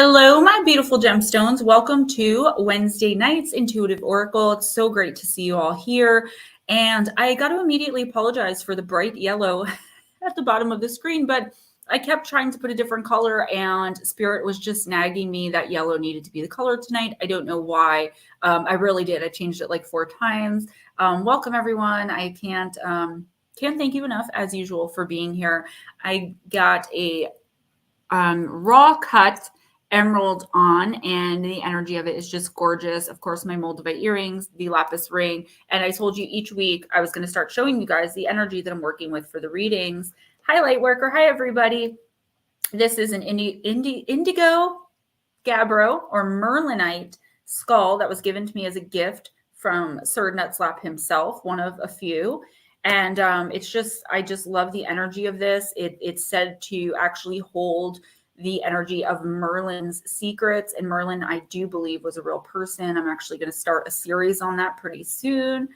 Hello, my beautiful gemstones. Welcome to Wednesday night's Intuitive Oracle. It's so great to see you all here. And I got to immediately apologize for the bright yellow at the bottom of the screen, but I kept trying to put a different color and Spirit was just nagging me that yellow needed to be the color tonight. I don't know why. I really did. I changed it like 4 times. Welcome, everyone. I can't thank you enough, as usual, for being here. I got a raw cut emerald on, and the energy of it is just gorgeous. Of course, my moldavite earrings, the lapis ring, and I told you each week I was going to start showing you guys the energy that I'm working with for the readings. Hi, Lightworker. Hi, everybody. This is an indigo gabbro or merlinite skull that was given to me as a gift from Sir Nutslap himself, one of a few. And it's just, I just love the energy of this. It's said to actually hold the energy of Merlin's secrets. And Merlin, I do believe, was a real person. I'm actually going to start a series on that pretty soon.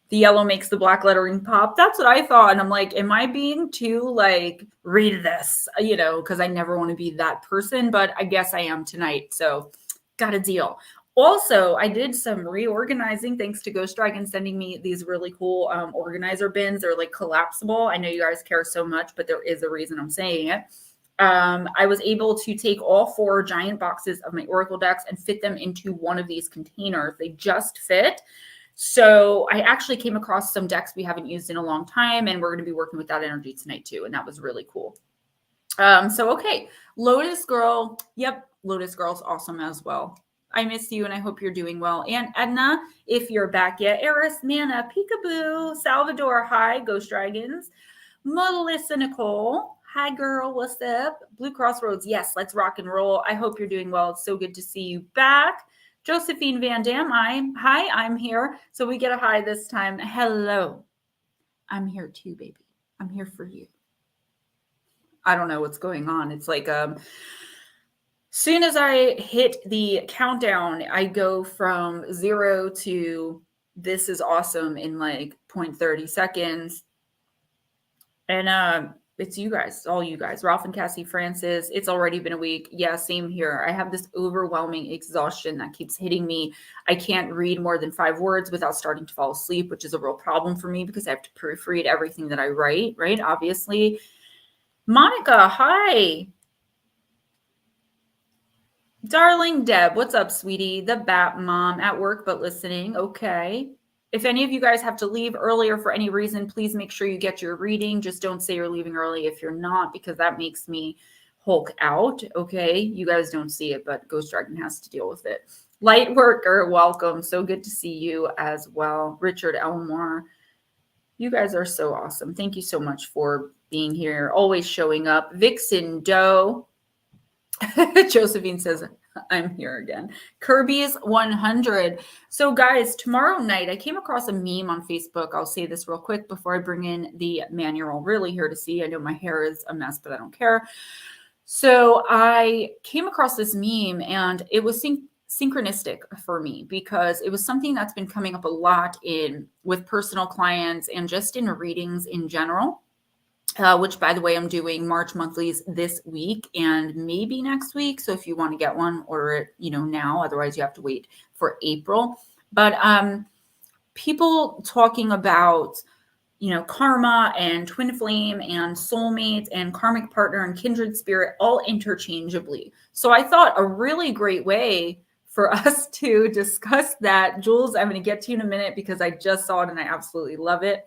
The yellow makes the black lettering pop. That's what I thought. And I'm like, am I being too like, read this, you know, because I never want to be that person, but I guess I am tonight. So got a deal. Also, I did some reorganizing thanks to Ghostdragon sending me these really cool organizer bins. They're like collapsible. I know you guys care so much, but there is a reason I'm saying it. I was able to take all 4 giant boxes of my Oracle decks and fit them into one of these containers. They just fit. So I actually came across some decks we haven't used in a long time, and we're going to be working with that energy tonight too. And that was really cool. Okay. Lotus Girl. Yep. Lotus Girl's awesome as well. I miss you and I hope you're doing well. And Edna, if you're back yet, Eris, Mana, Peekaboo, Salvador, hi, Ghost Dragons, Melissa Nicole, hi girl, what's up? Blue Crossroads, yes, let's rock and roll. I hope you're doing well. It's so good to see you back. Josephine Van Dam, hi, I'm here. So we get a hi this time. Hello. I'm here too, baby. I'm here for you. I don't know what's going on. It's like soon as I hit the countdown, I go from 0 to this is awesome in like 0.30 seconds. And it's you guys, all you guys, Ralph and Cassie Francis. It's already been a week. Yeah, same here. I have this overwhelming exhaustion that keeps hitting me. I can't read more than 5 words without starting to fall asleep, which is a real problem for me because I have to proofread everything that I write, right? Obviously. Monica, hi. Darling Deb, what's up, sweetie? The Bat Mom at work but listening. Okay. If any of you guys have to leave earlier for any reason, please make sure you get your reading. Just don't say you're leaving early if you're not, because that makes me Hulk out. Okay. You guys don't see it, but Ghost Dragon has to deal with it. Light Worker, welcome. So good to see you as well. Richard Elmore. You guys are so awesome. Thank you so much for being here, always showing up. Vixen Doe. Josephine says, I'm here again. Kirby's 100. So guys, tomorrow night, I came across a meme on Facebook. I'll say this real quick before I bring in the manual. Really here to see. I know my hair is a mess, but I don't care. So I came across this meme and it was synchronistic for me because it was something that's been coming up a lot with personal clients and just in readings in general. Which, by the way, I'm doing March monthlies this week and maybe next week. So if you want to get one, order it, now. Otherwise, you have to wait for April. But people talking about, karma and twin flame and soulmates and karmic partner and kindred spirit all interchangeably. So I thought a really great way for us to discuss that, Jules, I'm going to get to you in a minute because I just saw it and I absolutely love it.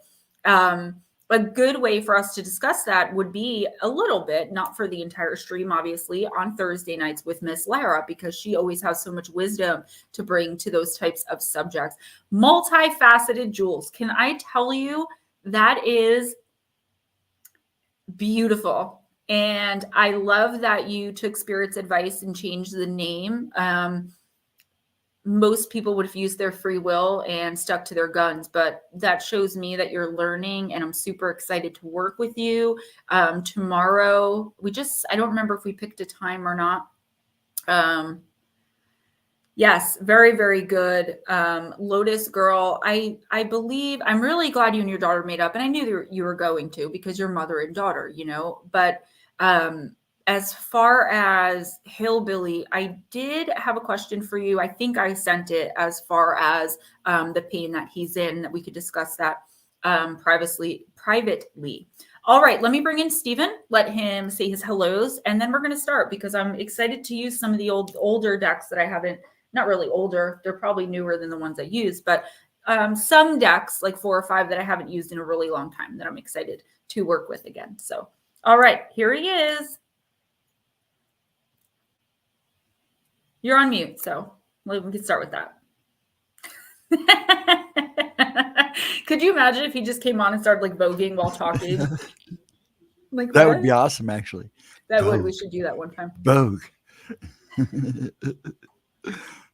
A good way for us to discuss that would be a little bit, not for the entire stream, obviously, on Thursday nights with Miss Lara, because she always has so much wisdom to bring to those types of subjects. Multifaceted Jules. Can I tell you that is beautiful? And I love that you took Spirit's advice and changed the name. Most people would have used their free will and stuck to their guns, but that shows me that you're learning and I'm super excited to work with you. Tomorrow, I don't remember if we picked a time or not. Yes, very, very good. Lotus Girl, I believe, I'm really glad you and your daughter made up, and I knew you were going to because you're mother and daughter, but as far as Hillbilly, I did have a question for you. I think I sent it as far as the pain that he's in, that we could discuss that privately. All right, let me bring in Steven, let him say his hellos, and then we're going to start because I'm excited to use some of the older decks that I haven't, not really older, they're probably newer than the ones I use, but some decks, like 4 or 5 that I haven't used in a really long time that I'm excited to work with again. So, all right, here he is. You're on mute, so we can start with that. Could you imagine if he just came on and started like voguing while talking? Like that would be awesome, actually. That would. We should do that one time. Vogue.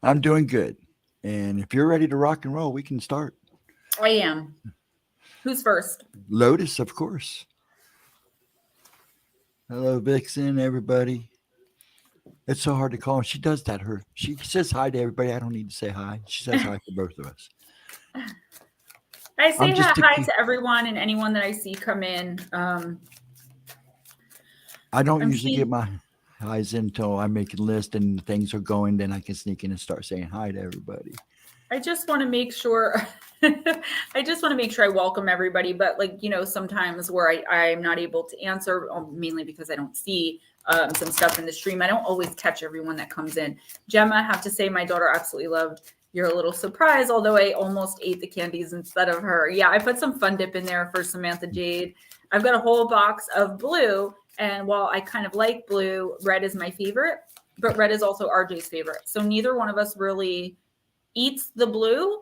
I'm doing good. And if you're ready to rock and roll, we can start. I am. Who's first? Lotus, of course. Hello, Vixen, everybody. It's so hard to call her. She does that. She says hi to everybody. I don't need to say hi. She says hi to both of us. I say hi to everyone and anyone that I see come in. I don't usually get my highs in until I make a list and things are going. Then I can sneak in and start saying hi to everybody. I just want to make sure. I welcome everybody. But like, sometimes where I'm not able to answer, mainly because I don't see some stuff in the stream. I don't always catch everyone that comes in. Gemma, I have to say my daughter absolutely loved You're a Little Surprised, although I almost ate the candies instead of her. Yeah, I put some Fun Dip in there for Samantha Jade. I've got a whole box of blue, and while I kind of like blue, red is my favorite, but red is also RJ's favorite. So neither one of us really eats the blue.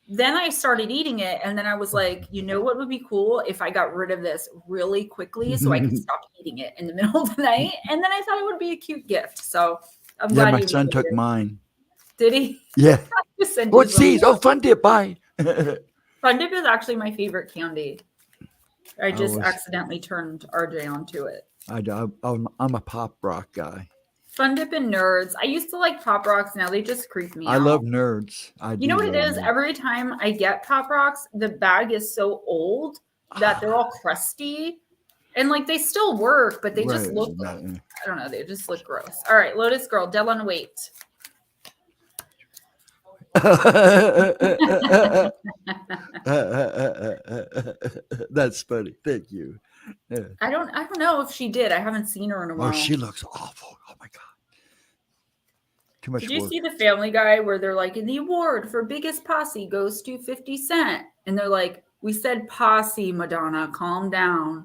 Then I started eating it, and then I was like, you know what would be cool if I got rid of this really quickly so I could stop eating it in the middle of the night. And then I thought it would be a cute gift. So I'm glad my son took mine. Did he? Yeah. What's these? Oh, Fun Dip, bye. Fun Dip is actually my favorite candy. I just accidentally turned RJ onto it. I'm a Pop Rock guy. Fun Dip and Nerds. I used to like Pop Rocks. Now they just creep me out. I love Nerds. You know what it is? Every time I get Pop Rocks, the bag is so old that they're all crusty. And like they still work, but they just look, I don't know, they just look gross. All right, Lotus Girl, dead on weight. That's funny. Thank you. Yeah. I don't know if she did. I haven't seen her in a while. Oh, she looks awful. Oh my God. Too much. Did you see the Family Guy where they're like, and the award for biggest posse goes to 50 Cent? And they're like, we said posse, Madonna, calm down.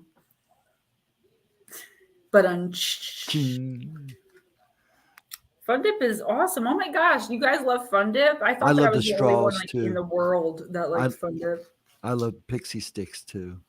But Fun Dip is awesome. Oh my gosh, you guys love Fun Dip? I thought I was the only one in the world that liked Fun Dip. I love Pixie Sticks too.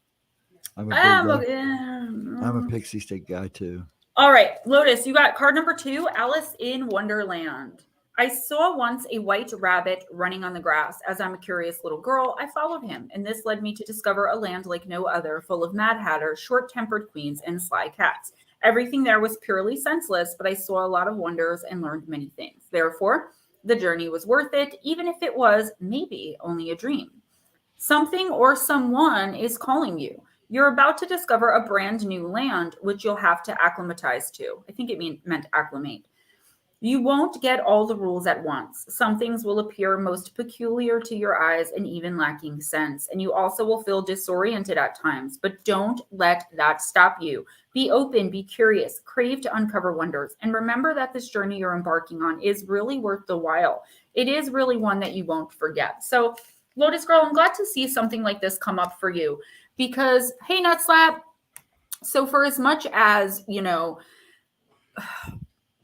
I'm a Pixie Stick guy too. All right, Lotus, you got card number 2, Alice in Wonderland. I saw once a white rabbit running on the grass. As I'm a curious little girl, I followed him, and this led me to discover a land like no other, full of Mad Hatters, short-tempered queens, and sly cats. Everything there was purely senseless, but I saw a lot of wonders and learned many things. Therefore, the journey was worth it, even if it was maybe only a dream. Something or someone is calling you. You're about to discover a brand new land, which you'll have to acclimatize to. I think it meant acclimate. You won't get all the rules at once. Some things will appear most peculiar to your eyes and even lacking sense. And you also will feel disoriented at times, but don't let that stop you. Be open, be curious, crave to uncover wonders. And remember that this journey you're embarking on is really worth the while. It is really one that you won't forget. So, Lotus Girl, I'm glad to see something like this come up for you because, hey, Nutslap, so for as much as,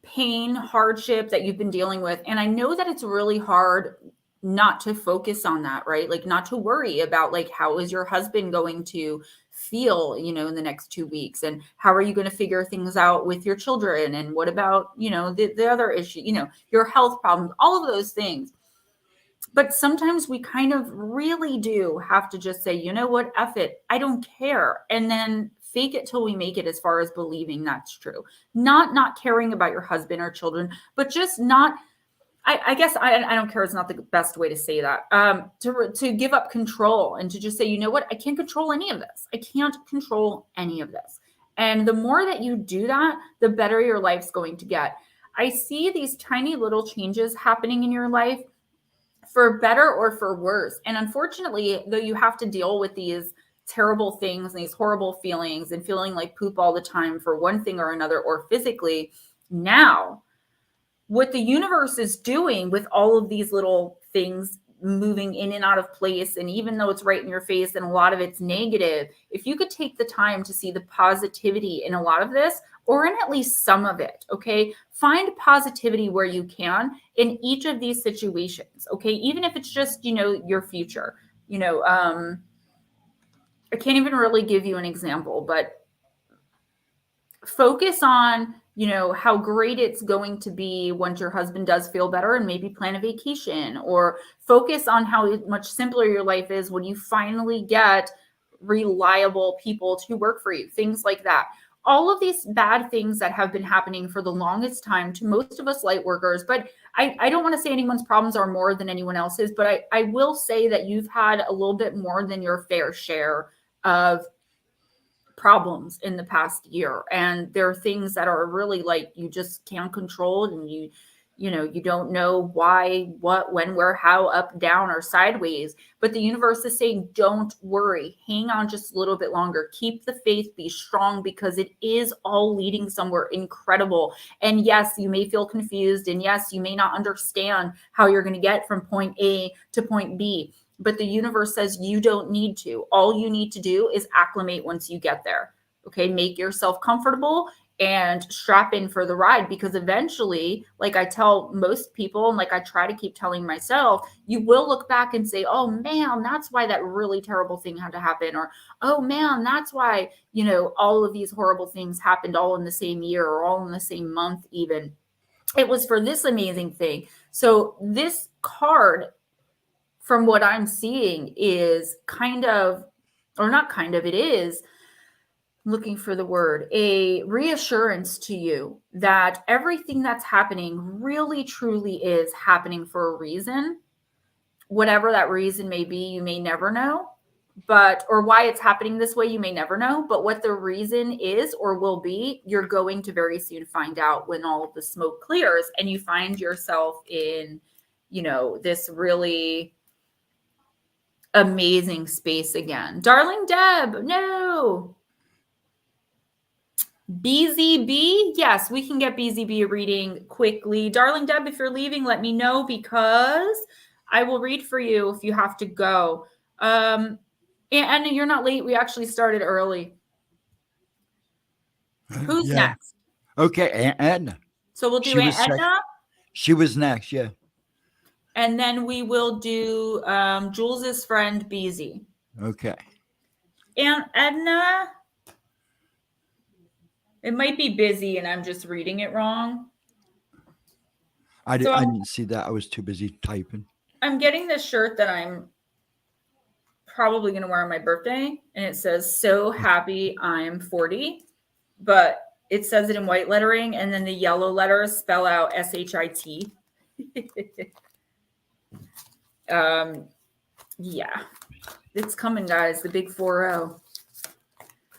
pain, hardship that you've been dealing with. And I know that it's really hard not to focus on that, right? Like not to worry about like, how is your husband going to feel, in the next 2 weeks? And how are you going to figure things out with your children? And what about, the other issue, your health problems, all of those things. But sometimes we kind of really do have to just say, you know what, F it, I don't care. And then fake it till we make it as far as believing that's true. Not caring about your husband or children, but just not, I guess I don't care is not the best way to say that. To give up control and to just say, you know what, I can't control any of this. I can't control any of this. And the more that you do that, the better your life's going to get. I see these tiny little changes happening in your life for better or for worse. And unfortunately, though you have to deal with these terrible things and these horrible feelings and feeling like poop all the time for one thing or another, or physically, now what the universe is doing with all of these little things moving in and out of place, and even though it's right in your face and a lot of it's negative, if you could take the time to see the positivity in a lot of this, or in at least some of it, okay, find positivity where you can in each of these situations, okay, even if it's just, you know, your future, you know, I can't even really give you an example, but focus on, you know, how great it's going to be once your husband does feel better, and maybe plan a vacation, or focus on how much simpler your life is when you finally get reliable people to work for you, things like that. All of these bad things that have been happening for the longest time to most of us light workers, but I don't want to say anyone's problems are more than anyone else's, but I will say that you've had a little bit more than your fair share of problems in the past year, and there are things that are really like you just can't control, and you know, you don't know why, what, when, where, how, up, down, or sideways, but the universe is saying don't worry, hang on just a little bit longer, keep the faith, be strong, because it is all leading somewhere incredible. And yes, you may feel confused, and yes, you may not understand how you're going to get from point A to point B, but the universe says you don't need to. All you need to do is acclimate once you get there. Okay, make yourself comfortable and strap in for the ride, because eventually, like I tell most people, and like I try to keep telling myself, you will look back and say, oh man, that's why that really terrible thing had to happen. Or, oh man, that's why, you know, all of these horrible things happened all in the same year, or all in the same month even. It was for this amazing thing. So this card, from what I'm seeing, is kind of, or not kind of, it is, looking for the word, a reassurance to you that everything that's happening really truly is happening for a reason. Whatever that reason may be, you may never know, but, or why it's happening this way, you may never know, but what the reason is or will be, you're going to very soon find out when all of the smoke clears and you find yourself in, you know, this really amazing space again. Darling Deb, no. BZB, yes, we can get BZB a reading quickly. Darling Deb, if you're leaving, let me know, because I will read for you if you have to go. And you're not late. We actually started early. Who's next? Okay, Edna. So we'll do Aunt Edna. She was next, yeah. And then we will do Jules's friend, BZ. Okay. Aunt Edna, it might be busy and I'm just reading it wrong. I didn't see that. I was too busy typing. I'm getting this shirt that I'm probably going to wear on my birthday, and it says, so happy I'm 40, but it says it in white lettering, and then the yellow letters spell out SHIT. Yeah, it's coming, guys, the big 4-0.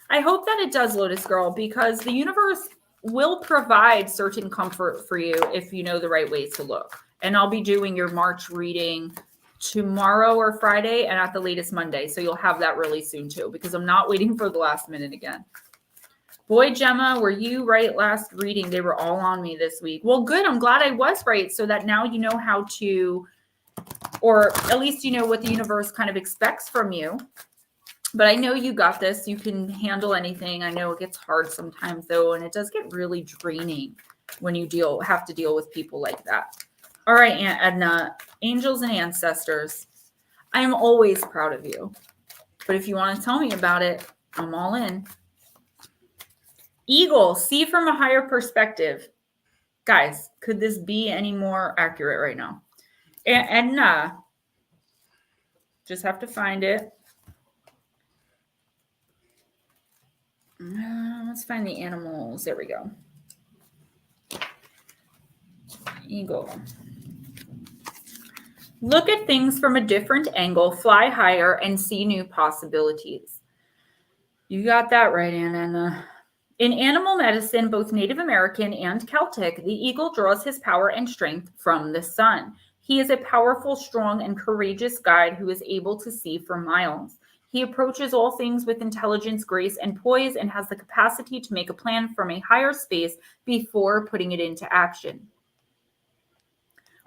I hope that it does, Lotus Girl, because the universe will provide certain comfort for you if you know the right ways to look. And I'll be doing your March reading tomorrow or Friday, and at the latest Monday. So you'll have that really soon too, because I'm not waiting for the last minute again. Boy, Gemma, were you right last reading? They were all on me this week. Well, good. I'm glad I was right, so that now you know how to, or at least you know what the universe kind of expects from you. But I know you got this. You can handle anything. I know it gets hard sometimes, though, and it does get really draining when you have to deal with people like that. All right, Aunt Edna, angels and ancestors, I am always proud of you. But if you want to tell me about it, I'm all in. Eagle, see from a higher perspective. Guys, could this be any more accurate right now? Aunt Edna, just have to find it. Let's find the animals. There we go. Eagle. Look at things from a different angle, fly higher, and see new possibilities. You got that right, Anna. In animal medicine, both Native American and Celtic, the eagle draws his power and strength from the sun. He is a powerful, strong, and courageous guide who is able to see for miles. He approaches all things with intelligence, grace, and poise, and has the capacity to make a plan from a higher space before putting it into action.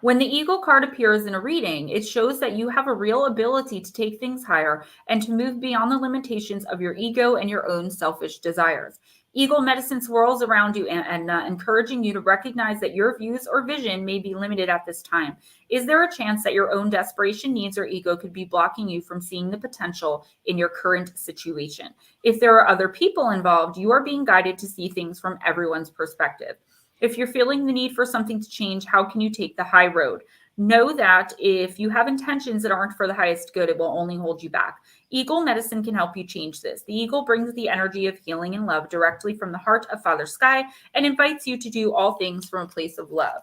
When the eagle card appears in a reading, it shows that you have a real ability to take things higher and to move beyond the limitations of your ego and your own selfish desires. Eagle medicine swirls around you and encouraging you to recognize that your views or vision may be limited at this time. Is there a chance that your own desperation, needs, or ego could be blocking you from seeing the potential in your current situation? If there are other people involved, you are being guided to see things from everyone's perspective. If you're feeling the need for something to change, how can you take the high road? Know that if you have intentions that aren't for the highest good, it will only hold you back. Eagle medicine can help you change this. The eagle brings the energy of healing and love directly from the heart of Father Sky and invites you to do all things from a place of love.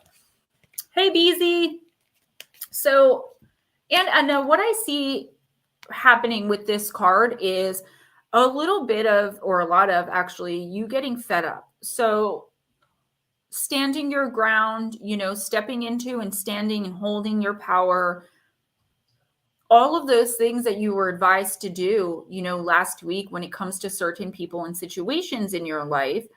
Hey, Beezy. So, and what I see happening with this card is a little bit of, or a lot of actually, you getting fed up. So, standing your ground, stepping into and standing and holding your power, all of those things that you were advised to do, last week when it comes to certain people and situations in your life,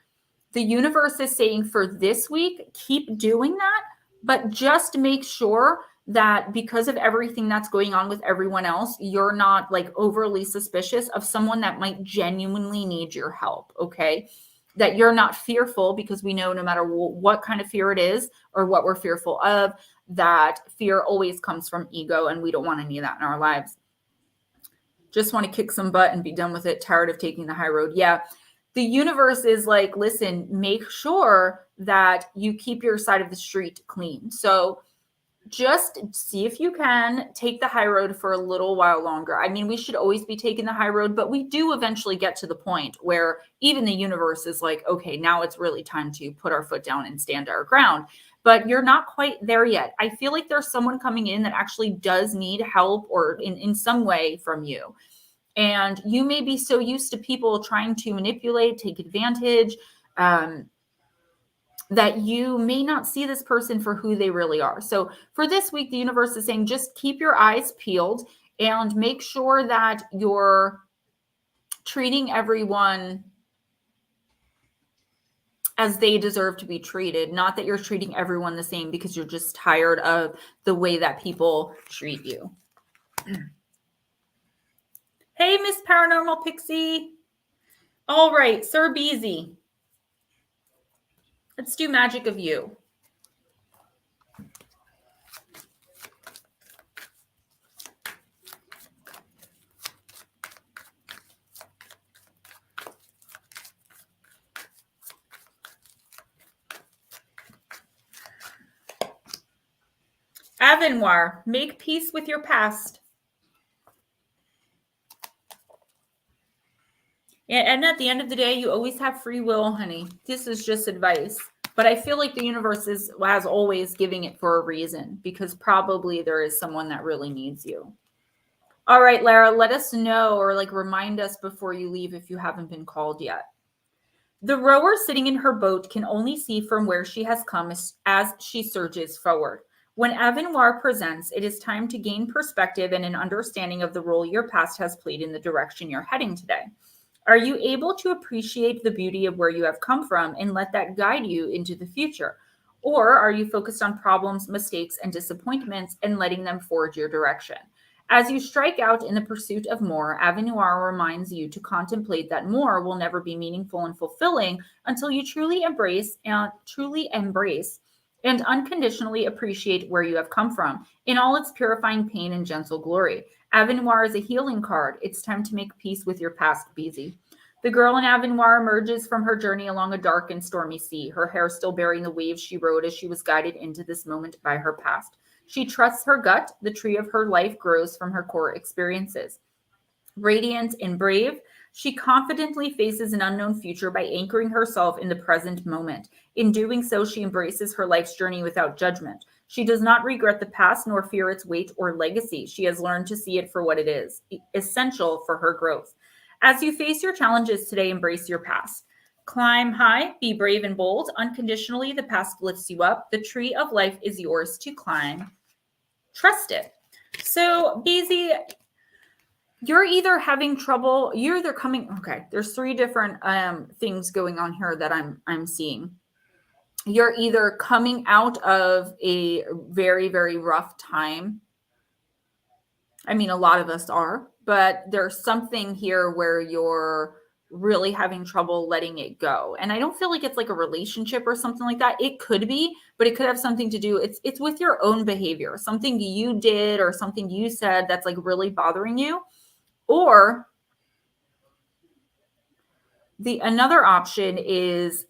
the universe is saying for this week, keep doing that, but just make sure that because of everything that's going on with everyone else, you're not like overly suspicious of someone that might genuinely need your help, okay? That you're not fearful, because we know no matter what kind of fear it is or what we're fearful of, that fear always comes from ego, and we don't want any of that in our lives. Just want to kick some butt and be done with it. Tired of taking the high road. Yeah. The universe is like, listen, make sure that you keep your side of the street clean. So just see if you can take the high road for a little while longer. I mean, we should always be taking the high road, but we do eventually get to the point where even the universe is like, okay, now it's really time to put our foot down and stand our ground. But you're not quite there yet. I feel like there's someone coming in that actually does need help or in some way from you. And you may be so used to people trying to manipulate, take advantage, that you may not see this person for who they really are. So for this week, the universe is saying, just keep your eyes peeled and make sure that you're treating everyone as they deserve to be treated. Not that you're treating everyone the same because you're just tired of the way that people treat you. Hey, Miss Paranormal Pixie. All right, Sir Beezy. Let's do Magic of You. Avenoir, make peace with your past. And at the end of the day, you always have free will, honey. This is just advice. But I feel like the universe has always giving it for a reason, because probably there is someone that really needs you. All right, Lara, let us know or remind us before you leave if you haven't been called yet. The rower sitting in her boat can only see from where she has come as she surges forward. When Avenoir presents, it is time to gain perspective and an understanding of the role your past has played in the direction you're heading today. Are you able to appreciate the beauty of where you have come from and let that guide you into the future? Or are you focused on problems, mistakes, and disappointments and letting them forge your direction? As you strike out in the pursuit of more, Avenoir reminds you to contemplate that more will never be meaningful and fulfilling until you truly embrace and unconditionally appreciate where you have come from in all its purifying pain and gentle glory. Avenoir is a healing card. It's time to make peace with your past, Beezy. The girl in Avenoir emerges from her journey along a dark and stormy sea, her hair still bearing the waves she rode as she was guided into this moment by her past. She trusts her gut. The tree of her life grows from her core experiences. Radiant and brave, she confidently faces an unknown future by anchoring herself in the present moment. In doing so, she embraces her life's journey without judgment. She does not regret the past nor fear its weight or legacy. She has learned to see it for what it is, essential for her growth. As you face your challenges today, embrace your past. Climb high, be brave and bold. Unconditionally, the past lifts you up. The tree of life is yours to climb. Trust it. So, Daisy, you're either having trouble, you're either coming, okay, there's three different things going on here that I'm seeing. You're either coming out of a very, very rough time. I mean, a lot of us are, but there's something here where you're really having trouble letting it go. And I don't feel like it's like a relationship or something like that. It could be, but it could have something to do. It's with your own behavior, something you did or something you said that's like really bothering you. Or another option is,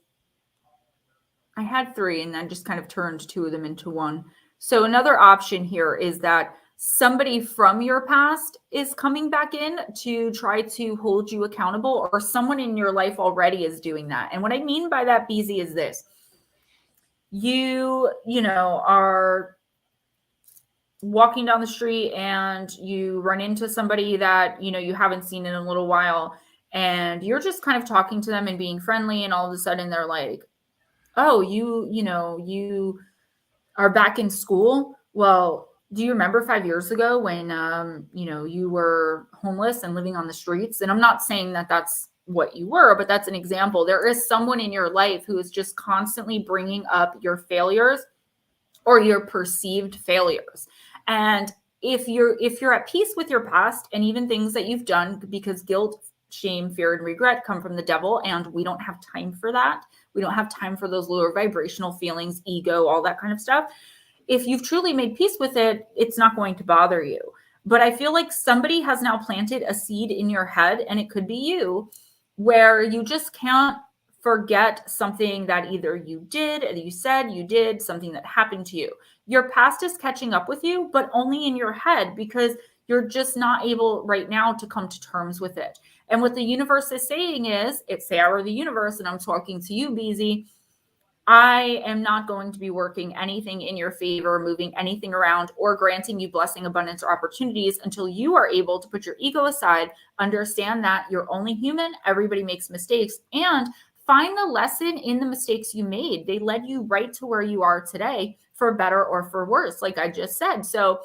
I had three and then just kind of turned two of them into one. So another option here is that somebody from your past is coming back in to try to hold you accountable, or someone in your life already is doing that. And what I mean by that, BZ, is this. You know, are walking down the street and you run into somebody that, you know, you haven't seen in a little while, and you're just kind of talking to them and being friendly, and all of a sudden they're like, oh, you are back in school. Well, do you remember 5 years ago when, you were homeless and living on the streets? And I'm not saying that that's what you were, but that's an example. There is someone in your life who is just constantly bringing up your failures or your perceived failures. And if you're at peace with your past and even things that you've done, because guilt, shame, fear, and regret come from the devil, and we don't have time for that. We don't have time for those lower vibrational feelings, ego, all that kind of stuff. If you've truly made peace with it, it's not going to bother you. But I feel like somebody has now planted a seed in your head, and it could be you, where you just can't forget something that either you did, you said you did, something that happened to you. Your past is catching up with you, but only in your head, because you're just not able right now to come to terms with it. And what the universe is saying is, it's Sarah, the universe, and I'm talking to you, BZ. I am not going to be working anything in your favor, moving anything around, or granting you blessing, abundance, or opportunities until you are able to put your ego aside, understand that you're only human, everybody makes mistakes, and find the lesson in the mistakes you made. They led you right to where you are today, for better or for worse, like I just said. So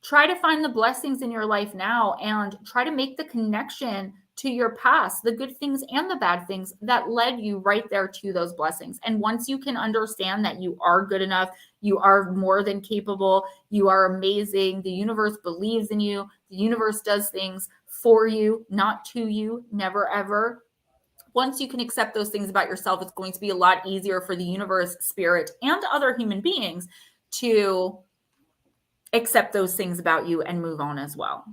try to find the blessings in your life now, and try to make the connection to your past, the good things and the bad things that led you right there to those blessings. And once you can understand that you are good enough, you are more than capable, you are amazing, the universe believes in you, the universe does things for you, not to you, never ever. Once you can accept those things about yourself, it's going to be a lot easier for the universe, spirit, and other human beings to accept those things about you and move on as well.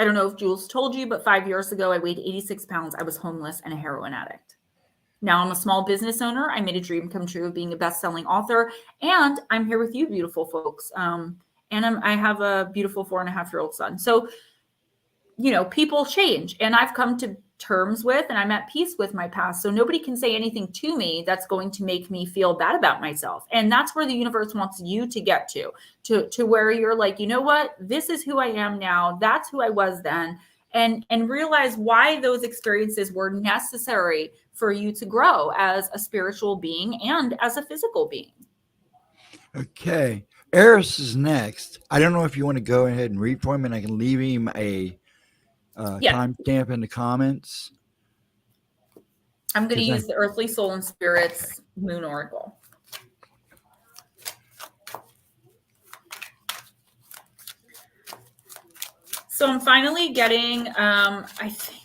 I don't know if Jules told you, but 5 years ago, I weighed 86 pounds. I was homeless and a heroin addict. Now I'm a small business owner. I made a dream come true of being a best-selling author, and I'm here with you, beautiful folks. And I have a beautiful 4.5-year-old son. So, people change, and I've come to terms with, and I'm at peace with my past. So nobody can say anything to me that's going to make me feel bad about myself. And that's where the universe wants you to get to where you're like, you know what, this is who I am now. That's who I was then. And realize why those experiences were necessary for you to grow as a spiritual being and as a physical being. Okay. Eris is next. I don't know if you want to go ahead and read for him, and I can leave him a timestamp in the comments. I'm going to use the Earthly Soul and Spirits Moon Oracle. So I'm finally getting,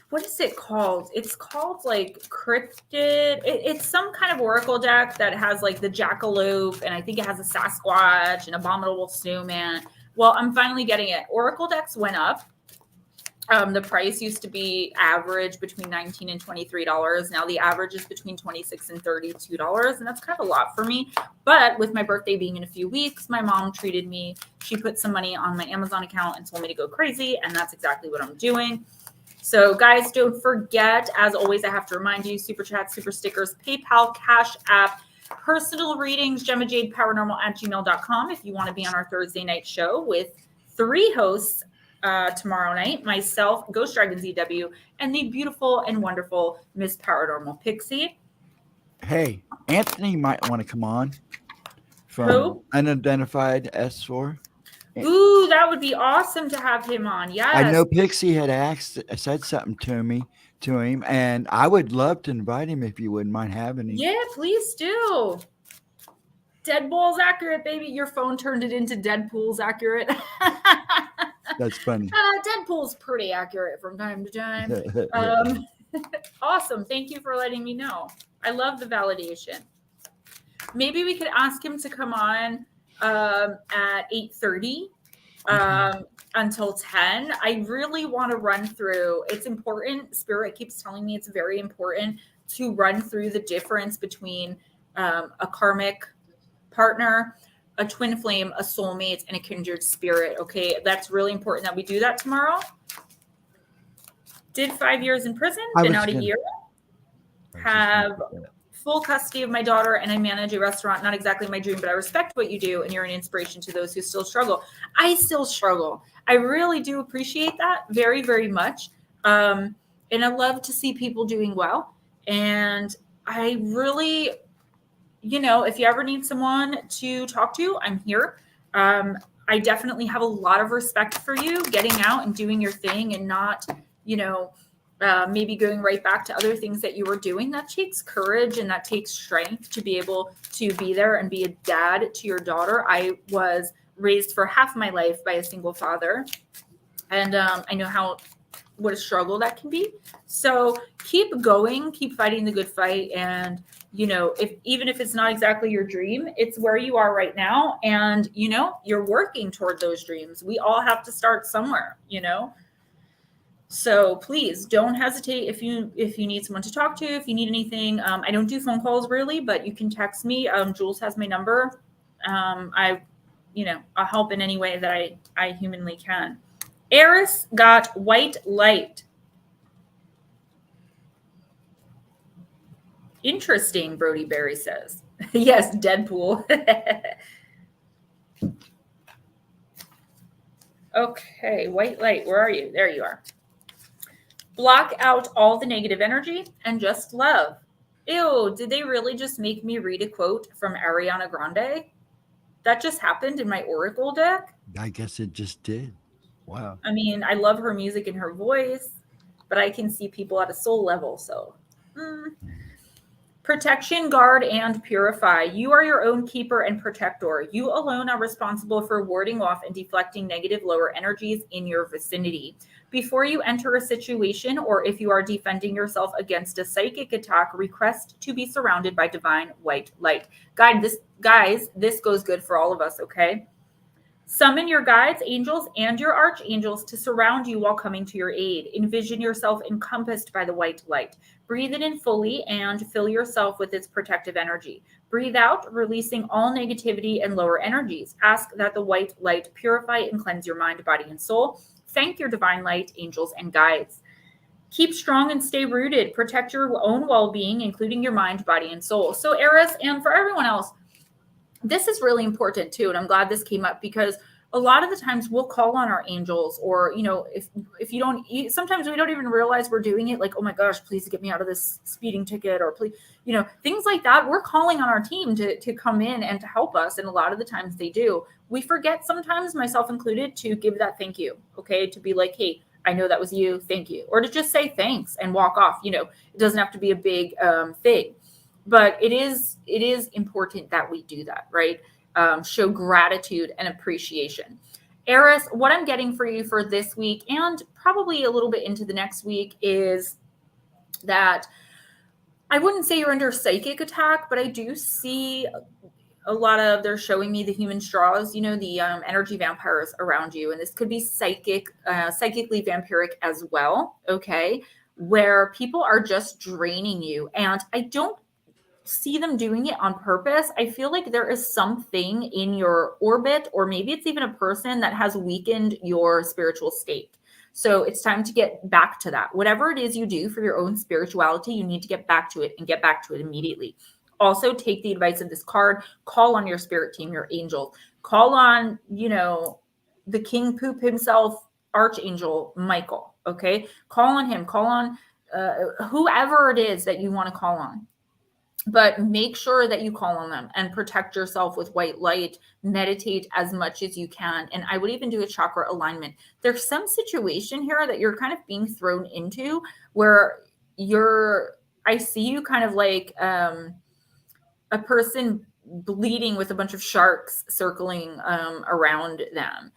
what is it called? It's called like Cryptid. It's some kind of oracle deck that has like the Jackalope, and I think it has a Sasquatch, and Abominable Snowman. Well, I'm finally getting it. Oracle decks went up. The price used to be average between $19 and $23. Now the average is between $26 and $32. And that's kind of a lot for me. But with my birthday being in a few weeks, my mom treated me. She put some money on my Amazon account and told me to go crazy. And that's exactly what I'm doing. So guys, don't forget, as always, I have to remind you, super chat, super stickers, PayPal, Cash App, personal readings, GemmaJadeParanormal@gmail.com if you want to be on our Thursday night show with 3 hosts tomorrow night. Myself, Ghostdragonzw, and the beautiful and wonderful Miss Paranormal Pixie. Hey, Anthony might want to come on from Who? Unidentified S4. Ooh, that would be awesome to have him on. Yes. I know Pixie had said something to him, and I would love to invite him if you wouldn't mind having him. Yeah, please do. Deadpool's accurate, baby. Your phone turned it into Deadpool's accurate. That's funny. Deadpool's pretty accurate from time to time. Awesome. Thank you for letting me know. I love the validation. Maybe we could ask him to come on at 8:30 until 10. I really want to run through. It's important. Spirit keeps telling me it's very important to run through the difference between a karmic partner, a twin flame, a soulmate, and a kindred spirit. Okay, that's really important that we do that tomorrow. Did 5 years in prison, been out a year, have full custody of my daughter, and I manage a restaurant. Not exactly my dream, but I respect what you do, and you're an inspiration to those who still struggle. I still struggle. I really do appreciate that very, very much. And I love to see people doing well. And I really, if you ever need someone to talk to, I'm here. I definitely have a lot of respect for you getting out and doing your thing and not, maybe going right back to other things that you were doing. That takes courage and that takes strength to be able to be there and be a dad to your daughter. I was raised for half my life by a single father. And I know what a struggle that can be. So keep going, keep fighting the good fight. And, even if it's not exactly your dream, it's where you are right now. And, you're working toward those dreams. We all have to start somewhere, So please don't hesitate if you need someone to talk to, if you need anything. I don't do phone calls really, but you can text me. Jules has my number. I'll help in any way that I humanly can. Eris got white light. Interesting, Brody Berry says. Yes, Deadpool. Okay, white light, where are you? There you are. Block out all the negative energy and just love. Ew, did they really just make me read a quote from Ariana Grande? That just happened in my Oracle deck? I guess it just did. Wow. I mean, I love her music and her voice, but I can see people at a soul level, so. Protection, guard, and purify. You are your own keeper and protector. You alone are responsible for warding off and deflecting negative lower energies in your vicinity. Before you enter a situation, or if you are defending yourself against a psychic attack, request to be surrounded by divine white light. Guys, this goes good for all of us, okay? Summon your guides, angels, and your archangels to surround you while coming to your aid. Envision yourself encompassed by the white light. Breathe it in fully and fill yourself with its protective energy. Breathe out, releasing all negativity and lower energies. Ask that the white light purify and cleanse your mind, body, and soul. Thank your divine light, angels, and guides. Keep strong and stay rooted. Protect your own well-being, including your mind, body, and soul. So, Eris, and for everyone else, this is really important too. And I'm glad this came up because a lot of the times we'll call on our angels, or, if you don't, sometimes we don't even realize we're doing it. Like, oh my gosh, please get me out of this speeding ticket, or please, things like that. We're calling on our team to come in and to help us. And a lot of the times they do. We forget sometimes, myself included, to give that thank you. Okay. To be like, hey, I know that was you. Thank you. Or to just say thanks and walk off. It doesn't have to be a big thing. But it is important that we do that, right? Show gratitude and appreciation. Eris, what I'm getting for you for this week and probably a little bit into the next week is that I wouldn't say you're under psychic attack, but I do see a lot of, they're showing me the human straws, the energy vampires around you. And this could be psychically vampiric as well, okay? Where people are just draining you. And I don't see them doing it on purpose. I feel like there is something in your orbit, or maybe it's even a person that has weakened your spiritual state. So it's time to get back to that. Whatever it is you do for your own spirituality, you need to get back to it and get back to it immediately. Also, take the advice of this card. Call on your spirit team, your angels. Call on, the king poop himself, Archangel Michael. Okay. Call on him, call on whoever it is that you want to call on. But make sure that you call on them and protect yourself with white light. Meditate as much as you can. And I would even do a chakra alignment. There's some situation here that you're kind of being thrown into where I see you kind of like a person bleeding with a bunch of sharks circling around them.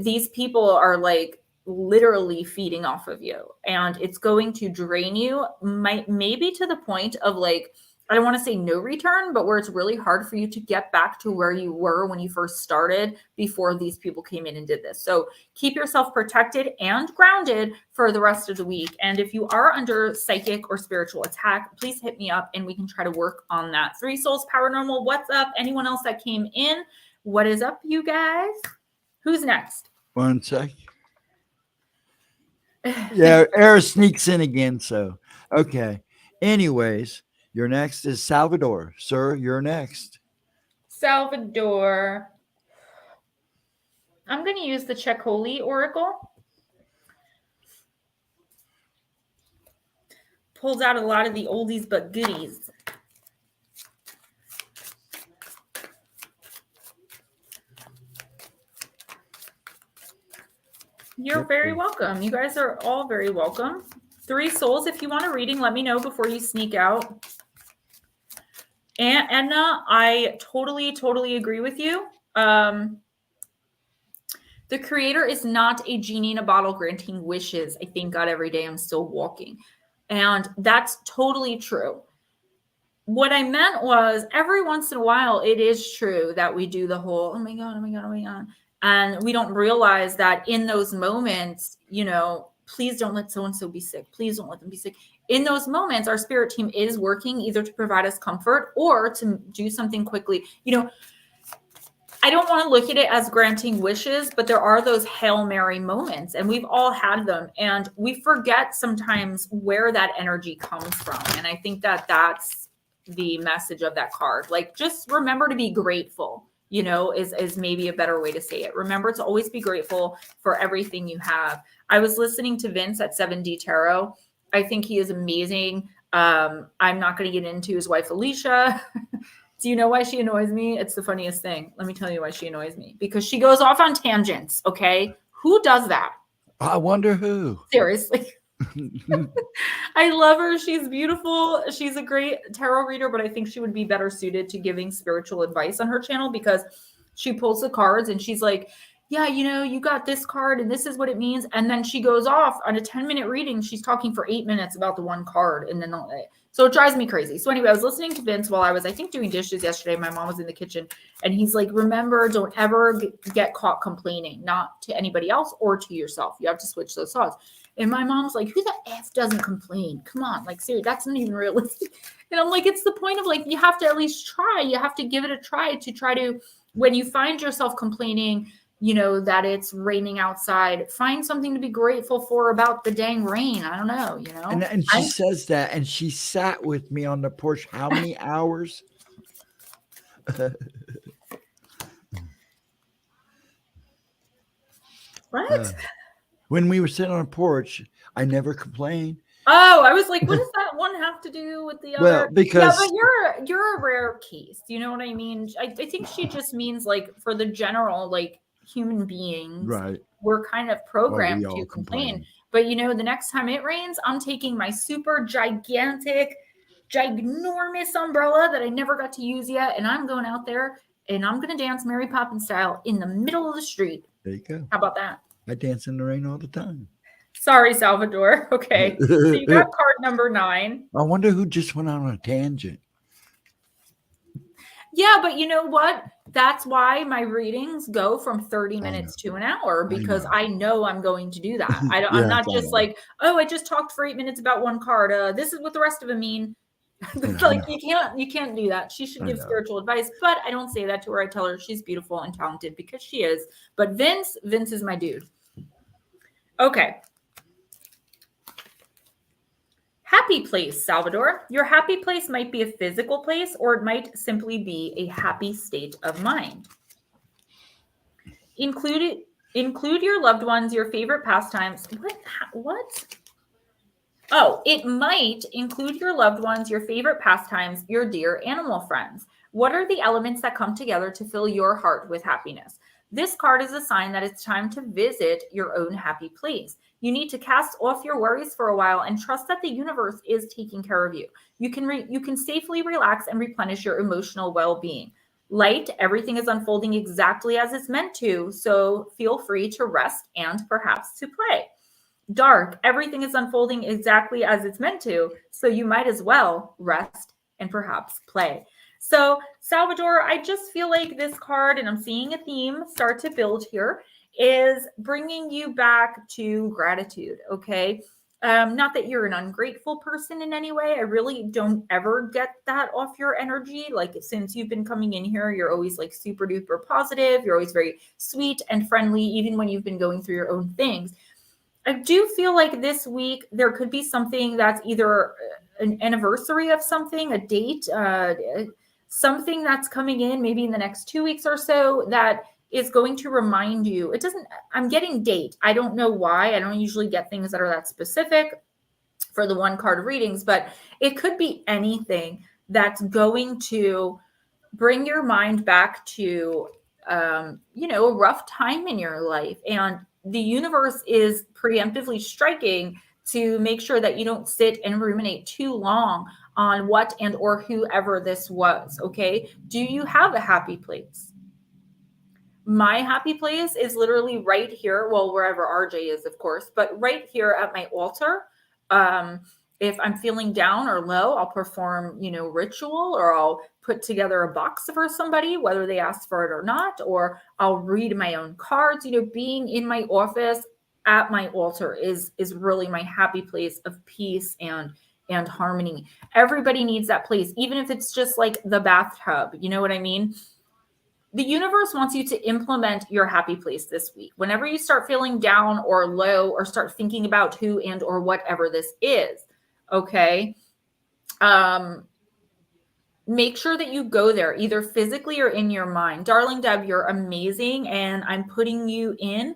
These people are like literally feeding off of you, and it's going to drain you, maybe to the point of like, I don't want to say no return, but where it's really hard for you to get back to where you were when you first started before these people came in and did this. So keep yourself protected and grounded for the rest of the week. And if you are under psychic or spiritual attack, please hit me up and we can try to work on that. Three Souls Paranormal, what's up? Anyone else that came in? What is up, you guys? Who's next? One sec. Yeah, Era sneaks in again. So, okay. Anyways, your next is Salvador. Sir, you're next. Salvador. I'm going to use the Ceccoli Oracle. Pulls out a lot of the oldies but goodies. You're very welcome. You guys are all very welcome. Three Souls, if you want a reading, let me know before you sneak out. And Edna, I totally agree with you. The creator is not a genie in a bottle granting wishes. I thank God every day I'm still walking. And that's totally true. What I meant was every once in a while, it is true that we do the whole, oh my God. And we don't realize that in those moments, you know, please don't let so-and-so be sick. Please don't let them be sick. In those moments, our spirit team is working either to provide us comfort or to do something quickly. You know, I don't want to look at it as granting wishes, but there are those Hail Mary moments, and we've all had them. And we forget sometimes where that energy comes from. And I think that that's the message of that card. Like, just remember to be grateful. You know, is maybe a better way to say it. Remember to always be grateful for everything you have. I was listening to Vince at 7D Tarot. I think he is amazing. I'm not going to get into his wife, Alicia. Do you know why she annoys me? It's the funniest thing. Let me tell you why she annoys me. Because she goes off on tangents, okay? Who does that? I wonder who. Seriously. I love her. She's beautiful. She's a great tarot reader, but I think she would be better suited to giving spiritual advice on her channel because she pulls the cards and she's like, yeah, you know, you got this card and this is what it means. And then she goes off on a 10-minute reading. She's talking for 8 minutes about the one card. And then, so it drives me crazy. So anyway, I was listening to Vince while I was, I think, doing dishes yesterday. My mom was in the kitchen and he's like, remember, don't ever get caught complaining, not to anybody else or to yourself. You have to switch those thoughts. And my mom's like, who the F doesn't complain? Come on. Like, seriously, that's not even realistic. And I'm like, it's the point of like, you have to at least try. You have to give it a try to, when you find yourself complaining, you know, that it's raining outside, find something to be grateful for about the dang rain. I don't know, you know. And she says that, and she sat with me on the porch how many hours? What? When we were sitting on a porch, I never complained. Oh, I was like, what does that one have to do with the other? Well, because but you're a rare case. You know what I mean? I think she just means like for the general, like human beings, right? We're kind of programmed to complain. But you know, the next time it rains, I'm taking my super gigantic, ginormous umbrella that I never got to use yet, and I'm going out there and I'm going to dance Mary Poppins style in the middle of the street. There you go. How about that? I dance in the rain all the time. Sorry, Salvador. Okay. So you got card number 9. I wonder who just went on a tangent. Yeah, but you know what? That's why my readings go from 30 minutes to an hour, because I know I'm going to do that. I'm not just like, oh, I just talked for 8 minutes about one card. This is what the rest of them mean. Like you can't do that. She should give spiritual advice, but I don't say that to her. I tell her she's beautiful and talented because she is. But Vince is my dude. Okay. Happy place, Salvador. Your happy place might be a physical place, or it might simply be a happy state of mind. Included Include your loved ones, your favorite pastimes. What? Oh, it might include your loved ones, your favorite pastimes, your dear animal friends. What are the elements that come together to fill your heart with happiness? This card is a sign that it's time to visit your own happy place. You need to cast off your worries for a while and trust that the universe is taking care of you. You can safely relax and replenish your emotional well-being. Light, everything is unfolding exactly as it's meant to, so feel free to rest and perhaps to play. Dark, everything is unfolding exactly as it's meant to, so you might as well rest and perhaps play. So, Salvador, I just feel like this card, and I'm seeing a theme start to build here, is bringing you back to gratitude, okay? Not that you're an ungrateful person in any way. I really don't ever get that off your energy. Like, since you've been coming in here, you're always like super duper positive. You're always very sweet and friendly, even when you've been going through your own things. I do feel like this week there could be something that's either an anniversary of something, a date, something that's coming in maybe in the next 2 weeks or so that is going to remind you. I'm getting date. I don't know why. I don't usually get things that are that specific for the one card readings, but it could be anything that's going to bring your mind back to, a rough time in your life. And the universe is preemptively striking to make sure that you don't sit and ruminate too long on what and or whoever this was. Okay. Do you have a happy place? My happy place is literally right here. Well, wherever RJ is, of course, but right here at my altar. If I'm feeling down or low, I'll perform, ritual, or I'll put together a box for somebody, whether they ask for it or not, or I'll read my own cards. Being in my office at my altar is really my happy place of peace and harmony. Everybody needs that place, even if it's just like the bathtub. You know what I mean? The universe wants you to implement your happy place this week. Whenever you start feeling down or low, or start thinking about who and or whatever this is, okay, make sure that you go there either physically or in your mind. Darling Deb, you're amazing, and I'm putting you in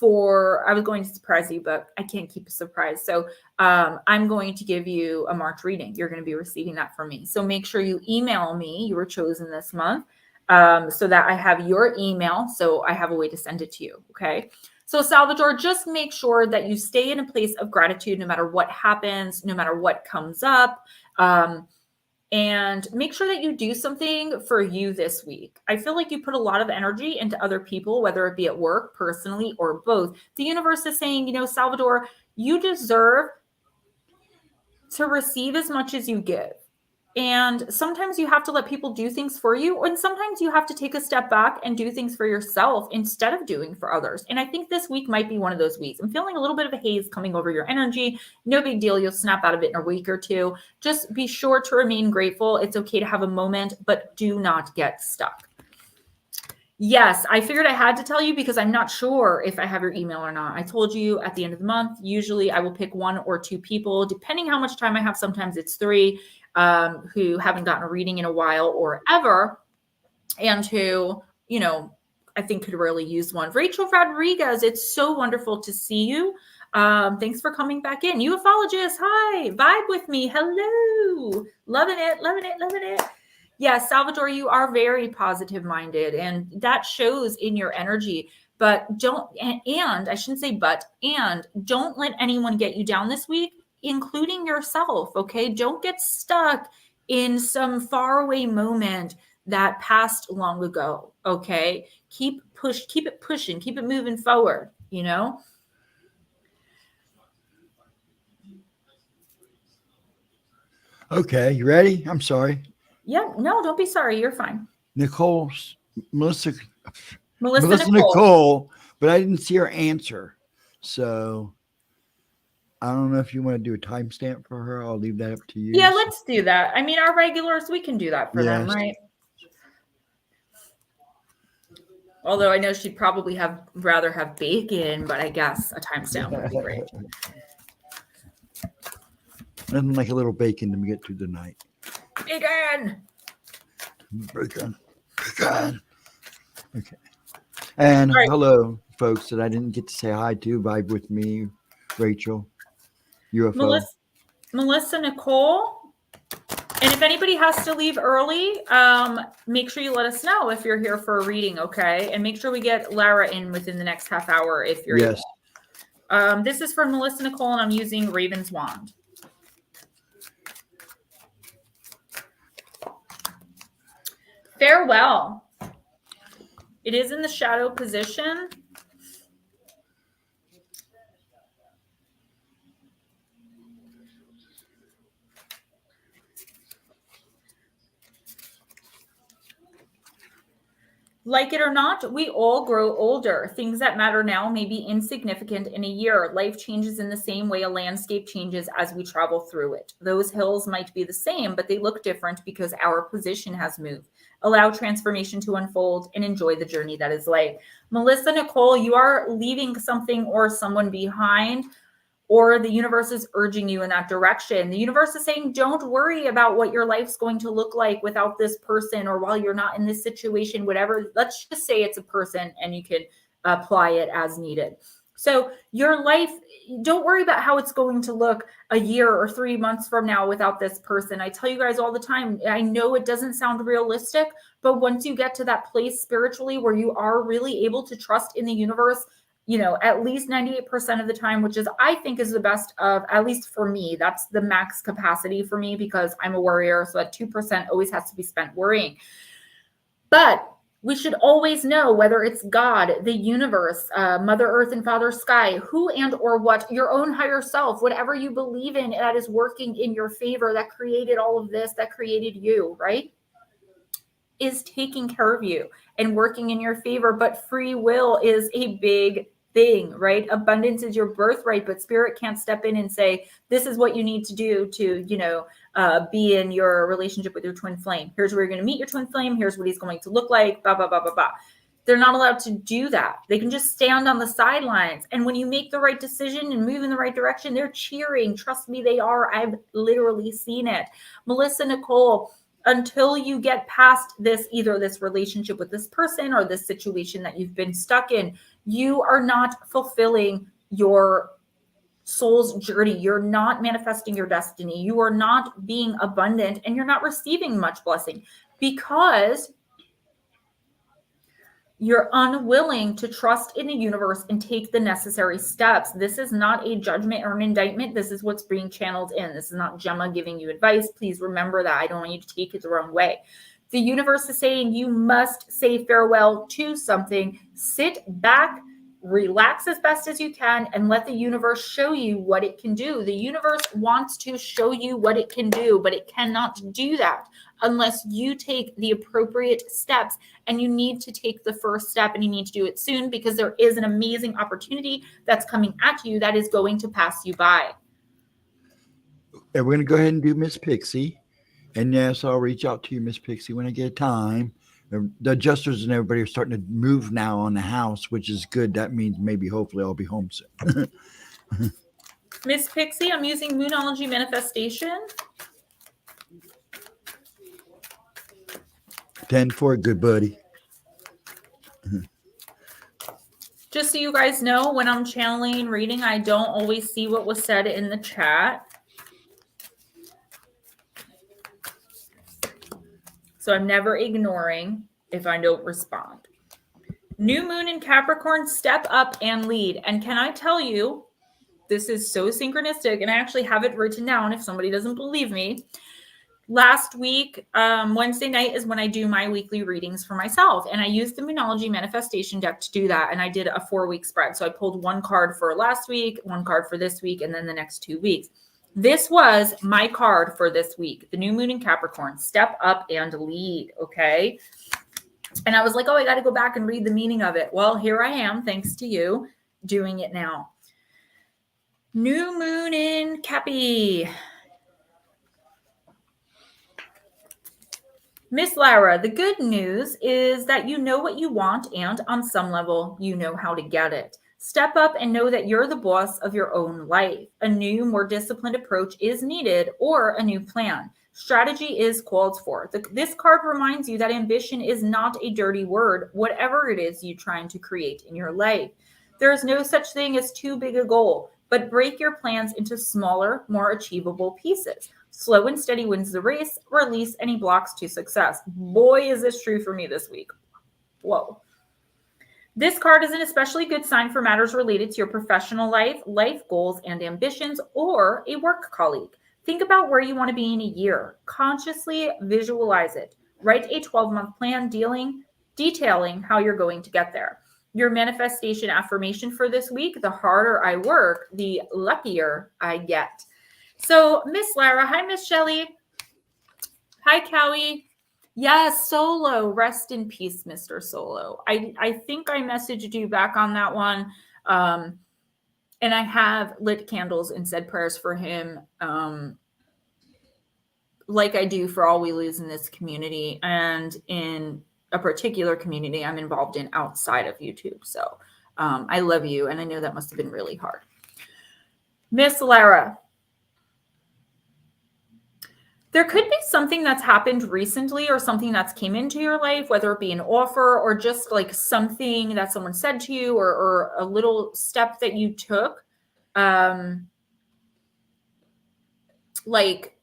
I was going to surprise you, but I can't keep a surprise. So I'm going to give you a March reading. You're going to be receiving that from me. So make sure you email me. You were chosen this month, so that I have your email, so I have a way to send it to you. Okay. So Salvador, just make sure that you stay in a place of gratitude no matter what happens, no matter what comes up. And make sure that you do something for you this week. I feel like you put a lot of energy into other people, whether it be at work, personally, or both. The universe is saying, Salvador, you deserve to receive as much as you give. And sometimes you have to let people do things for you, and sometimes you have to take a step back and do things for yourself instead of doing for others. And I think this week might be one of those weeks. I'm feeling a little bit of a haze coming over your energy. No big deal. You'll snap out of it in a week or two. Just be sure to remain grateful. It's okay to have a moment, but do not get stuck. Yes, I figured I had to tell you because I'm not sure if I have your email or not. I told you at the end of the month, usually I will pick 1 or 2 people, depending how much time I have. Sometimes it's 3, who haven't gotten a reading in a while or ever, and who, I think could really use one. Rachel Rodriguez, it's so wonderful to see you. Thanks for coming back in. Ufologist, hi, vibe with me. Hello. Loving it, loving it, loving it. Yes, Salvador, you are very positive minded, and that shows in your energy. But I shouldn't say and don't let anyone get you down this week, including yourself. Okay. Don't get stuck in some faraway moment that passed long ago. Okay. Keep it pushing, keep it moving forward, Okay, you ready? I'm sorry. Yeah, no, don't be sorry. You're fine. Melissa Nicole. Nicole, but I didn't see her answer. So I don't know if you want to do a timestamp for her. I'll leave that up to you. Yeah, let's do that. I mean, our regulars, we can do that for them, right? Although I know she'd probably rather have bacon, but I guess a timestamp would be great. Nothing like a little bacon to get through the night. Bacon. Okay. And right. Hello, folks that I didn't get to say hi to. Vibe with me, Rachel, UFO. Melissa Nicole. And if anybody has to leave early, make sure you let us know if you're here for a reading, okay? And make sure we get Lara in within the next half hour if you're able. This is from Melissa Nicole, and I'm using Raven's Wand. Farewell. It is in the shadow position. Like it or not, we all grow older. Things that matter now may be insignificant in a year. Life changes in the same way a landscape changes as we travel through it. Those hills might be the same, but they look different because our position has moved. Allow transformation to unfold and enjoy the journey that is life. Melissa Nicole, you are leaving something or someone behind, or the universe is urging you in that direction. The universe is saying, don't worry about what your life's going to look like without this person, or while you're not in this situation, whatever. Let's just say it's a person and you can apply it as needed. So your life, don't worry about how it's going to look a year or 3 months from now without this person. I tell you guys all the time, I know it doesn't sound realistic, but once you get to that place spiritually where you are really able to trust in the universe, at least 98% of the time, which is, I think, is the best of, at least for me, that's the max capacity for me because I'm a worrier. So that 2% always has to be spent worrying. But we should always know, whether it's God, the universe, Mother Earth and Father Sky, who and or what, your own higher self, whatever you believe in that is working in your favor, that created all of this, that created you, right, is taking care of you and working in your favor. But free will is a big thing, right? Abundance is your birthright, but spirit can't step in and say, this is what you need to do to, be in your relationship with your twin flame. Here's where you're going to meet your twin flame. Here's what he's going to look like, blah, blah, blah, blah, blah. They're not allowed to do that. They can just stand on the sidelines. And when you make the right decision and move in the right direction, they're cheering. Trust me, they are. I've literally seen it. Melissa Nicole, until you get past this, either this relationship with this person or this situation that you've been stuck in, you are not fulfilling your soul's journey. You're not manifesting your destiny. You are not being abundant, and you're not receiving much blessing because you're unwilling to trust in the universe and take the necessary steps. This is not a judgment or an indictment. This is what's being channeled in. This is not Gemma giving you advice. Please remember that. I don't want you to take it the wrong way. The universe is saying you must say farewell to something. Sit back, relax as best as you can, and let the universe show you what it can do. The universe wants to show you what it can do, but it cannot do that unless you take the appropriate steps. And you need to take the first step, and you need to do it soon, because there is an amazing opportunity that's coming at you that is going to pass you by. And we're going to go ahead and do Miss Pixie. And yes, I'll reach out to you, Miss Pixie, when I get time. The adjusters and everybody are starting to move now on the house, which is good. That means maybe, hopefully, I'll be home soon. Miss Pixie, I'm using Moonology Manifestation. 10 for a good buddy. Just so you guys know, when I'm channeling and reading, I don't always see what was said in the chat. So I'm never ignoring if I don't respond. New moon in Capricorn, step up and lead. And can I tell you, this is so synchronistic, and I actually have it written down if somebody doesn't believe me. Last week, Wednesday night is when I do my weekly readings for myself. And I used the Moonology Manifestation deck to do that. And I did a 4-week spread. So I pulled one card for last week, one card for this week, and then the next 2 weeks. This was my card for this week, the new moon in Capricorn, step up and lead, okay? And I was like, oh, I got to go back and read the meaning of it. Well, here I am, thanks to you, doing it now. New moon in Cappy. Miss Lara, the good news is that you know what you want, and on some level, you know how to get it. Step up and know that you're the boss of your own life. A new, more disciplined approach is needed, or a new plan. Strategy is called for. This card reminds you that ambition is not a dirty word, whatever it is you're trying to create in your life. There is no such thing as too big a goal, but break your plans into smaller, more achievable pieces. Slow and steady wins the race. Release any blocks to success. Boy, is this true for me this week. Whoa. This card is an especially good sign for matters related to your professional life, life goals and ambitions, or a work colleague. Think about where you want to be in a year. Consciously visualize it. Write a 12-month plan detailing how you're going to get there. Your manifestation affirmation for this week: the harder I work, the luckier I get. So, Miss Lara, hi, Miss Shelley. Hi, Cowie. Yes, Solo. Rest in peace, Mr. Solo. I think I messaged you back on that one. And I have lit candles and said prayers for him, like I do for all we lose in this community and in a particular community I'm involved in outside of YouTube. So I love you, and I know that must have been really hard. Miss Lara, there could be something that's happened recently or something that's came into your life, whether it be an offer or just like something that someone said to you, or a little step that you took, like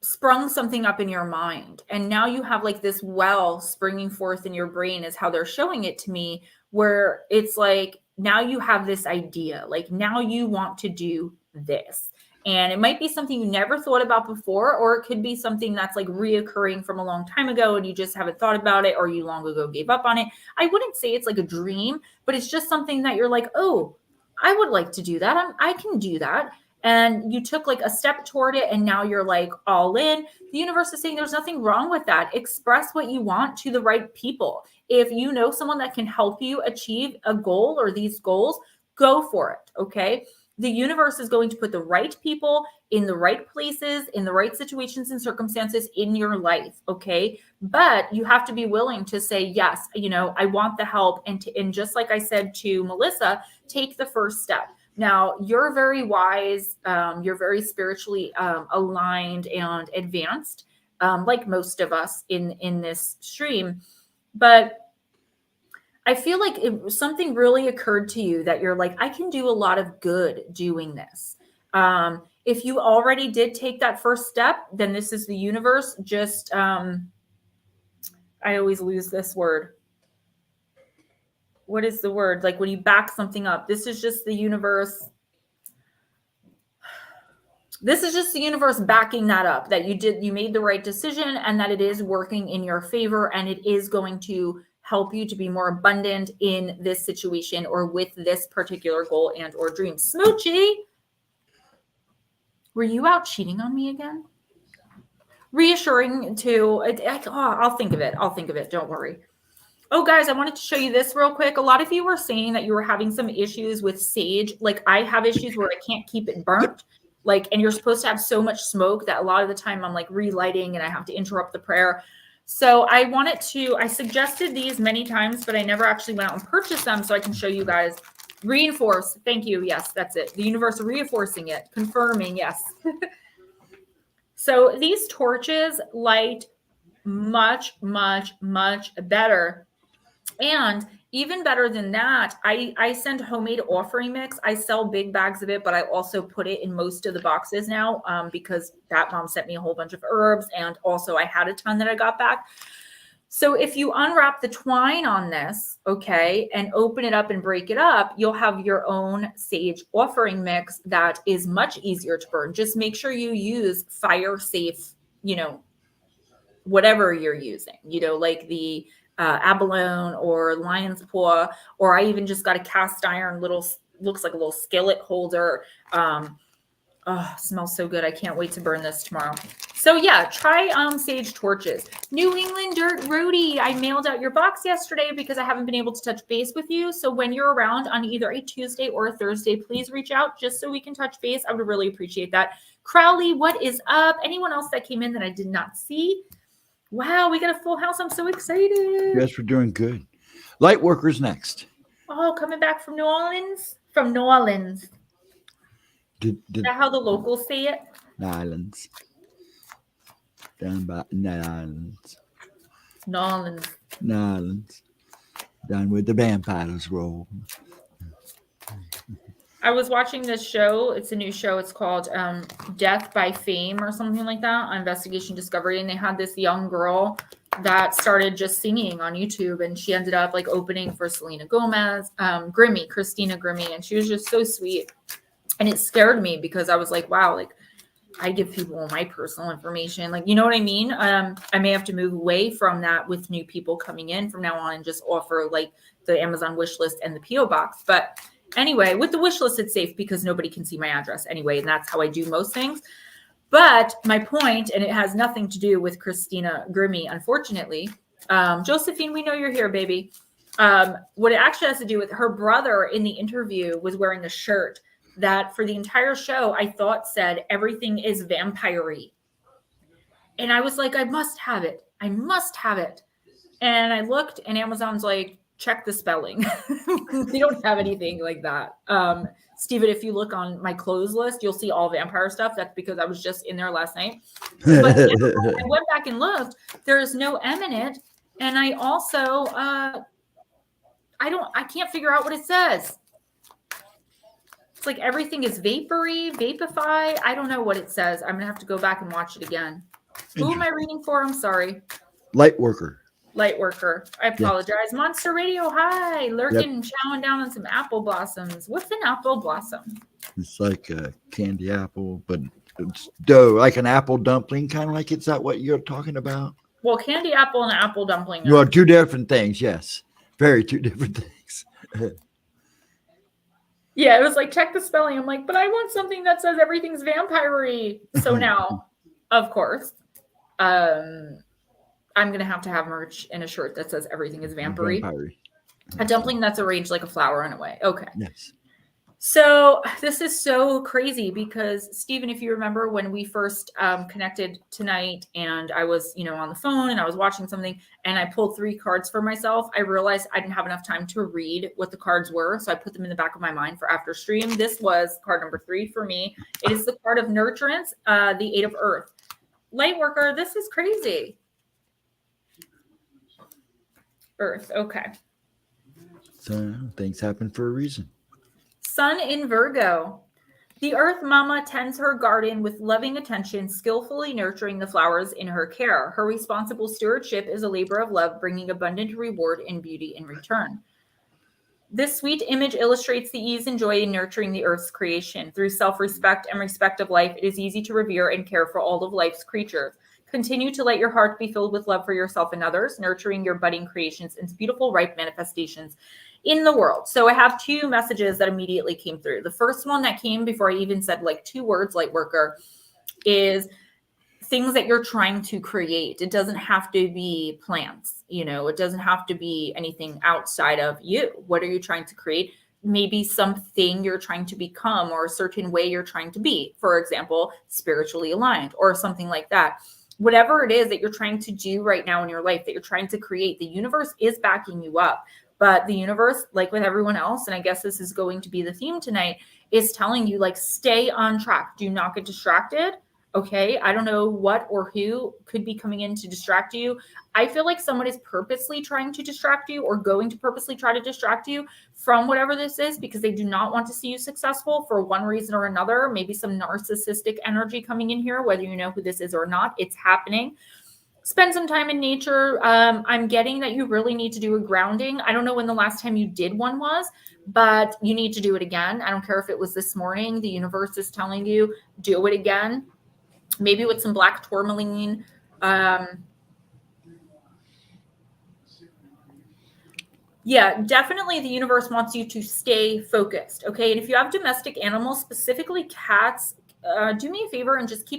sprung something up in your mind. And now you have like this well springing forth in your brain, is how they're showing it to me, where it's like, now you have this idea, like now you want to do this. And it might be something you never thought about before, or it could be something that's like reoccurring from a long time ago and you just haven't thought about it, or you long ago gave up on it. I wouldn't say it's like a dream, but it's just something that you're like, oh, I would like to do that. I can do that. And you took like a step toward it, and now you're like all in. The universe is saying there's nothing wrong with that. Express what you want to the right people. If you know someone that can help you achieve a goal or these goals, go for it, okay? The universe is going to put the right people in the right places, in the right situations and circumstances in your life, okay? But you have to be willing to say, yes, I want the help. And just like I said to Melissa, take the first step. Now, you're very wise. You're very spiritually aligned and advanced, like most of us in this stream. But I feel like something really occurred to you that you're like, I can do a lot of good doing this. If you already did take that first step, then this is the universe. Just, I always lose this word. What is the word? Like when you back something up, this is just the universe. This is just the universe backing that up, that you made the right decision, and that it is working in your favor, and it is going to help you to be more abundant in this situation or with this particular goal and or dream. Smoochie, were you out cheating on me again? Reassuring to, I'll think of it. Don't worry. Oh, guys, I wanted to show you this real quick. A lot of you were saying that you were having some issues with sage. Like I have issues where I can't keep it burnt. Like, and you're supposed to have so much smoke that a lot of the time I'm like relighting and I have to interrupt the prayer. So I suggested these many times, but I never actually went out and purchased them so I can show you guys. Reinforce. Thank you. Yes, that's it. The universe reinforcing it, confirming. Yes. So these torches light much, much, much better. And even better than that, I send homemade offering mix. I sell big bags of it, but I also put it in most of the boxes now because that mom sent me a whole bunch of herbs. And also I had a ton that I got back. So if you unwrap the twine on this, okay, and open it up and break it up, you'll have your own sage offering mix that is much easier to burn. Just make sure you use fire safe, whatever you're using, like the abalone or lion's paw, or I even just got a cast iron looks like a little skillet holder. Smells so good. I can't wait to burn this tomorrow. So yeah, try sage torches. New England Dirt Roadie, I mailed out your box yesterday because I haven't been able to touch base with you. So when you're around on either a Tuesday or a Thursday, please reach out just so we can touch base. I would really appreciate that. Crowley, what is up? Anyone else that came in that I did not see? Wow, we got a full house. I'm so excited. Yes, we're doing good. Light workers next. Oh, coming back from New Orleans? From New Orleans. Is that how the locals say it? New Orleans. Down by New Orleans. New Orleans. New Orleans. Done with the vampires role. I was watching this show. It's a new show. It's called Death by Fame or something like that on Investigation Discovery. And they had this young girl that started just singing on YouTube. And she ended up like opening for Selena Gomez, Christina Grimmie. And she was just so sweet. And it scared me because I was like, wow, like I give people my personal information. Like, you know what I mean? I may have to move away from that with new people coming in from now on and just offer like the Amazon wish list and the PO box. But anyway, with the wish list, it's safe because nobody can see my address anyway. And that's how I do most things. But my point, and it has nothing to do with Christina Grimmie, unfortunately. Josephine, we know you're here, baby. What it actually has to do with her brother in the interview was wearing a shirt that for the entire show, I thought said everything is vampire-y. And I was like, I must have it. I must have it. And I looked and Amazon's like, check the spelling. They don't have anything like that. Steven, if you look on my clothes list, you'll see all vampire stuff. That's because I was just in there last night. But I went back and looked. There's no M in it. And I also, I can't figure out what it says. It's like everything is vapory, vapify. I don't know what it says. I'm going to have to go back and watch it again. Who am I reading for? I'm sorry. Lightworker. I apologize. Yeah. Monster Radio, hi. Lurking, chowing down on some apple blossoms. What's an apple blossom? It's like a candy apple, but it's dough, like an apple dumpling, kind of like. Is that what you're talking about? Well, candy apple and apple dumpling. Well, two different things, yes. Very two different things. Yeah, it was like, check the spelling. I'm like, but I want something that says everything's vampire-y. So now, of course, I'm going to have merch in a shirt that says everything is vampire-y. A dumpling that's arranged like a flower in a way. Okay. Yes. So this is so crazy because, Stephen, if you remember when we first connected tonight and I was, on the phone and I was watching something and I pulled 3 cards for myself, I realized I didn't have enough time to read what the cards were. So I put them in the back of my mind for after stream. This was card number 3 for me. It is the card of nurturance, the 8 of Earth. Lightworker, this is crazy. Earth, okay. So things happen for a reason. Sun in Virgo. The Earth Mama tends her garden with loving attention, skillfully nurturing the flowers in her care. Her responsible stewardship is a labor of love, bringing abundant reward and beauty in return. This sweet image illustrates the ease and joy in nurturing the Earth's creation. Through self-respect and respect of life, it is easy to revere and care for all of life's creatures. Continue to let your heart be filled with love for yourself and others, nurturing your budding creations into beautiful, ripe manifestations in the world. So I have 2 messages that immediately came through. The first one that came before I even said like 2 words, Lightworker, is things that you're trying to create. It doesn't have to be plants, it doesn't have to be anything outside of you. What are you trying to create? Maybe something you're trying to become or a certain way you're trying to be. For example, spiritually aligned or something like that. Whatever it is that you're trying to do right now in your life, that you're trying to create, the universe is backing you up. But the universe, like with everyone else, and I guess this is going to be the theme tonight, is telling you, like, stay on track. Do not get distracted. Okay. I don't know what or who could be coming in to distract you. I feel like someone is purposely trying to distract you or going to purposely try to distract you from whatever this is because they do not want to see you successful for one reason or another. Maybe some narcissistic energy coming in here, whether you know who this is or not, it's happening. Spend some time in nature. I'm getting that you really need to do a grounding. I don't know when the last time you did one was, but you need to do it again. I don't care if it was this morning. The universe is telling you, do it again. Maybe with some black tourmaline. Yeah, definitely the universe wants you to stay focused. Okay. And if you have domestic animals, specifically cats, do me a favor and just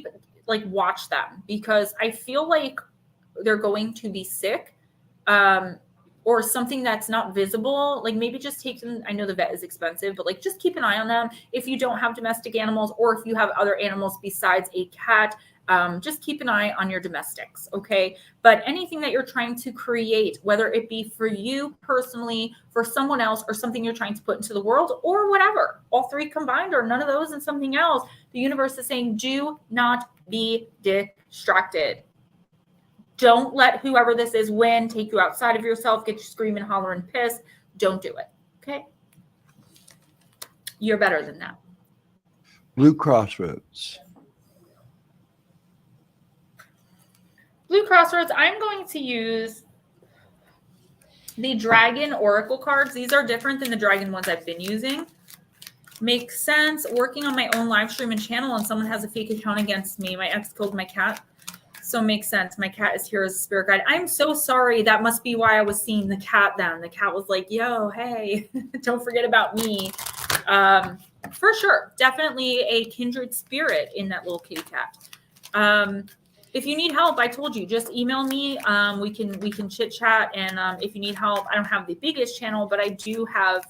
watch them because I feel like they're going to be sick or something that's not visible. Like maybe just take them. I know the vet is expensive, but just keep an eye on them. If you don't have domestic animals or if you have other animals besides a cat, just keep an eye on your domestics. Okay. But anything that you're trying to create, whether it be for you personally, for someone else, or something you're trying to put into the world or whatever, all 3 combined or none of those and something else, the universe is saying, do not be distracted. Don't let whoever this is win, take you outside of yourself, get you screaming, hollering, pissed. Don't do it. Okay? You're better than that. Blue Crossroads. Blue Crossroads, I'm going to use the Dragon Oracle cards. These are different than the Dragon ones I've been using. Makes sense. Working on my own live stream and channel, and someone has a fake account against me. My ex killed my cat. So makes sense. My cat is here as a spirit guide. I'm so sorry. That must be why I was seeing the cat then. The cat was like, yo, hey, don't forget about me. For sure. Definitely a kindred spirit in that little kitty cat. If you need help, I told you, just email me. We can chit chat. And if you need help, I don't have the biggest channel, but I do have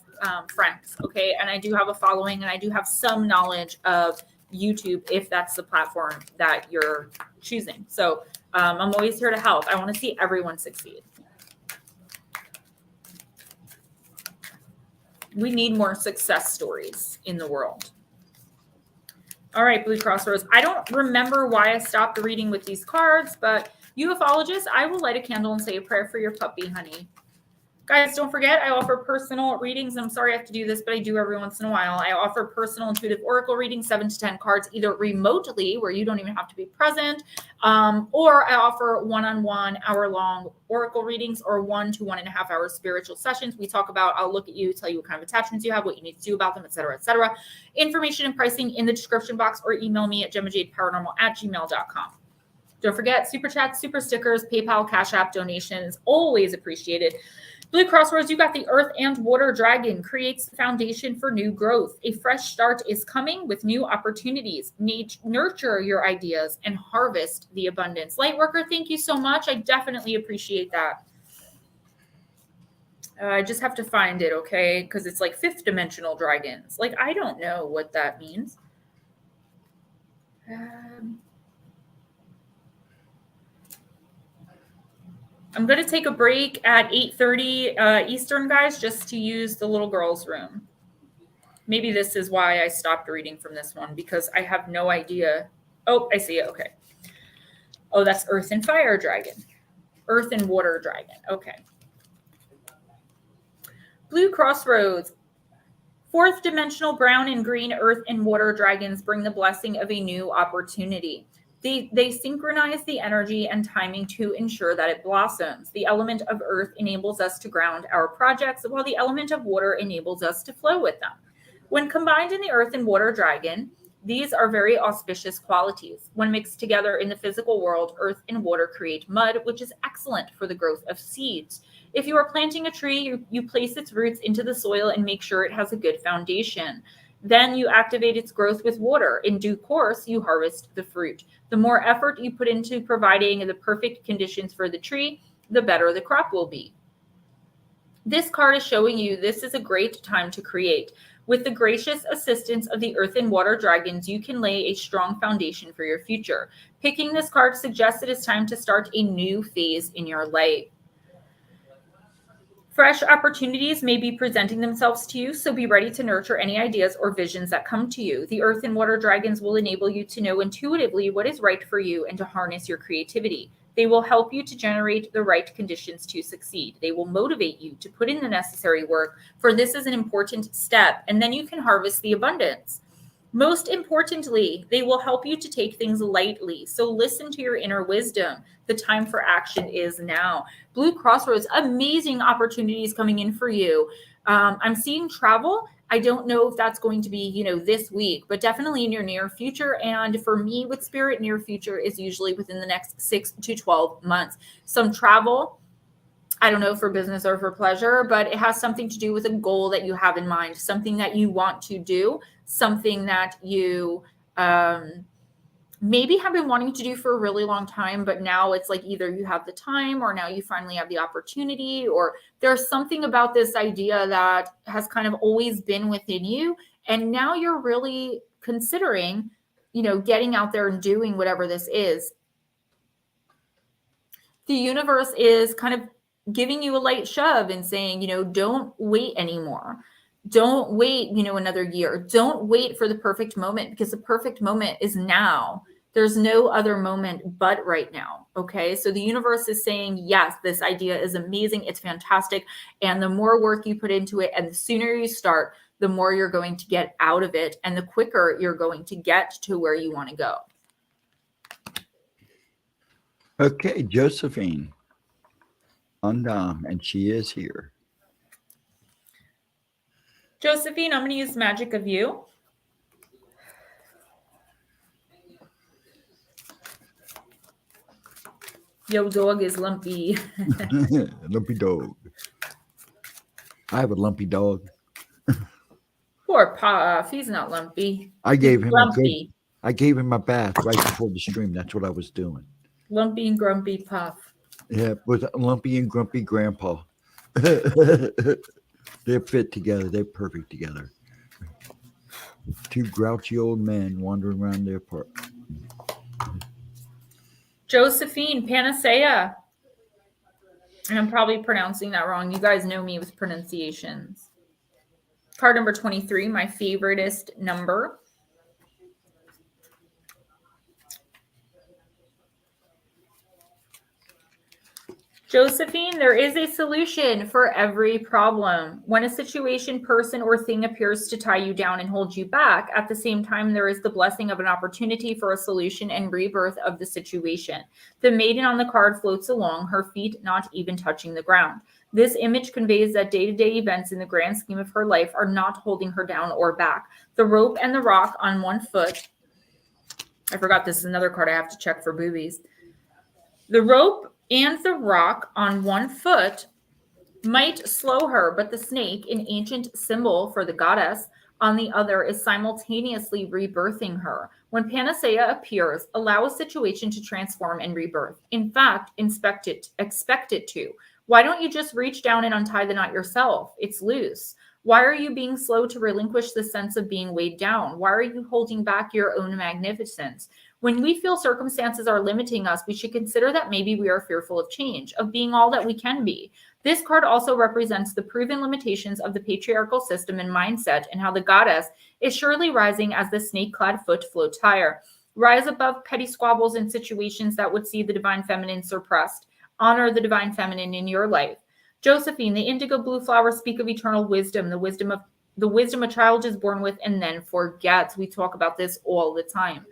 friends. Okay. And I do have a following, and I do have some knowledge of YouTube if that's the platform that you're choosing. So I'm always here to help. I want to see everyone succeed. We need more success stories in the world. All right, Blue Crossroads. I don't remember why I stopped reading with these cards, but ufologists, I will light a candle and say a prayer for your puppy, honey. Guys, don't forget, I offer personal readings. I'm sorry I have to do this, but I do every once in a while. I offer personal intuitive oracle readings, 7 to 10 cards, either remotely, where you don't even have to be present, or I offer one-on-one hour-long oracle readings or 1 to 1.5 hour spiritual sessions. We talk about, I'll look at you, tell you what kind of attachments you have, what you need to do about them, et cetera, et cetera. Information and pricing in the description box, or email me at GemmaJadeParanormal@gmail.com. Don't forget, super chats, super stickers, PayPal, Cash App donations, always appreciated. Blue Crossroads, you got the Earth and Water Dragon, creates the foundation for new growth. A fresh start is coming with new opportunities. Nurture your ideas and harvest the abundance. Lightworker, thank you so much. I definitely appreciate that. I just have to find it, okay? Because it's like 5th dimensional dragons. Like, I don't know what that means. I'm going to take a break at 8:30 Eastern, guys, just to use the little girl's room. Maybe this is why I stopped reading from this one, because I have no idea. Oh, I see it. Okay. Oh, that's Earth and Fire Dragon. Earth and Water Dragon. Okay. Blue Crossroads. 4th dimensional brown and green Earth and Water Dragons bring the blessing of a new opportunity. They synchronize the energy and timing to ensure that it blossoms. The element of earth enables us to ground our projects, while the element of water enables us to flow with them. When combined in the Earth and Water Dragon, these are very auspicious qualities. When mixed together in the physical world, earth and water create mud, which is excellent for the growth of seeds. If you are planting a tree, you place its roots into the soil and make sure it has a good foundation. Then you activate its growth with water. In due course, you harvest the fruit. The more effort you put into providing the perfect conditions for the tree, the better the crop will be. This card is showing you this is a great time to create. With the gracious assistance of the Earth and Water Dragons, you can lay a strong foundation for your future. Picking this card suggests it is time to start a new phase in your life. Fresh opportunities may be presenting themselves to you, so be ready to nurture any ideas or visions that come to you. The Earth and Water Dragons will enable you to know intuitively what is right for you and to harness your creativity. They will help you to generate the right conditions to succeed. They will motivate you to put in the necessary work, for this is an important step, and then you can harvest the abundance. Most importantly, they will help you to take things lightly. So listen to your inner wisdom. The time for action is now. Blue Crossroads, amazing opportunities coming in for you. I'm seeing travel. I don't know if that's going to be, this week, but definitely in your near future. And for me with spirit, near future is usually within the next 6 to 12 months. Some travel, I don't know, for business or for pleasure, but it has something to do with a goal that you have in mind, something that you want to do, something that you maybe have been wanting to do for a really long time, but now it's like either you have the time or now you finally have the opportunity, or there's something about this idea that has kind of always been within you. And now you're really considering, getting out there and doing whatever this is. The universe is kind of giving you a light shove and saying, don't wait anymore. Don't wait, another year. Don't wait for the perfect moment, because the perfect moment is now. There's no other moment but right now. Okay. So the universe is saying, yes, this idea is amazing. It's fantastic. And the more work you put into it and the sooner you start, the more you're going to get out of it and the quicker you're going to get to where you want to go. Okay, Josephine. And she is here. Josephine, I'm going to use Magic of You. Yo, dog is lumpy. Lumpy dog. I have a lumpy dog. Poor Puff. He's not lumpy. I gave him grumpy. I gave him a bath right before the stream. That's what I was doing. Lumpy and grumpy Puff. Yeah, with lumpy and grumpy grandpa. They're fit together. They're perfect together. Two grouchy old men wandering around their park. Josephine, Panacea. And I'm probably pronouncing that wrong. You guys know me with pronunciations. Card number 23, my favoriteest number. Josephine, there is a solution for every problem. When a situation, person, or thing appears to tie you down and hold you back, at the same time, there is the blessing of an opportunity for a solution and rebirth of the situation. The maiden on the card floats along, her feet not even touching the ground. This image conveys that day-to-day events in the grand scheme of her life are not holding her down or back. The rope and the rock on one foot. I forgot this is another card I have to check for boobies. The rope and the rock on one foot might slow her, but the snake, an ancient symbol for the goddess, on the other is simultaneously rebirthing her. When Panacea appears, allow a situation to transform and rebirth. In fact, expect it to. Why don't you just reach down and untie the knot yourself? It's loose. Why are you being slow to relinquish the sense of being weighed down? Why are you holding back your own magnificence? When we feel circumstances are limiting us, we should consider that maybe we are fearful of change, of being all that we can be. This card also represents the proven limitations of the patriarchal system and mindset, and how the goddess is surely rising as the snake-clad foot floats higher. Rise above petty squabbles and situations that would see the divine feminine suppressed. Honor the divine feminine in your life. Josephine, the indigo blue flowers speak of eternal wisdom, the wisdom a child is born with and then forgets. We talk about this all the time.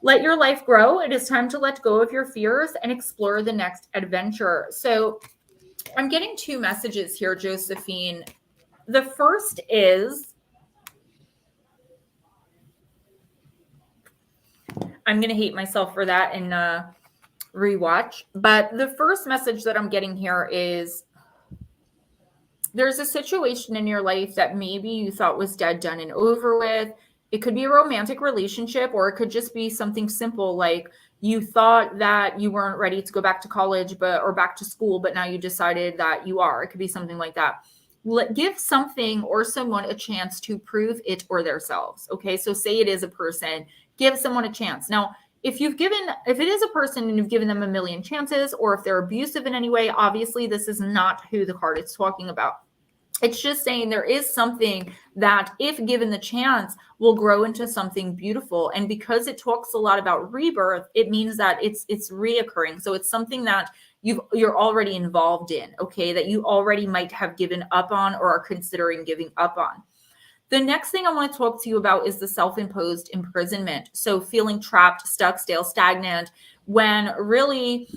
Let your life grow. It is time to let go of your fears and explore the next adventure. So I'm getting two messages here, Josephine. The first is, I'm going to hate myself for that and rewatch. But the first message that I'm getting here is, there's a situation in your life that maybe you thought was dead, done, and over with. It could be a romantic relationship, or it could just be something simple like you thought that you weren't ready to go back to college or back to school, but now you decided that you are. It could be something like that. Give something or someone a chance to prove it or themselves. Okay, so say it is a person, give someone a chance. Now, if it is a person and you've given them a million chances, or if they're abusive in any way, obviously this is not who the card is talking about. It's just saying there is something that, if given the chance, will grow into something beautiful. And because it talks a lot about rebirth, it means that it's reoccurring. So it's something that you're already involved in, okay, that you already might have given up on or are considering giving up on. The next thing I want to talk to you about is the self-imposed imprisonment. So feeling trapped, stuck, stale, stagnant, when really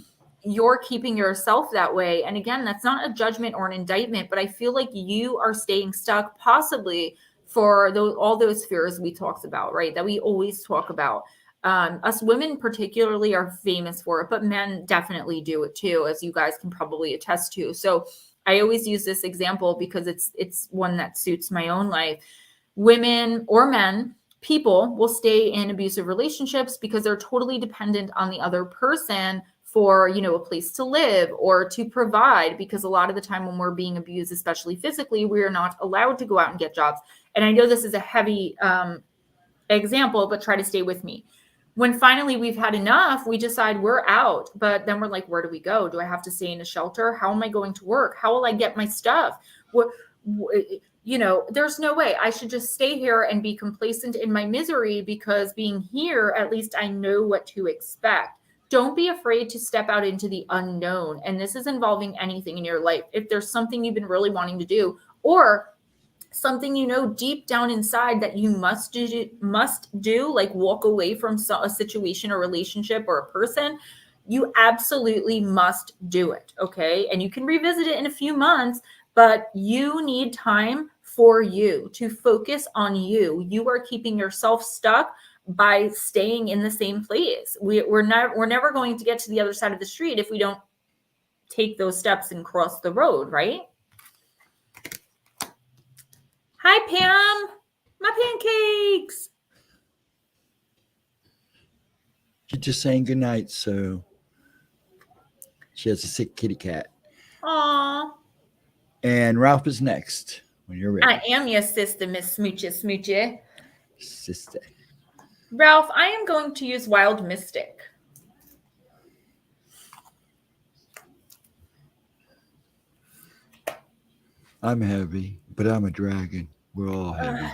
you're keeping yourself that way. And again, that's not a judgment or an indictment, but I feel like you are staying stuck possibly for all those fears we talked about, right? That we always talk about. Us women particularly are famous for it, but men definitely do it too, as you guys can probably attest to. So I always use this example because it's one that suits my own life. Women or men, people will stay in abusive relationships because they're totally dependent on the other person for, a place to live or to provide, because a lot of the time when we're being abused, especially physically, we are not allowed to go out and get jobs. And I know this is a heavy example, but try to stay with me. When finally we've had enough, we decide we're out, but then we're like, where do we go? Do I have to stay in a shelter? How am I going to work? How will I get my stuff? there's no way I should just stay here and be complacent in my misery, because being here, at least I know what to expect. Don't be afraid to step out into the unknown. And this is involving anything in your life. If there's something you've been really wanting to do, or something deep down inside that you must do, like walk away from a situation or relationship or a person, you absolutely must do it. Okay. And you can revisit it in a few months, but you need time for you to focus on you. You are keeping yourself stuck by staying in the same place. We're never going to get to the other side of the street if we don't take those steps and cross the road, right? Hi, Pam. My pancakes. She's just saying goodnight, so she has a sick kitty cat. Aw. And Ralph is next when you're ready. I am your sister, Miss Smoochie. Sister. Ralph, I am going to use Wild Mystic. I'm heavy, but I'm a dragon. We're all heavy.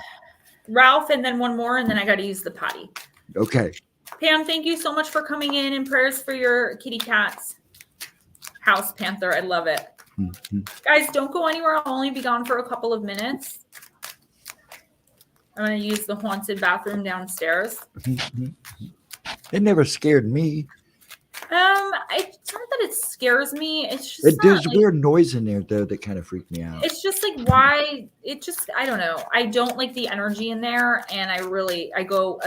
Ralph, and then one more, and then I got to use the potty. Okay. Pam, thank you so much for coming in, and prayers for your kitty cats. House Panther, I love it. Mm-hmm. Guys, don't go anywhere. I'll only be gone for a couple of minutes. I'm going to use the haunted bathroom downstairs. Mm-hmm. It never scared me. It's not that it scares me. It's just there's weird noise in there though that kind of freaked me out. It's just like, why? I don't know. I don't like the energy in there, and I go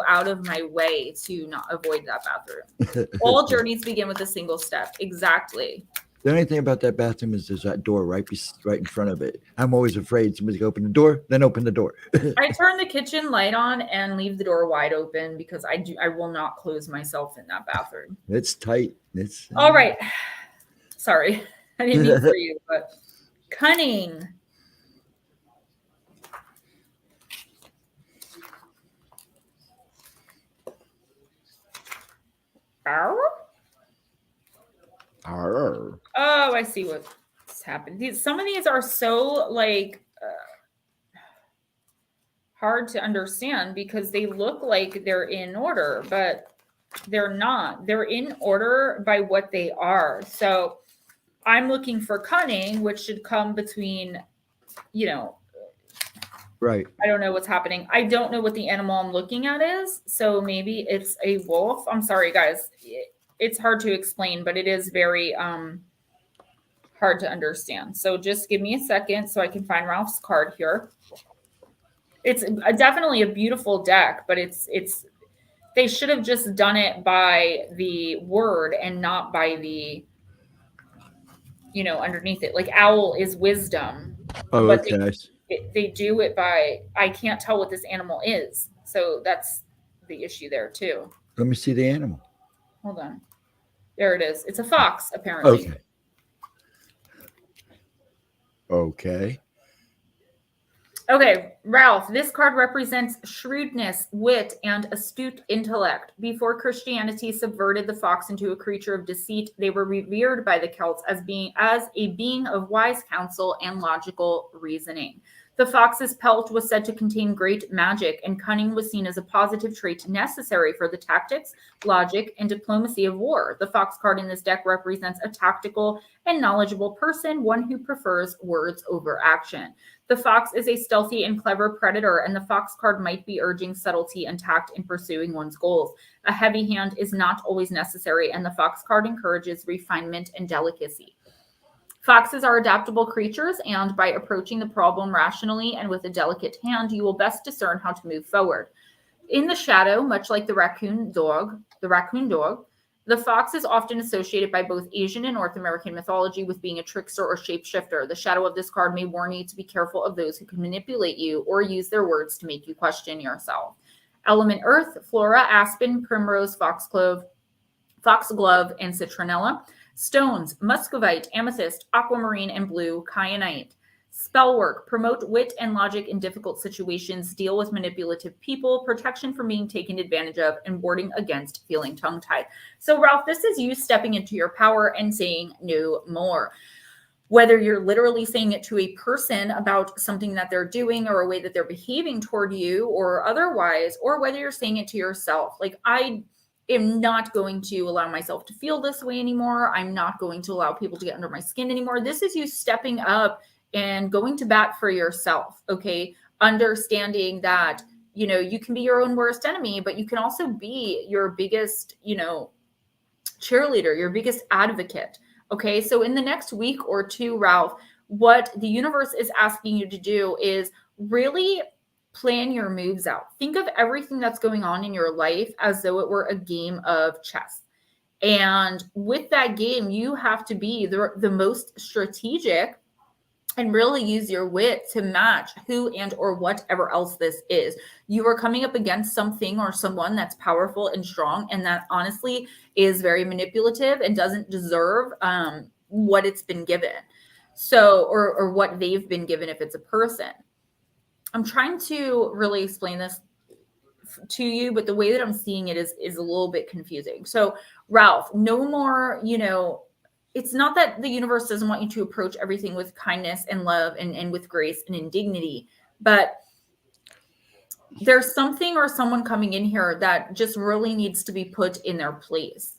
out of my way to not avoid that bathroom. All journeys begin with a single step. Exactly. The only thing about that bathroom is there's that door right in front of it. I'm always afraid somebody's going to open the door, then open the door. I turn the kitchen light on and leave the door wide open, because I will not close myself in that bathroom. It's tight. It's all right. Sorry, I didn't mean for you, but cunning. Ow. Arr. Oh, I see what's happened. Some of these are so hard to understand, because they look like they're in order, but they're not. They're in order by what they are. So I'm looking for cunning, which should come between, right. I don't know what's happening. I don't know what the animal I'm looking at is. So maybe it's a wolf. I'm sorry, guys. It's hard to explain, but it is very hard to understand. So just give me a second so I can find Ralph's card here. It's definitely a beautiful deck, but they should have just done it by the word and not by the, underneath it. Like owl is wisdom. Oh, okay. They do it by, I can't tell what this animal is. So that's the issue there too. Let me see the animal. Hold on. There it is. It's a fox, apparently. Okay. Okay, Ralph, this card represents shrewdness, wit, and astute intellect. Before Christianity subverted the fox into a creature of deceit, they were revered by the Celts as a being of wise counsel and logical reasoning. The fox's pelt was said to contain great magic, and cunning was seen as a positive trait necessary for the tactics, logic, and diplomacy of war. The fox card in this deck represents a tactical and knowledgeable person, one who prefers words over action. The fox is a stealthy and clever predator, and the fox card might be urging subtlety and tact in pursuing one's goals. A heavy hand is not always necessary, and the fox card encourages refinement and delicacy. Foxes are adaptable creatures, and by approaching the problem rationally and with a delicate hand, you will best discern how to move forward. In the shadow, much like the raccoon dog, the fox is often associated by both Asian and North American mythology with being a trickster or shapeshifter. The shadow of this card may warn you to be careful of those who can manipulate you or use their words to make you question yourself. Element Earth, Flora, Aspen, Primrose, Foxglove, and Citronella. Stones, Muscovite, Amethyst, Aquamarine, and Blue, Kyanite. Spellwork, promote wit and logic in difficult situations, deal with manipulative people, protection from being taken advantage of, and warding against feeling tongue-tied. So, Ralph, this is you stepping into your power and saying no more. whether you're literally saying it to a person about something that they're doing or a way that they're behaving toward you or otherwise, or whether you're saying it to yourself. Like, I am not going to allow myself to feel this way anymore. I'm not going to allow people to get under my skin anymore. This is you stepping up and going to bat for yourself. Okay. Understanding that, you can be your own worst enemy, but you can also be your biggest, cheerleader, your biggest advocate. Okay. So in the next week or two, Ralph, what the universe is asking you to do is really plan your moves out. Think of everything that's going on in your life as though it were a game of chess. And with that game, you have to be the most strategic and really use your wit to match who and or whatever else this is. You are coming up against something or someone that's powerful and strong, and that honestly is very manipulative and doesn't deserve what it's been given. So, or what they've been given if it's a person. I'm trying to really explain this to you, but the way that I'm seeing it is a little bit confusing. So, Ralph, no more, it's not that the universe doesn't want you to approach everything with kindness and love and with grace and in dignity, but there's something or someone coming in here that just really needs to be put in their place.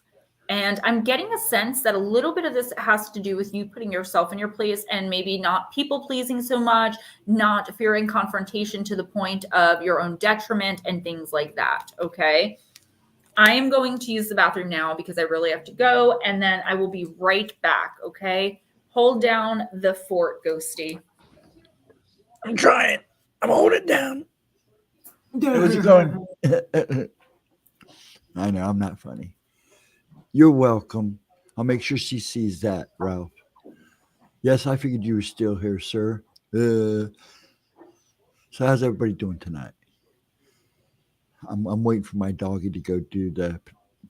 And I'm getting a sense that a little bit of this has to do with you putting yourself in your place and maybe not people pleasing so much, not fearing confrontation to the point of your own detriment and things like that. Okay. I am going to use the bathroom now because I really have to go. And then I will be right back. Okay. Hold down the fort, Ghosty. I'm trying. I'm holding it down. How's it going? I know, I'm not funny. You're welcome. I'll make sure she sees that, Ralph. Yes, I figured you were still here, sir. So how's everybody doing tonight? I'm waiting for my doggy to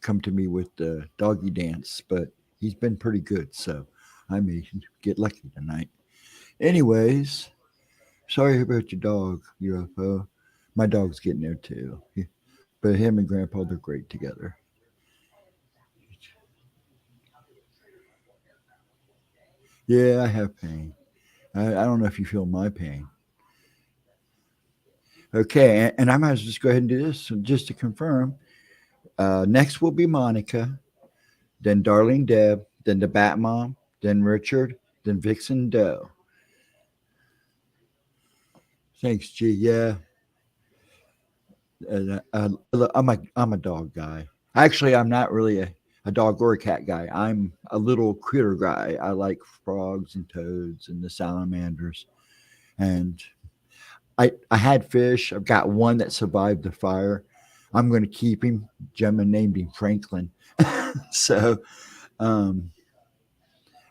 come to me with the doggy dance, but he's been pretty good, so I may get lucky tonight. Anyways, sorry about your dog, UFO. My dog's getting there too. But him and Grandpa, they're great together. Yeah, I have pain. I don't know if you feel my pain. Okay, and I might as well just go ahead and do this just to confirm. Next will be Monica, then Darling Deb, then the Bat Mom, then Richard, then Vixen Doe. Thanks, G. Yeah, I'm a dog guy. Actually, I'm not really a dog or a cat guy. I'm a little critter guy. I like frogs and toads and the salamanders. And I had fish. I've got one that survived the fire. I'm going to keep him. Gemma named him Franklin. So um,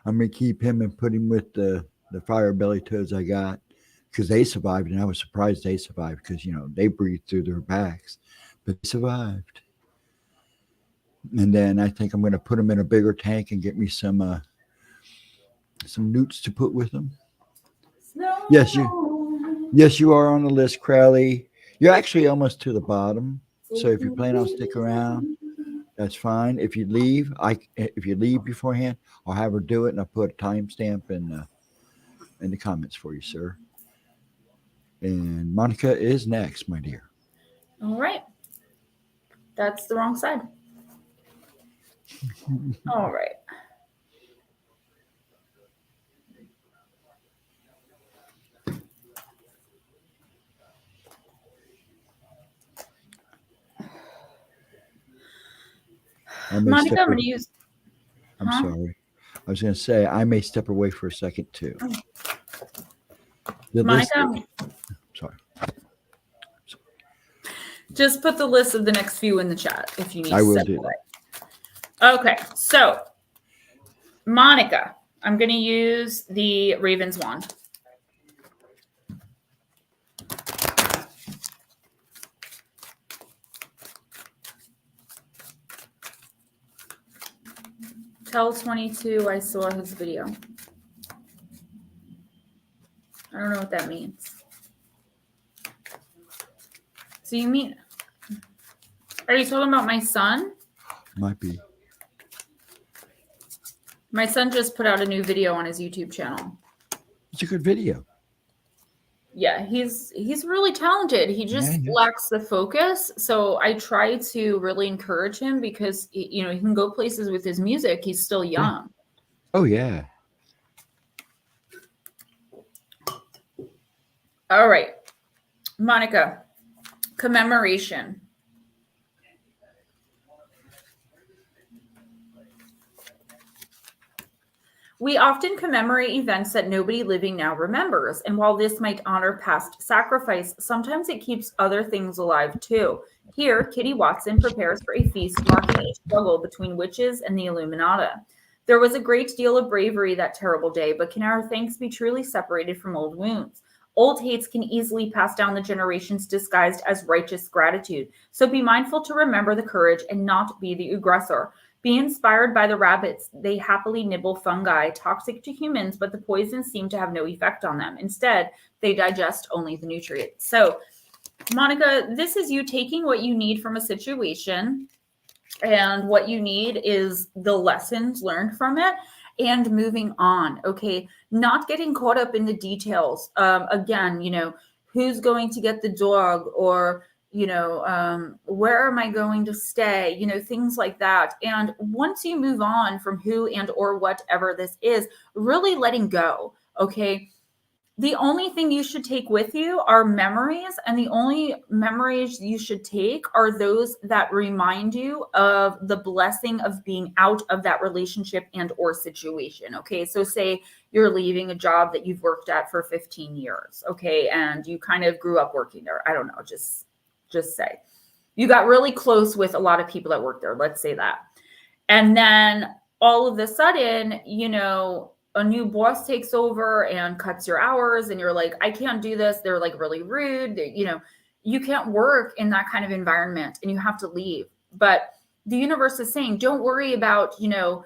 I'm going to keep him and put him with the fire belly toads I got because they survived. And I was surprised they survived because, they breathed through their backs, but they survived. And then I think I'm going to put them in a bigger tank and get me some newts to put with them. No. Yes, you are on the list, Crowley. You're actually almost to the bottom. So if you plan on stick around, that's fine. If you leave beforehand, I'll have her do it, and I'll put a timestamp in the comments for you, sir. And Monica is next, my dear. All right. That's the wrong side. All right. Monica, I'm going to use. I'm sorry. I was going to say I may step away for a second too. Monica, sorry. Just put the list of the next few in the chat if you need. I will do that. Okay, so Monica, I'm going to use the Raven's Wand. Tell 22 I saw his video. I don't know what that means. So you mean, are you talking about my son? Might be. My son just put out a new video on his YouTube channel. It's a good video. Yeah, he's really talented. He just lacks the focus. So I try to really encourage him because, you know, he can go places with his music. He's still young. Oh, yeah. All right. Monica, commemoration. We often commemorate events that nobody living now remembers. And while this might honor past sacrifice, sometimes it keeps other things alive too. Here, Kitty Watson prepares for a feast marking a struggle between witches and the Illuminata. There was a great deal of bravery that terrible day, but can our thanks be truly separated from old wounds? Old hates can easily pass down the generations disguised as righteous gratitude. So be mindful to remember the courage and not be the aggressor. Be inspired by the rabbits. They happily nibble fungi, toxic to humans, but the poisons seem to have no effect on them. Instead, they digest only the nutrients. So, Monica, this is you taking what you need from a situation, and what you need is the lessons learned from it and moving on. Okay. Not getting caught up in the details. Again, you know, who's going to get the dog, or you know, where am I going to stay? You know, things like that. And once you move on from who and or whatever this is, really letting go. Okay. The only thing you should take with you are memories, and the only memories you should take are those that remind you of the blessing of being out of that relationship and or situation. Okay. So say you're leaving a job that you've worked at for 15 years. Okay. And you kind of grew up working there. I don't know, just say you got really close with a lot of people that work there. Let's say that. And then all of a sudden, you know, a new boss takes over and cuts your hours, and you're like, I can't do this. They're like really rude. You know, you can't work in that kind of environment and you have to leave. But the universe is saying, don't worry about, you know,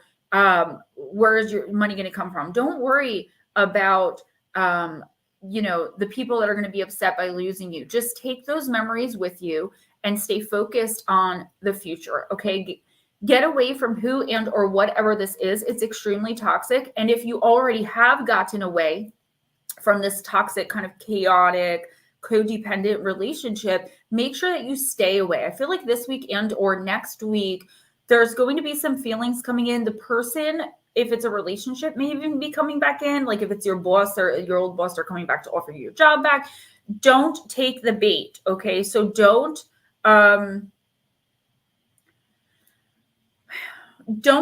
where is your money going to come from? Don't worry about, you know, the people that are going to be upset by losing you. Just take those memories with you and stay focused on the future. Okay. Get away from who and or whatever this is. It's extremely toxic. And if you already have gotten away from this toxic, kind of chaotic, codependent relationship, make sure that you stay away. I feel like this week and or next week, there's going to be some feelings coming in. The person, if it's a relationship, may even be coming back in. Like if it's your boss or your old boss are coming back to offer you your job back, don't take the bait. Okay. So don't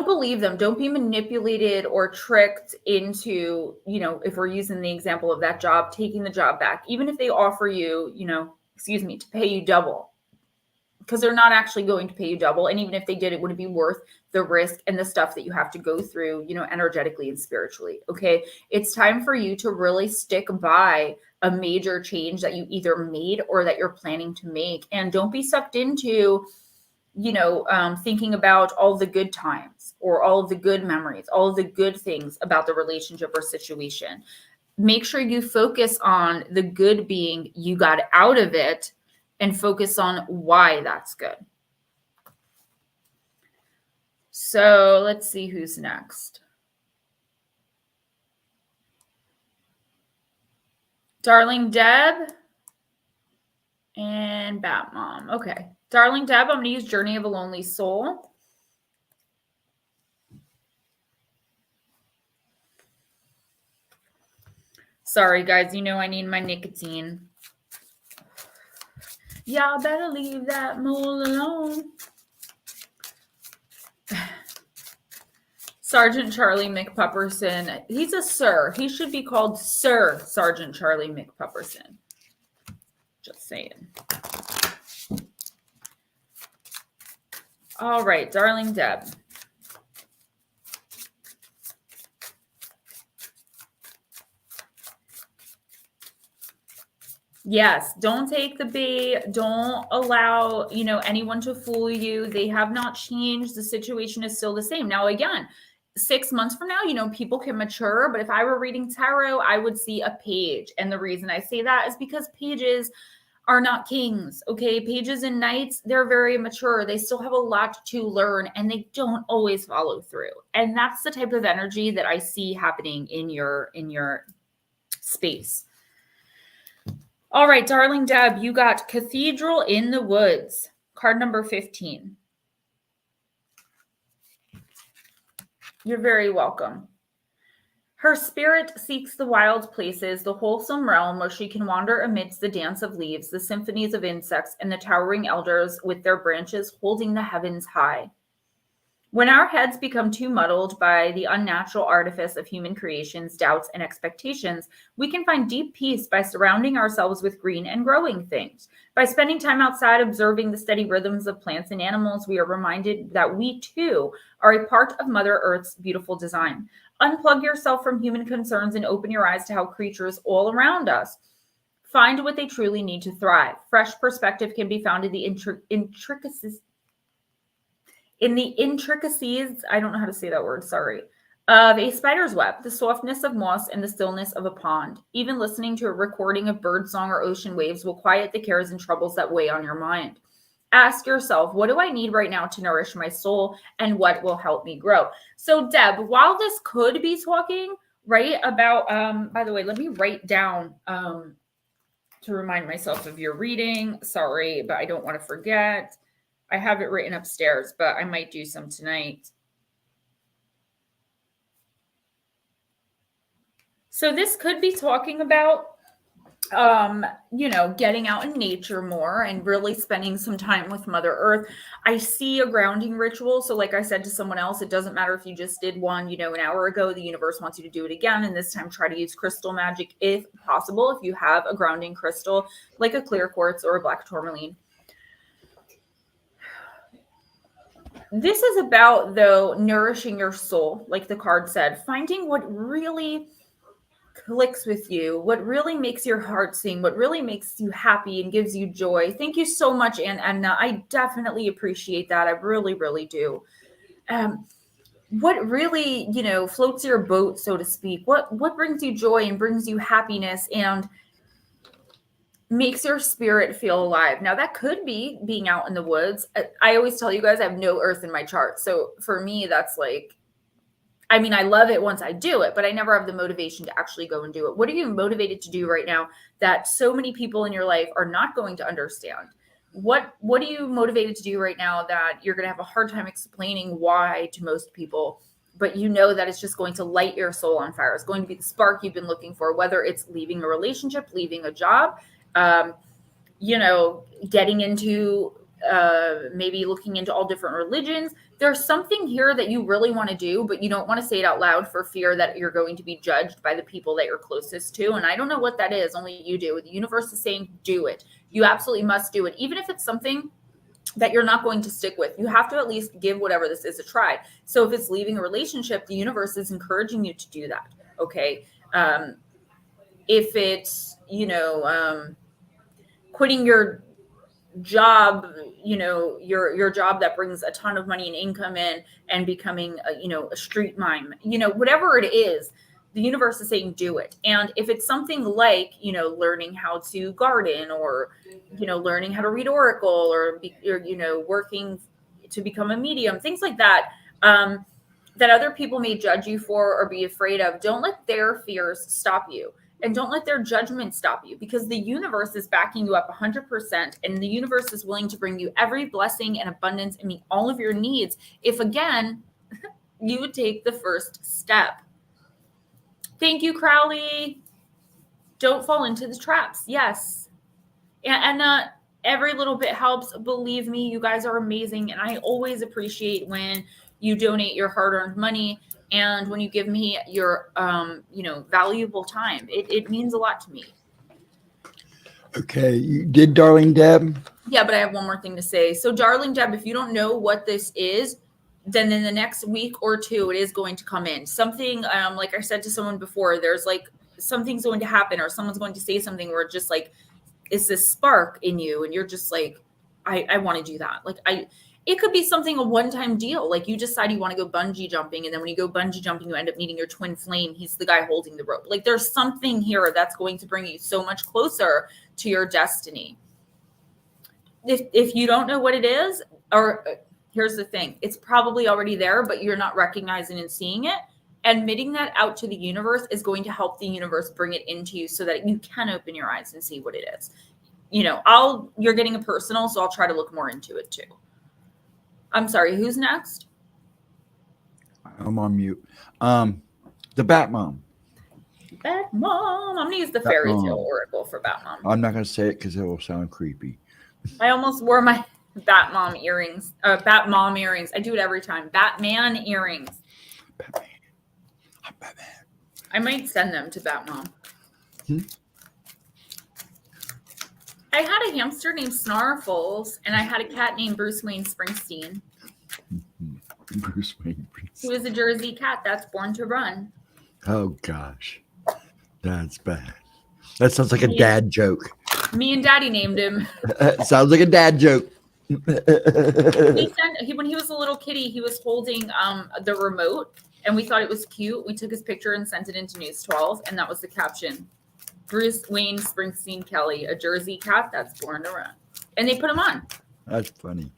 believe them. Don't be manipulated or tricked into, you know, if we're using the example of that job, taking the job back, even if they offer you, you know, to pay you double, because they're not actually going to pay you double. And even if they did, it wouldn't be worth the risk and the stuff that you have to go through, you know, energetically and spiritually. Okay. It's time for you to really stick by a major change that you either made or that you're planning to make. And don't be sucked into, you know, thinking about all the good times or all of the good memories, all of the good things about the relationship or situation. Make sure you focus on the good being you got out of it and focus on why that's good. So let's see who's next. Darling Deb and Bat Mom. Okay. Darling Deb, I'm going to use Journey of a Lonely Soul. Sorry, guys. You know I need my nicotine. Y'all better leave that mole alone. Sergeant Charlie McPupperson. He's a sir. He should be called Sir Sergeant Charlie McPupperson. Just saying. All right, Darling Deb. Yes, don't take the bait. Don't allow, you know, anyone to fool you. They have not changed. The situation is still the same. Now, again, 6 months from now, you know, people can mature, but if I were reading tarot, I would see a page. And the reason I say that is because pages are not kings, okay? Pages and knights, they're very mature. They still have a lot to learn, and they don't always follow through. And that's the type of energy that I see happening in your space. All right, darling Deb, you got Cathedral in the Woods, card number 15. You're very welcome. Her spirit seeks the wild places, the wholesome realm where she can wander amidst the dance of leaves, the symphonies of insects, and the towering elders with their branches holding the heavens high. When our heads become too muddled by the unnatural artifice of human creations, doubts, and expectations, we can find deep peace by surrounding ourselves with green and growing things. By spending time outside observing the steady rhythms of plants and animals, we are reminded that we, too, are a part of Mother Earth's beautiful design. Unplug yourself from human concerns and open your eyes to how creatures all around us find what they truly need to thrive. Fresh perspective can be found in the intricacies, I don't know how to say that word, sorry, of a spider's web, the softness of moss, and the stillness of a pond. Even listening to a recording of birdsong or ocean waves will quiet the cares and troubles that weigh on your mind. Ask yourself, what do I need right now to nourish my soul, and what will help me grow? So, Deb, while this could be talking, right, about, by the way, let me write down to remind myself of your reading. Sorry, but I don't want to forget. I have it written upstairs, but I might do some tonight. So this could be talking about, getting out in nature more and really spending some time with Mother Earth. I see a grounding ritual. So like I said to someone else, it doesn't matter if you just did one, an hour ago, the universe wants you to do it again. And this time try to use crystal magic if possible. If you have a grounding crystal, like a clear quartz or a black tourmaline. This is about, though, nourishing your soul, like the card said, finding what really clicks with you, what really makes your heart sing, what really makes you happy and gives you joy. Thank you so much, Anna. I definitely appreciate that. I really, really do. What really, floats your boat, so to speak? What brings you joy and brings you happiness and makes your spirit feel alive? Now, that could be being out in the woods. I always tell you guys I have no earth in my chart. So for me, that's like, I love it once I do it, but I never have the motivation to actually go and do it. What are you motivated to do right now that so many people in your life are not going to understand? What are you motivated to do right now that you're going to have a hard time explaining why to most people, but you know that it's just going to light your soul on fire? It's going to be the spark you've been looking for, whether it's leaving a relationship, leaving a job, getting into maybe looking into all different religions. There's something here that you really want to do, but you don't want to say it out loud for fear that you're going to be judged by the people that you're closest to. And I don't know what that is. Only you do. The universe is saying, do it. You absolutely must do it. Even if it's something that you're not going to stick with, you have to at least give whatever this is a try. So if it's leaving a relationship, the universe is encouraging you to do that. Okay. If it's, quitting your job, your job that brings a ton of money and income in and becoming a street mime, whatever it is, the universe is saying do it. And if it's something like, learning how to garden or, learning how to read Oracle or working to become a medium, things like that, that other people may judge you for or be afraid of, don't let their fears stop you. And don't let their judgment stop you, because the universe is backing you up 100%. And the universe is willing to bring you every blessing and abundance and meet all of your needs if, again, you would take the first step. Thank you, Crowley. Don't fall into the traps. Yes. And every little bit helps. Believe me, you guys are amazing. And I always appreciate when you donate your hard-earned money. And when you give me your, valuable time, it means a lot to me. Okay. You did, Darling Deb? Yeah, but I have one more thing to say. So, Darling Deb, if you don't know what this is, then in the next week or two, it is going to come in. Something, like I said to someone before, there's like something's going to happen or someone's going to say something where it's just like, it's this spark in you. And you're just like, I want to do that. It could be something, a one-time deal. Like you decide you want to go bungee jumping. And then when you go bungee jumping, you end up meeting your twin flame. He's the guy holding the rope. Like there's something here that's going to bring you so much closer to your destiny. if you don't know what it is, or here's the thing, it's probably already there, but you're not recognizing and seeing it. Admitting that out to the universe is going to help the universe bring it into you so that you can open your eyes and see what it is. You know, you're getting a personal, so I'll try to look more into it too. I'm sorry, who's next? I'm on mute. The Bat Mom. Bat Mom. I'm gonna use the Fairy Tale Oracle for Bat Mom. I'm not gonna say it because it will sound creepy. I almost wore my Bat Mom earrings. Bat Mom earrings. I do it every time. Batman earrings. Batman. I'm Batman. I might send them to Bat Mom. I had a hamster named Snarfles, and I had a cat named Bruce Wayne Springsteen. Bruce Wayne Springsteen. He was a Jersey cat that's born to run. Oh gosh, that's bad. That sounds like a dad joke. Me and Daddy named him. Sounds like a dad joke. When he was a little kitty, he was holding the remote, and we thought it was cute. We took his picture and sent it into News 12, and that was the caption. Bruce Wayne Springsteen Kelly, a Jersey cat that's born to run. And they put him on. That's funny.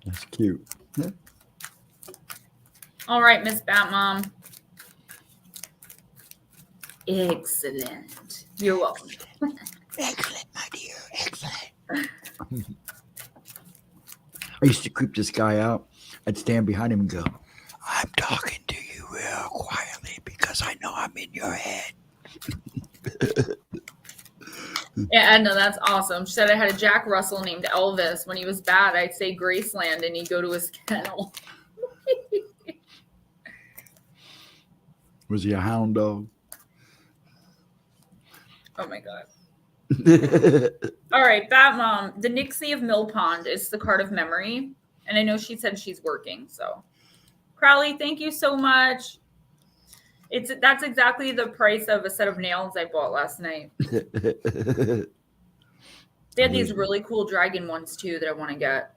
That's cute. All right, Miss Batmom. Excellent. You're welcome. Excellent, my dear. Excellent. I used to creep this guy out. I'd stand behind him and go, I'm talking to you real quietly because I know I'm in your head. Yeah, no, that's awesome. She said I had a Jack Russell named Elvis. When he was bad, I'd say Graceland, and he'd go to his kennel. Was he a hound dog? Oh, my God. All right, Batmom. The Nixie of Mill Pond is the card of memory. And I know she said she's working, so. Crowley, thank you so much. That's exactly the price of a set of nails I bought last night. They had these really cool dragon ones too that I want to get.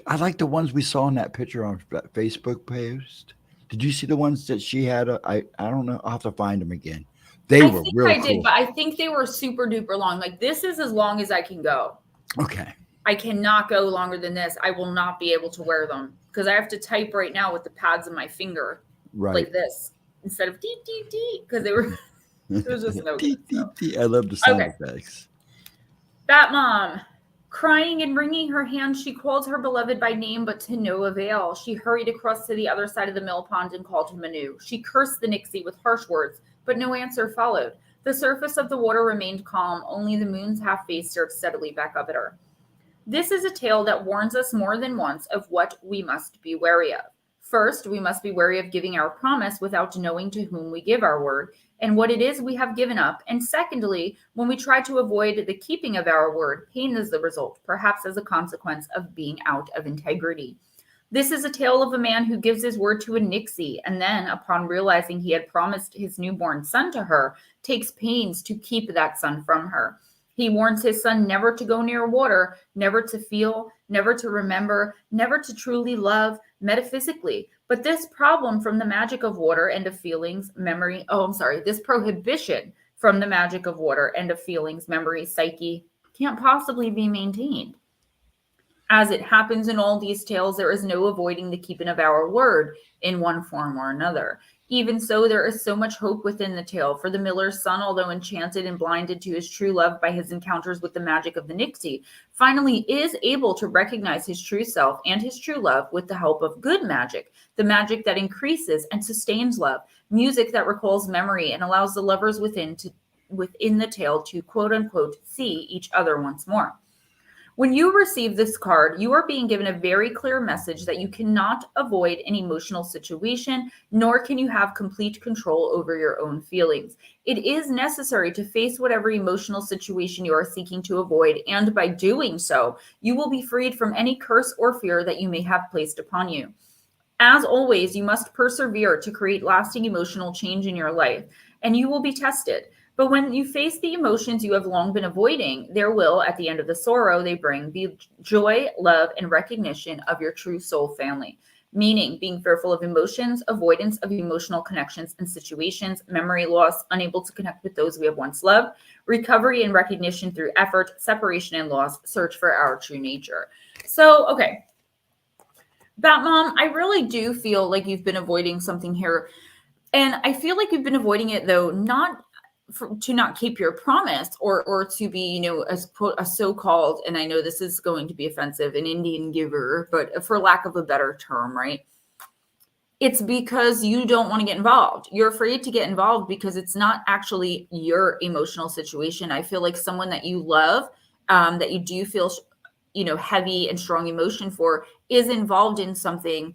I like the ones we saw in that picture on that Facebook post. Did you see the ones that she had? I don't know. I'll have to find them again. They were really cool. But I think they were super duper long. Like this is as long as I can go. Okay. I cannot go longer than this. I will not be able to wear them because I have to type right now with the pads of my finger, right, like this. Instead of dee dee dee, because they were it was just no good. So. I love the sound effects. Batmom, crying and wringing her hands, she called her beloved by name, but to no avail. She hurried across to the other side of the mill pond and called him anew. She cursed the Nixie with harsh words, but no answer followed. The surface of the water remained calm, only the moon's half face stared steadily back up at her. This is a tale that warns us more than once of what we must be wary of. First, we must be wary of giving our promise without knowing to whom we give our word and what it is we have given up. And secondly, when we try to avoid the keeping of our word, pain is the result, perhaps as a consequence of being out of integrity. This is a tale of a man who gives his word to a Nixie and then, upon realizing he had promised his newborn son to her, takes pains to keep that son from her. He warns his son never to go near water, never to feel, never to remember, never to truly love metaphysically. But this problem from the magic of water and of feelings, memory, this prohibition from the magic of water and of feelings, memory, psyche, can't possibly be maintained. As it happens in all these tales, there is no avoiding the keeping of our word in one form or another. Even so, there is so much hope within the tale, for the miller's son, although enchanted and blinded to his true love by his encounters with the magic of the Nixie, finally is able to recognize his true self and his true love with the help of good magic, the magic that increases and sustains love, music that recalls memory and allows the lovers within the tale to quote-unquote see each other once more. When you receive this card, you are being given a very clear message that you cannot avoid an emotional situation, nor can you have complete control over your own feelings. It is necessary to face whatever emotional situation you are seeking to avoid, and by doing so, you will be freed from any curse or fear that you may have placed upon you. As always, you must persevere to create lasting emotional change in your life, and you will be tested. But when you face the emotions you have long been avoiding, there will, at the end of the sorrow they bring, be joy, love, and recognition of your true soul family. meaning being fearful of emotions, avoidance of emotional connections and situations, memory loss, unable to connect with those we have once loved, recovery and recognition through effort, separation and loss, search for our true nature. So, okay. Bat Mom, I really do feel like you've been avoiding something here. And I feel like you've been avoiding it, though, not to not keep your promise or to be, you know, a so-called, and I know this is going to be offensive, an Indian giver, but for lack of a better term, right? It's because you don't want to get involved. You're afraid to get involved because it's not actually your emotional situation. I feel like someone that you love, that you do feel, you know, heavy and strong emotion for, is involved in something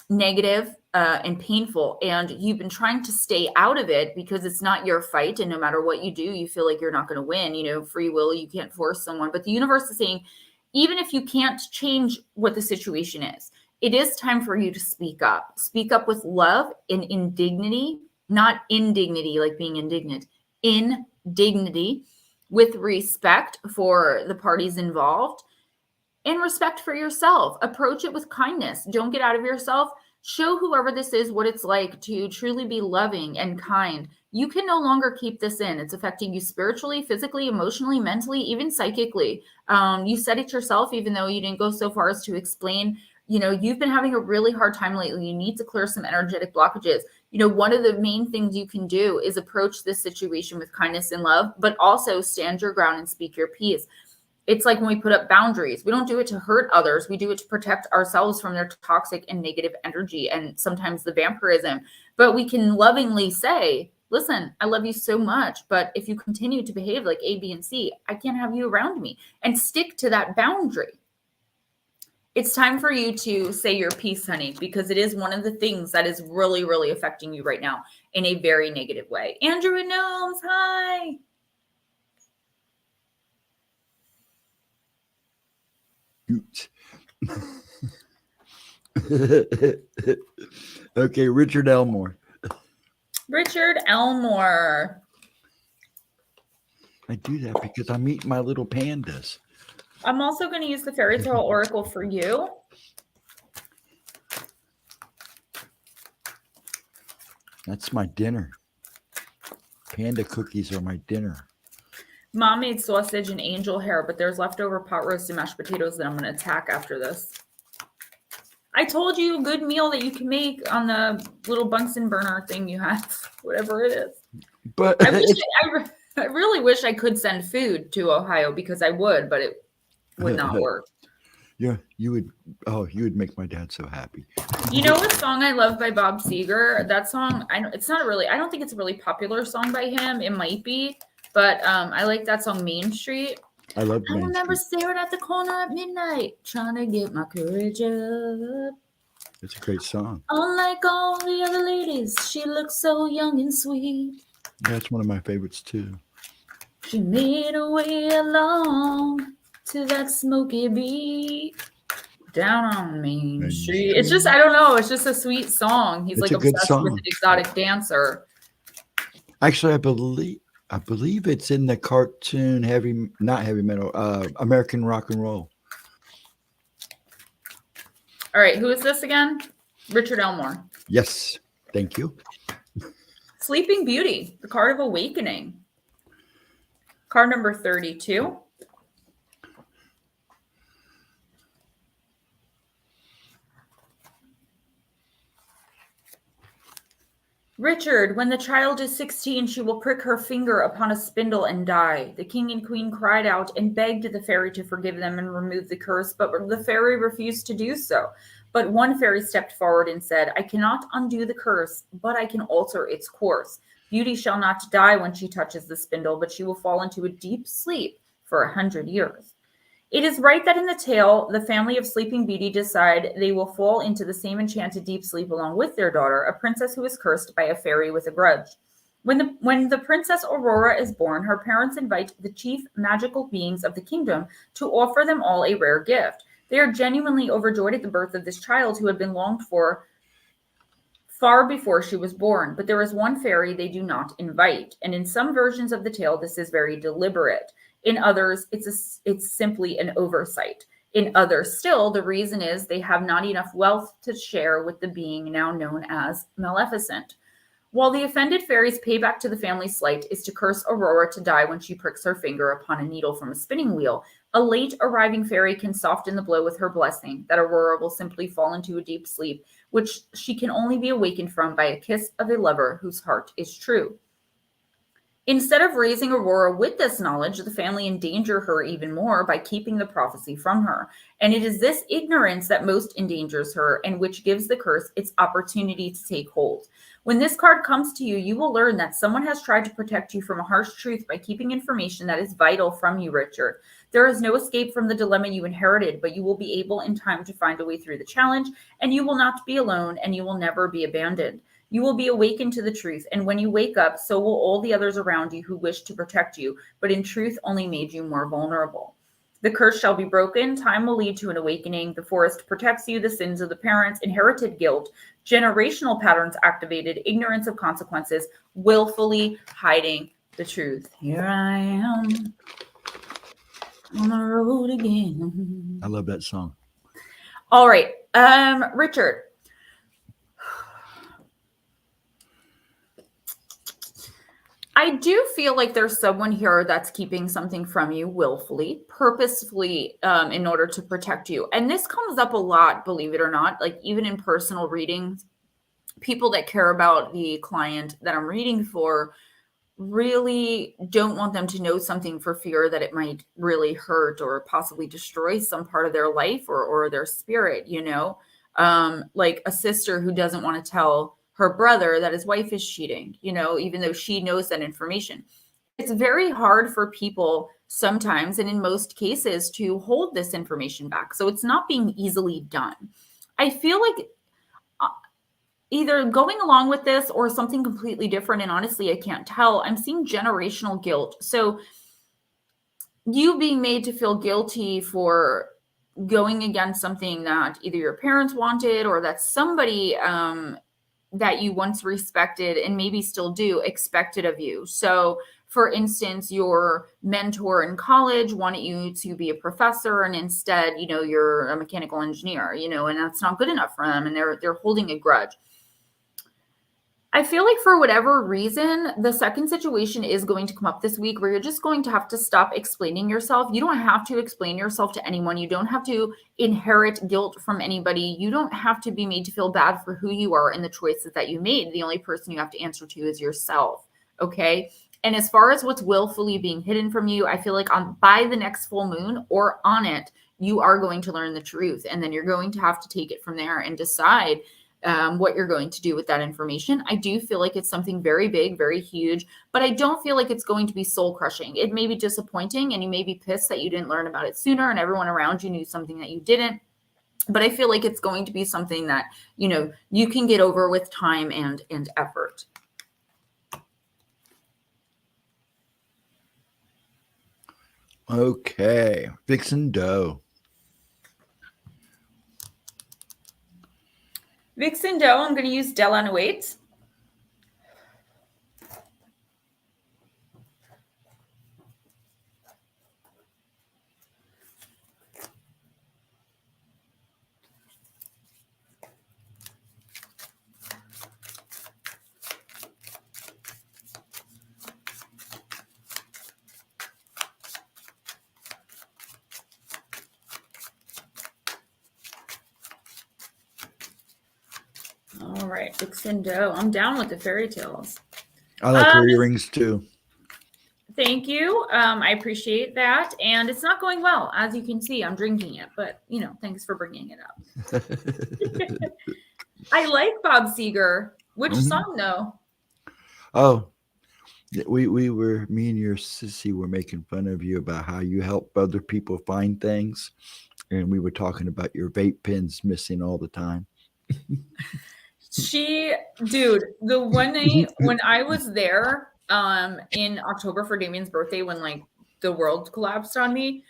negative and painful, and you've been trying to stay out of it because it's not your fight, and no matter what you do, you feel like you're not going to win. You know, free will, you can't force someone, but the universe is saying, even if you can't change what the situation is, it is time for you to speak up with love and in dignity, not indignity, like being indignant, in dignity, with respect for the parties involved and respect for yourself. Approach it with kindness. Don't get out of yourself. Show whoever this is what it's like to truly be loving and kind. You can no longer keep this in. It's affecting you spiritually, physically, emotionally, mentally, even psychically. You said it yourself, even though you didn't go so far as to explain, you know, you've been having a really hard time lately. You need to clear some energetic blockages. You know, one of the main things you can do is approach this situation with kindness and love, but also stand your ground and speak your piece. It's like when we put up boundaries, we don't do it to hurt others. We do it to protect ourselves from their toxic and negative energy and sometimes the vampirism. But we can lovingly say, listen, I love you so much, but if you continue to behave like A, B, and C, I can't have you around me, and stick to that boundary. It's time for you to say your piece, honey, because it is one of the things that is really, really affecting you right now in a very negative way. Andrew and Gnomes, hi. Okay, Richard Elmore. Richard Elmore. I do that because I'm eating my little pandas. I'm also going to use the Fairy Tale Oracle for you. That's my dinner. Panda cookies are my dinner. Mom made sausage and angel hair, but there's leftover pot roasted mashed potatoes that I'm going to attack after this. I told you a good meal that you can make on the little Bunsen burner thing you have, whatever it is. But I really wish I could send food to Ohio, because I would, but it would not work. Yeah, you would make my dad so happy. You know what song I love by Bob Seger? That song, I don't think it's a really popular song by him. It might be, but I like that song, Main Street. I love Main remember Street. staring at the corner at midnight, trying to get my courage up. It's a great song. Unlike all the other ladies, she looks so young and sweet. That's one of my favorites too. She made her way along to that smoky beat down on Main Street. It's just, I don't know, it's just a sweet song. He's like obsessed with an exotic dancer. Actually, I believe it's in the cartoon not heavy metal, American Rock and Roll. All right, who is this again? Richard Elmore. Yes, thank you. Sleeping Beauty, the card of awakening. Card number 32. Richard, when the child is 16, she will prick her finger upon a spindle and die. The king and queen cried out and begged the fairy to forgive them and remove the curse, but the fairy refused to do so. But one fairy stepped forward and said, I cannot undo the curse, but I can alter its course. Beauty shall not die when she touches the spindle, but she will fall into a deep sleep for 100 years. It is right that in the tale, the family of Sleeping Beauty decide they will fall into the same enchanted deep sleep along with their daughter, a princess who is cursed by a fairy with a grudge. When the princess Aurora is born, her parents invite the chief magical beings of the kingdom to offer them all a rare gift. They are genuinely overjoyed at the birth of this child who had been longed for far before she was born. But there is one fairy they do not invite. And in some versions of the tale, this is very deliberate. In others, it's simply an oversight. In others still, the reason is they have not enough wealth to share with the being now known as Maleficent. While the offended fairy's payback to the family's slight is to curse Aurora to die when she pricks her finger upon a needle from a spinning wheel, a late arriving fairy can soften the blow with her blessing that Aurora will simply fall into a deep sleep, which she can only be awakened from by a kiss of a lover whose heart is true. Instead of raising Aurora with this knowledge, the family endanger her even more by keeping the prophecy from her. And it is this ignorance that most endangers her and which gives the curse its opportunity to take hold. When this card comes to you, you will learn that someone has tried to protect you from a harsh truth by keeping information that is vital from you, Richard. There is no escape from the dilemma you inherited, but you will be able in time to find a way through the challenge, and you will not be alone, and you will never be abandoned. You will be awakened to the truth, and when you wake up, so will all the others around you who wish to protect you, but in truth only made you more vulnerable. The curse shall be broken, time will lead to an awakening, the forest protects you, the sins of the parents, inherited guilt, generational patterns activated, ignorance of consequences, willfully hiding the truth. Here I am on the road again. I love that song. All right, Richard. I do feel like there's someone here that's keeping something from you willfully, purposefully, in order to protect you. And this comes up a lot, believe it or not, like even in personal readings, people that care about the client that I'm reading for really don't want them to know something for fear that it might really hurt or possibly destroy some part of their life or their spirit, you know, like a sister who doesn't want to tell her brother that his wife is cheating, you know, even though she knows that information. It's very hard for people sometimes, and in most cases, to hold this information back. So it's not being easily done. I feel like either going along with this or something completely different. And honestly, I can't tell. I'm seeing generational guilt. So you being made to feel guilty for going against something that either your parents wanted or that somebody that you once respected and maybe still do expected of you. So for instance, your mentor in college wanted you to be a professor and instead, you know, you're a mechanical engineer, you know, and that's not good enough for them. And they're holding a grudge. I feel like for whatever reason, the second situation is going to come up this week where you're just going to have to stop explaining yourself. You don't have to explain yourself to anyone. You don't have to inherit guilt from anybody. You don't have to be made to feel bad for who you are and the choices that you made. The only person you have to answer to is yourself. Okay. And as far as what's willfully being hidden from you, I feel like by the next full moon or on it, you are going to learn the truth. And then you're going to have to take it from there and decide what you're going to do with that information. I do feel like it's something very big, very huge, but I don't feel like it's going to be soul crushing. It may be disappointing and you may be pissed that you didn't learn about it sooner and everyone around you knew something that you didn't. But I feel like it's going to be something that, you know, you can get over with time and effort. Okay. Vixen Doe. Vixen Doe, I'm going to use Delano Waits. All right, Vixen Doe. I'm down with the fairy tales. I like her earrings too. Thank you. I appreciate that. And it's not going well. As you can see, I'm drinking it, but you know, thanks for bringing it up. I like Bob Seger. Which song though? Oh, me and your sissy were making fun of you about how you help other people find things. And we were talking about your vape pens missing all the time. Dude, the one night when I was there in October for Damien's birthday, when like the world collapsed on me,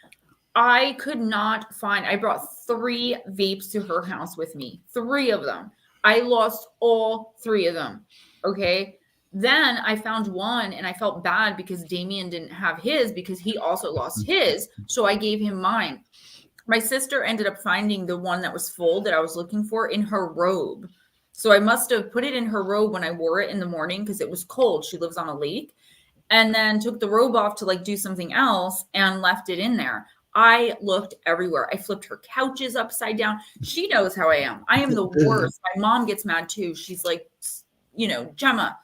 I could not find, I brought 3 vapes to her house with me, 3 of them. I lost all 3 of them. Okay. Then I found one and I felt bad because Damien didn't have his because he also lost his. So I gave him mine. My sister ended up finding the one that was full that I was looking for in her robe. So I must have put it in her robe when I wore it in the morning because it was cold. She lives on a lake. And then took the robe off to like do something else and left it in there. I looked everywhere. I flipped her couches upside down. She knows how I am. I am the worst. My mom gets mad too. She's like, Gemma,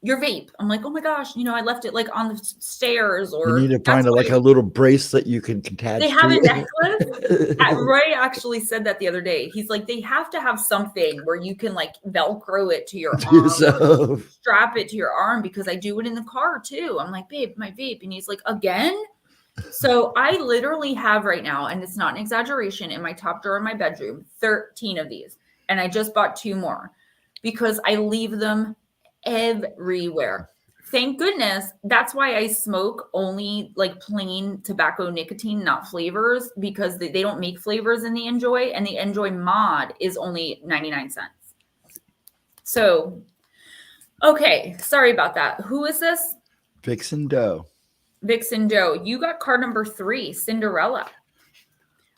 your vape. I'm like, oh my gosh, I left it like on the stairs You need or to find a little bracelet you can attach they have to a necklace. Ray actually said that the other day. He's like, they have to have something where you can like Velcro it to your arm, yourself. strap it to your arm because I do it in the car too. I'm like, babe, my vape. And he's like, again? So I literally have right now, and it's not an exaggeration, in my top drawer in my bedroom, 13 of these. And I just bought 2 more because I leave them everywhere. Thank goodness. That's why I smoke only like plain tobacco nicotine, not flavors, because they don't make flavors in the Enjoy, and the Enjoy mod is only 99 cents. So, okay. Sorry about that. Who is this? Vixen Doe. Vixen Doe. You got card number 3, Cinderella.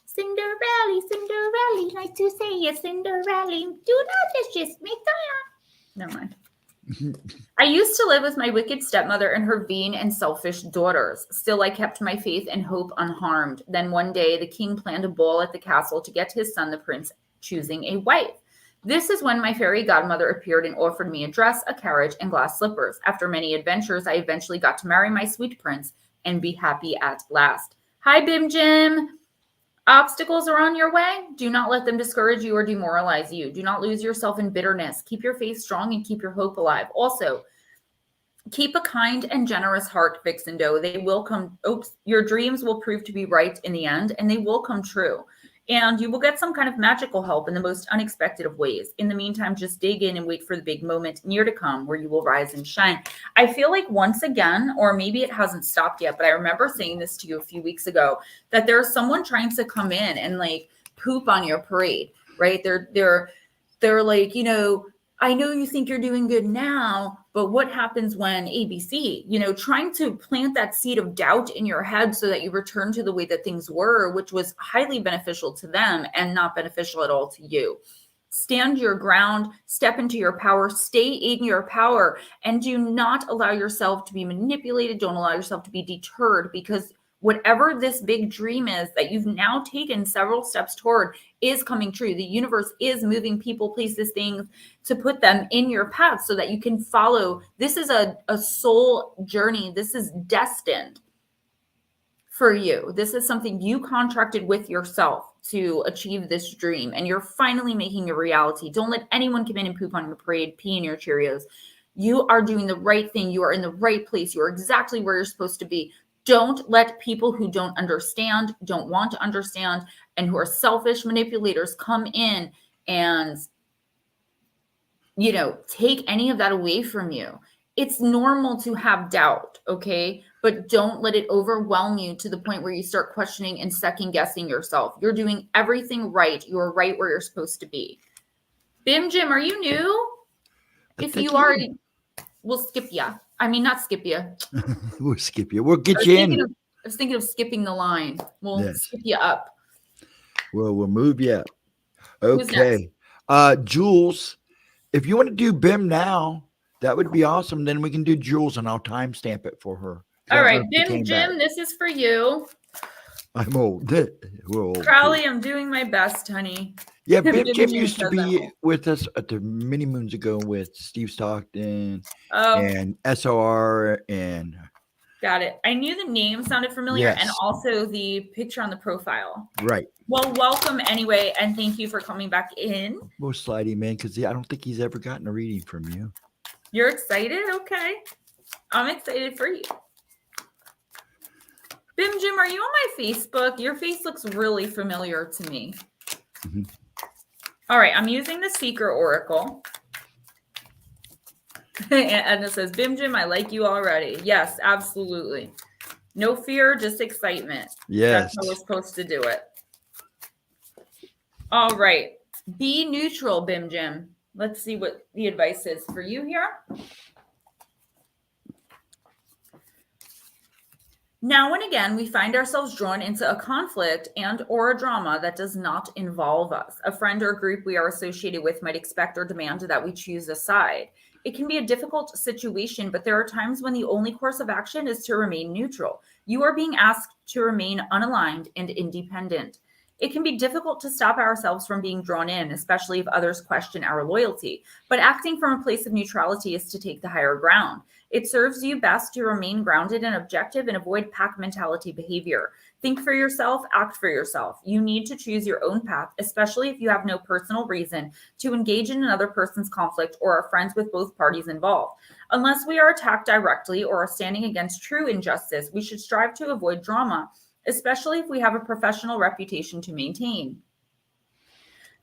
Cinderella, Cinderella, nice to see you, Cinderella. Do not just make that. Never mind. I used to live with my wicked stepmother and her vain and selfish daughters. Still, I kept my faith and hope unharmed. Then one day, the king planned a ball at the castle to get his son, the prince, choosing a wife. This is when my fairy godmother appeared and offered me a dress, a carriage, and glass slippers. After many adventures, I eventually got to marry my sweet prince and be happy at last. Hi, Bim Jim. Obstacles are on your way. Do not let them discourage you or demoralize you. Do not lose yourself in bitterness. Keep your faith strong and keep your hope alive. Also, keep a kind and generous heart, Vixen Doe. They will come. Your dreams will prove to be right in the end, and they will come true. And you will get some kind of magical help in the most unexpected of ways. In the meantime, just dig in and wait for the big moment near to come where you will rise and shine. I feel like once again, or maybe it hasn't stopped yet, but I remember saying this to you a few weeks ago, that there's someone trying to come in and like poop on your parade, right? They're like, I know you think you're doing good now, but what happens when ABC, trying to plant that seed of doubt in your head so that you return to the way that things were, which was highly beneficial to them and not beneficial at all to you. Stand your ground, step into your power, stay in your power, and do not allow yourself to be manipulated. Don't allow yourself to be deterred, because whatever this big dream is that you've now taken several steps toward is coming true. The universe is moving people, places, things to put them in your path so that you can follow. This is a soul journey. This is destined for you. This is something you contracted with yourself to achieve this dream, and you're finally making a reality. Don't let anyone come in and poop on your parade, pee in your Cheerios. You are doing the right thing. You are in the right place. You are exactly where you're supposed to be. Don't let people who don't understand, don't want to understand, and who are selfish manipulators come in and, take any of that away from you. It's normal to have doubt, okay? But don't let it overwhelm you to the point where you start questioning and second guessing yourself. You're doing everything right. You're right where you're supposed to be. Bim Jim, are you new? If you are, we'll skip you. I mean, not skip you. We'll skip you. We'll get you in. I was thinking of skipping the line. We'll skip you up. Well, we'll move you up. Okay. Jules, if you want to do Bim now, that would be awesome. Then we can do Jules and I'll timestamp it for her. All right, Bim Jim, this is for you. I'm old. We're old. Crowley, I'm doing my best, honey. Yeah, Bim Jim used to be with us at the many moons ago with Steve Stockton and SOR and. Got it. I knew the name sounded familiar and also the picture on the profile. Right. Well, welcome anyway, and thank you for coming back in. We'll slide him in because I don't think he's ever gotten a reading from you. You're excited? Okay. I'm excited for you. Bim Jim, are you on my Facebook? Your face looks really familiar to me. Mm-hmm. All right, I'm using the Seeker Oracle. And it says, Bim Jim, I like you already. Yes, absolutely. No fear, just excitement. Yes. That's how we're supposed to do it. All right. Be neutral, Bim Jim. Let's see what the advice is for you here. Now and again, we find ourselves drawn into a conflict and or a drama that does not involve us. A friend or group we are associated with might expect or demand that we choose a side. It can be a difficult situation, but there are times when the only course of action is to remain neutral. You are being asked to remain unaligned and independent. It can be difficult to stop ourselves from being drawn in, especially if others question our loyalty. But acting from a place of neutrality is to take the higher ground. It serves you best to remain grounded and objective and avoid pack mentality behavior. Think for yourself, act for yourself. You need to choose your own path, especially if you have no personal reason to engage in another person's conflict or are friends with both parties involved. Unless we are attacked directly or are standing against true injustice, we should strive to avoid drama, especially if we have a professional reputation to maintain.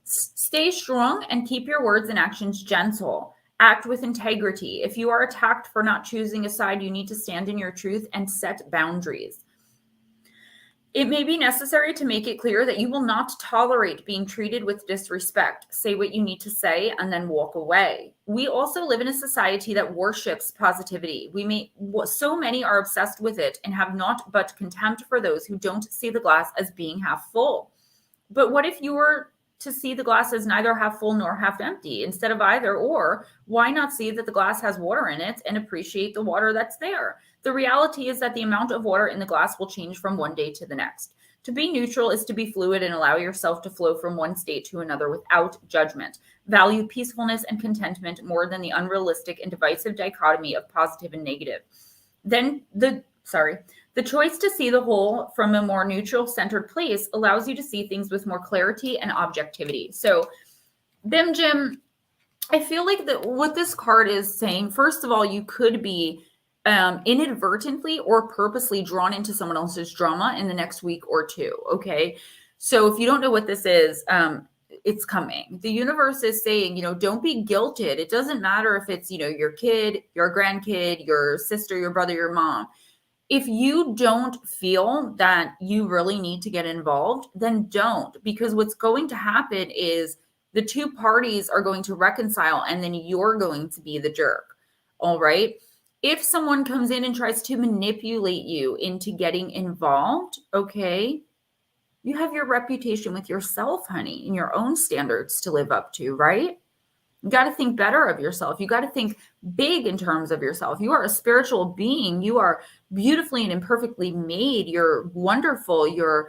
Stay strong and keep your words and actions gentle. Act with integrity. If you are attacked for not choosing a side, you need to stand in your truth and set boundaries. It may be necessary to make it clear that you will not tolerate being treated with disrespect. Say what you need to say and then walk away. We also live in a society that worships positivity. So many are obsessed with it and have not but contempt for those who don't see the glass as being half full. But what if you were to see the glass as neither half full nor half empty instead of either or? Why not see that the glass has water in it and appreciate the water that's there? The reality is that the amount of water in the glass will change from one day to the next. To be neutral is to be fluid and allow yourself to flow from one state to another without judgment. Value peacefulness and contentment more than the unrealistic and divisive dichotomy of positive and negative. The choice to see the whole from a more neutral, centered place allows you to see things with more clarity and objectivity. So, Bim Jim, I feel like what this card is saying, first of all, you could be inadvertently or purposely drawn into someone else's drama in the next week or two. Okay. So if you don't know what this is, it's coming. The universe is saying, don't be guilted. It doesn't matter if it's, your kid, your grandkid, your sister, your brother, your mom. If you don't feel that you really need to get involved, then don't, because what's going to happen is the two parties are going to reconcile and then you're going to be the jerk. All right. If someone comes in and tries to manipulate you into getting involved, okay, you have your reputation with yourself, honey, and your own standards to live up to, right? You got to think better of yourself. You got to think big in terms of yourself. You are a spiritual being. You are beautifully and imperfectly made. You're wonderful. You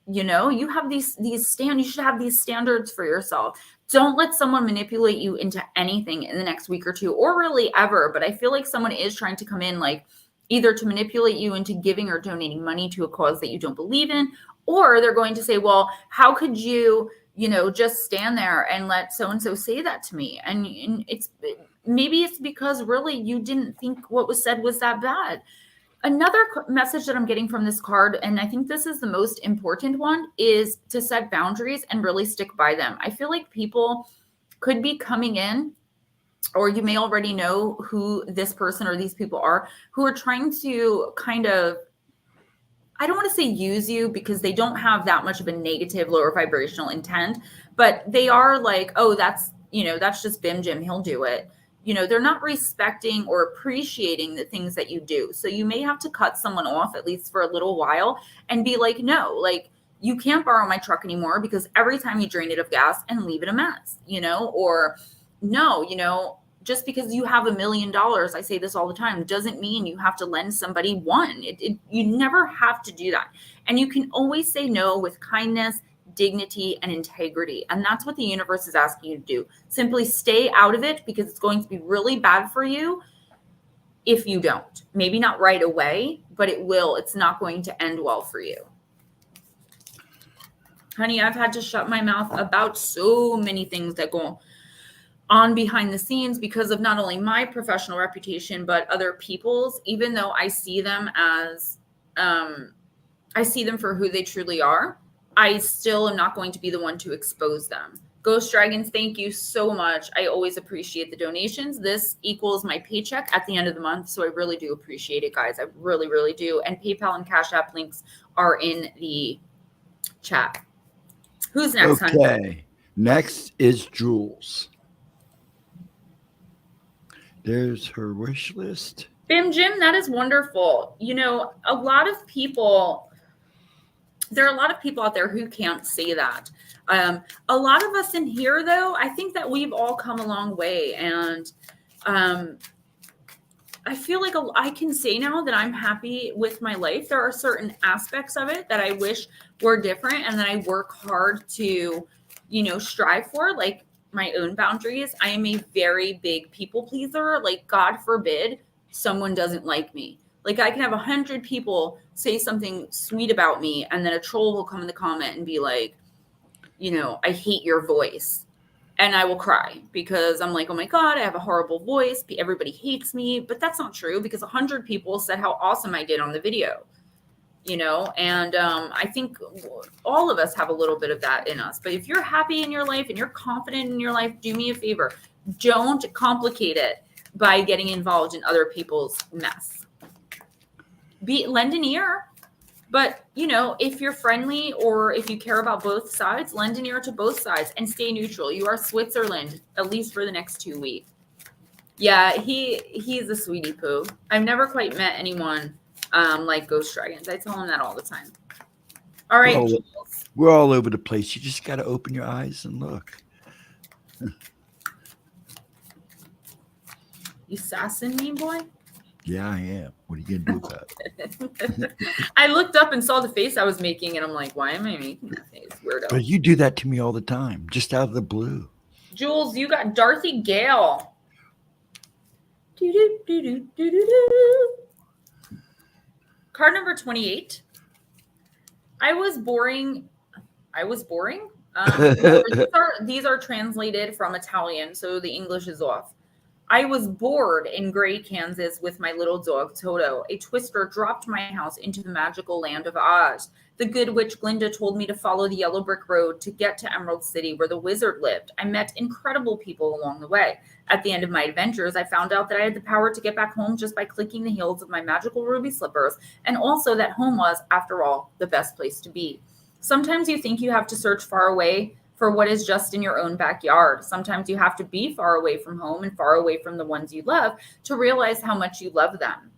have you should have these standards for yourself. Don't let someone manipulate you into anything in the next week or two, or really ever. But I feel like someone is trying to come in, like either to manipulate you into giving or donating money to a cause that you don't believe in, or they're going to say, well, how could you, just stand there and let so-and-so say that to me? And maybe it's because really you didn't think what was said was that bad. Another message that I'm getting from this card, and I think this is the most important one, is to set boundaries and really stick by them. I feel like people could be coming in, or you may already know who this person or these people are, who are trying to kind of, I don't want to say use you, because they don't have that much of a negative, lower vibrational intent, but they are like, oh, that's just Bim Jim, he'll do it. They're not respecting or appreciating the things that you do. So you may have to cut someone off, at least for a little while, and be like, no, like, you can't borrow my truck anymore because every time you drain it of gas and leave it a mess, or no, just because you have $1 million, I say this all the time, doesn't mean you have to lend somebody one. You never have to do that. And you can always say no with kindness, dignity, and integrity. And that's what the universe is asking you to do. Simply stay out of it, because it's going to be really bad for you if you don't. Maybe not right away, but it will. It's not going to end well for you. Honey, I've had to shut my mouth about so many things that go on behind the scenes because of not only my professional reputation, but other people's, even though I see them as, I see them for who they truly are. I still am not going to be the one to expose them. Ghost Dragons, thank you so much. I always appreciate the donations. This equals my paycheck at the end of the month. So I really do appreciate it, guys. I really, really do. And PayPal and Cash App links are in the chat. Who's next, honey? Okay. Next is Jules. There's her wish list. Bim Jim, that is wonderful. You know, there are a lot of people out there who can't say that. A lot of us in here, though, I think that we've all come a long way. And I feel like I can say now that I'm happy with my life. There are certain aspects of it that I wish were different and that I work hard to, strive for, like my own boundaries. I am a very big people pleaser. Like, God forbid someone doesn't like me. Like, I can have 100 people say something sweet about me, and then a troll will come in the comment and be like, I hate your voice. And I will cry because I'm like, oh my God, I have a horrible voice. Everybody hates me. But that's not true, because 100 people said how awesome I did on the video, and I think all of us have a little bit of that in us. But if you're happy in your life and you're confident in your life, do me a favor. Don't complicate it by getting involved in other people's mess. Lend an ear. But, if you're friendly or if you care about both sides, lend an ear to both sides and stay neutral. You are Switzerland, at least for the next 2 weeks. Yeah, he's a sweetie poo. I've never quite met anyone like Ghostdragonzw. I tell him that all the time. All right, Jules. We're all over the place. You just got to open your eyes and look. You sassing me, boy? Yeah, I am. What are you going to do about it? I looked up and saw the face I was making, and I'm like, why am I making that face? Weirdo. But you do that to me all the time, just out of the blue. Jules, you got Dorothy Gale. Card number 28. I was boring. These are translated from Italian, so the English is off. I was bored in Gray, Kansas with my little dog, Toto. A twister dropped my house into the magical land of Oz. The good witch Glinda told me to follow the yellow brick road to get to Emerald City, where the wizard lived. I met incredible people along the way. At the end of my adventures, I found out that I had the power to get back home just by clicking the heels of my magical ruby slippers, and also that home was, after all, the best place to be. Sometimes you think you have to search far away for what is just in your own backyard. Sometimes you have to be far away from home and far away from the ones you love to realize how much you love them.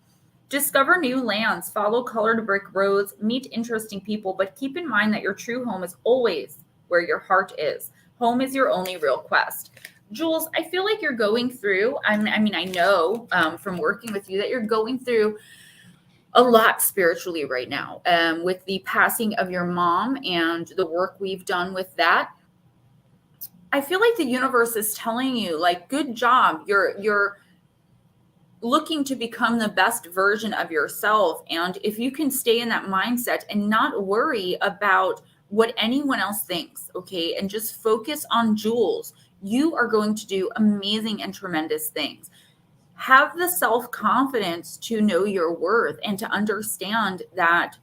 Discover new lands, follow colored brick roads, meet interesting people, but keep in mind that your true home is always where your heart is. Home is your only real quest. Jules, I feel like you're going through, I know from working with you that you're going through a lot spiritually right now, with the passing of your mom and the work we've done with that. I feel like the universe is telling you, like, good job. You're looking to become the best version of yourself. And if you can stay in that mindset and not worry about what anyone else thinks, okay, and just focus on Jules, you are going to do amazing and tremendous things. Have the self-confidence to know your worth and to understand that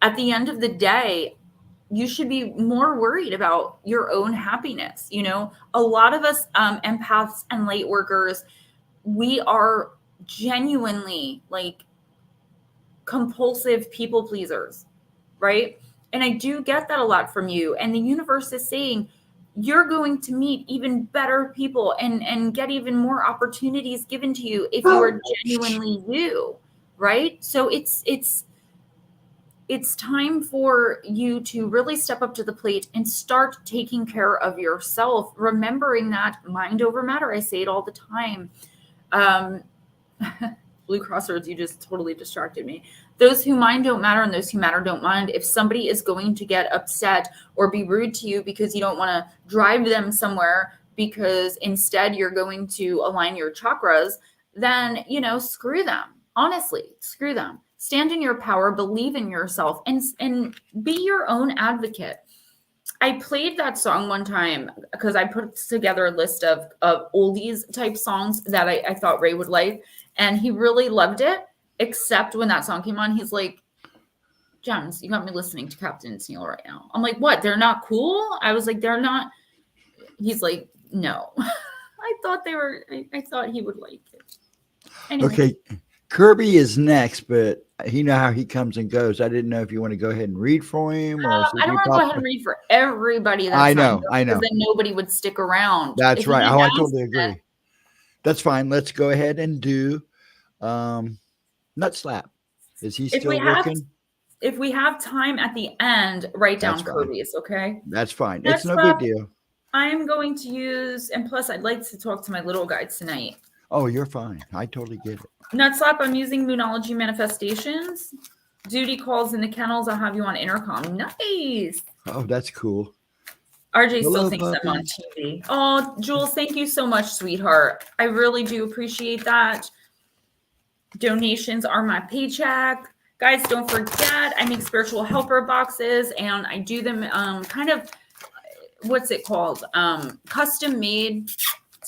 at the end of the day, you should be more worried about your own happiness. A lot of us empaths and light workers, we are genuinely like compulsive people pleasers, right? And I do get that a lot from you. And the universe is saying you're going to meet even better people and get even more opportunities given to you if you are genuinely you, right? So it's time for you to really step up to the plate and start taking care of yourself, remembering that mind over matter. I say it all the time. Blue Crossroads, you just totally distracted me. Those who mind don't matter, and those who matter don't mind. If somebody is going to get upset or be rude to you because you don't want to drive them somewhere because instead you're going to align your chakras, then, screw them. Honestly, screw them. Stand in your power, believe in yourself, and be your own advocate. I played that song one time because I put together a list of oldies type songs that I thought Ray would like, and he really loved it, except when that song came on, he's like, Gems, you got me listening to Captain Sneal right now. I'm like, what? They're not cool? I was like, they're not. He's like, no. I thought they were, I thought he would like it. Anyway. Okay. Kirby is next, but you know how he comes and goes. I didn't know if you want to go ahead and read for him, or I don't want to go ahead and read for everybody. I know. Because then nobody would stick around. That's right. I totally agree. That's fine. Let's go ahead and do Nut Slap. Is he still working? If we have time at the end, write down That's fine. Kirby's, okay? That's fine. Nut It's no Slap, big deal. I'm going to use, and plus I'd like to talk to my little guides tonight. Oh, you're fine. I totally get it. Nut Slap, I'm using Moonology Manifestations. Duty calls in the kennels. I'll have you on intercom. Nice. Oh, that's cool. RJ Hello, still thinks puppy. I'm on TV. Oh, Jules, thank you so much, sweetheart. I really do appreciate that. Donations are my paycheck. Guys, don't forget, I make spiritual helper boxes, and I do them kind of, what's it called? Custom made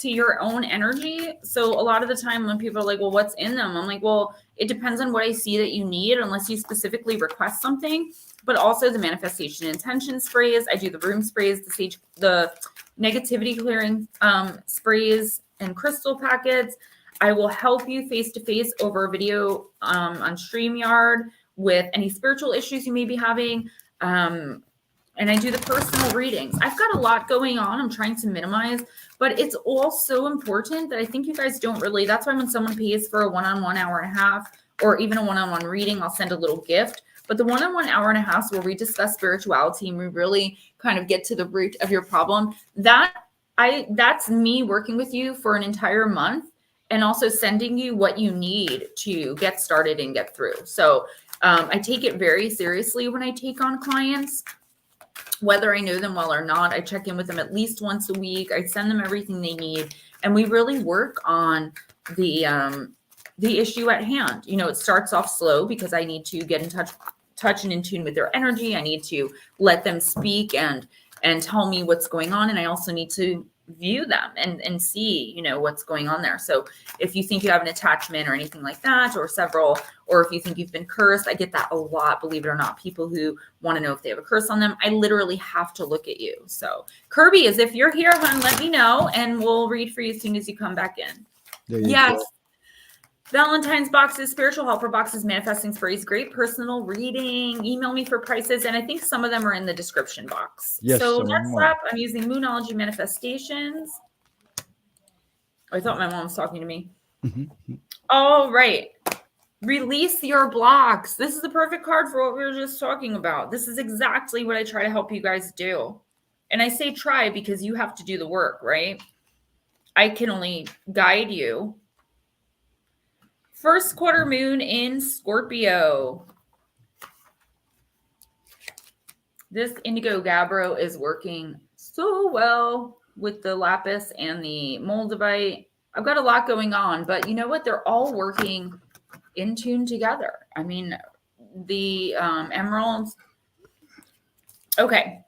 to your own energy. So a lot of the time when people are like, well, what's in them? I'm like, well, it depends on what I see that you need, unless you specifically request something. But also the manifestation intention sprays. I do the room sprays, the negativity clearing sprays and crystal packets. I will help you face-to-face over video on StreamYard with any spiritual issues you may be having. And I do the personal readings. I've got a lot going on. I'm trying to minimize, but it's all so important that I think you guys don't really. That's why when someone pays for a one-on-one hour and a half, or even a one-on-one reading, I'll send a little gift. But the one-on-one hour and a half where we discuss spirituality and we really kind of get to the root of your problem, that's me working with you for an entire month and also sending you what you need to get started and get through. So I take it very seriously when I take on clients, whether I know them well or not. I check in with them at least once a week. I send them everything they need, and we really work on the issue at hand. You know, it starts off slow because I need to get in touch and in tune with their energy. I need to let them speak and tell me what's going on. And I also need to view them and see, you know, what's going on there. So if you think you have an attachment or anything like that, or several, or if you think you've been cursed, I get that a lot, believe it or not, people who want to know if they have a curse on them. I literally have to look at you. So Kirby, as if you're here, hon, let me know and we'll read for you as soon as you come back in. Yes. Go. Valentine's boxes, spiritual helper boxes, manifesting sprays, great personal reading. Email me for prices, and I think some of them are in the description box. Yes. So next up, I'm using Moonology Manifestations. I thought my mom was talking to me. All right. Release your blocks. This is the perfect card for what we were just talking about. This is exactly what I try to help you guys do. And I say try because you have to do the work, right? I can only guide you. First quarter moon in Scorpio. This Indigo Gabbro is working so well with the lapis and the moldavite. I've got a lot going on, but you know what? They're all working in tune together. I mean, the emeralds. Okay.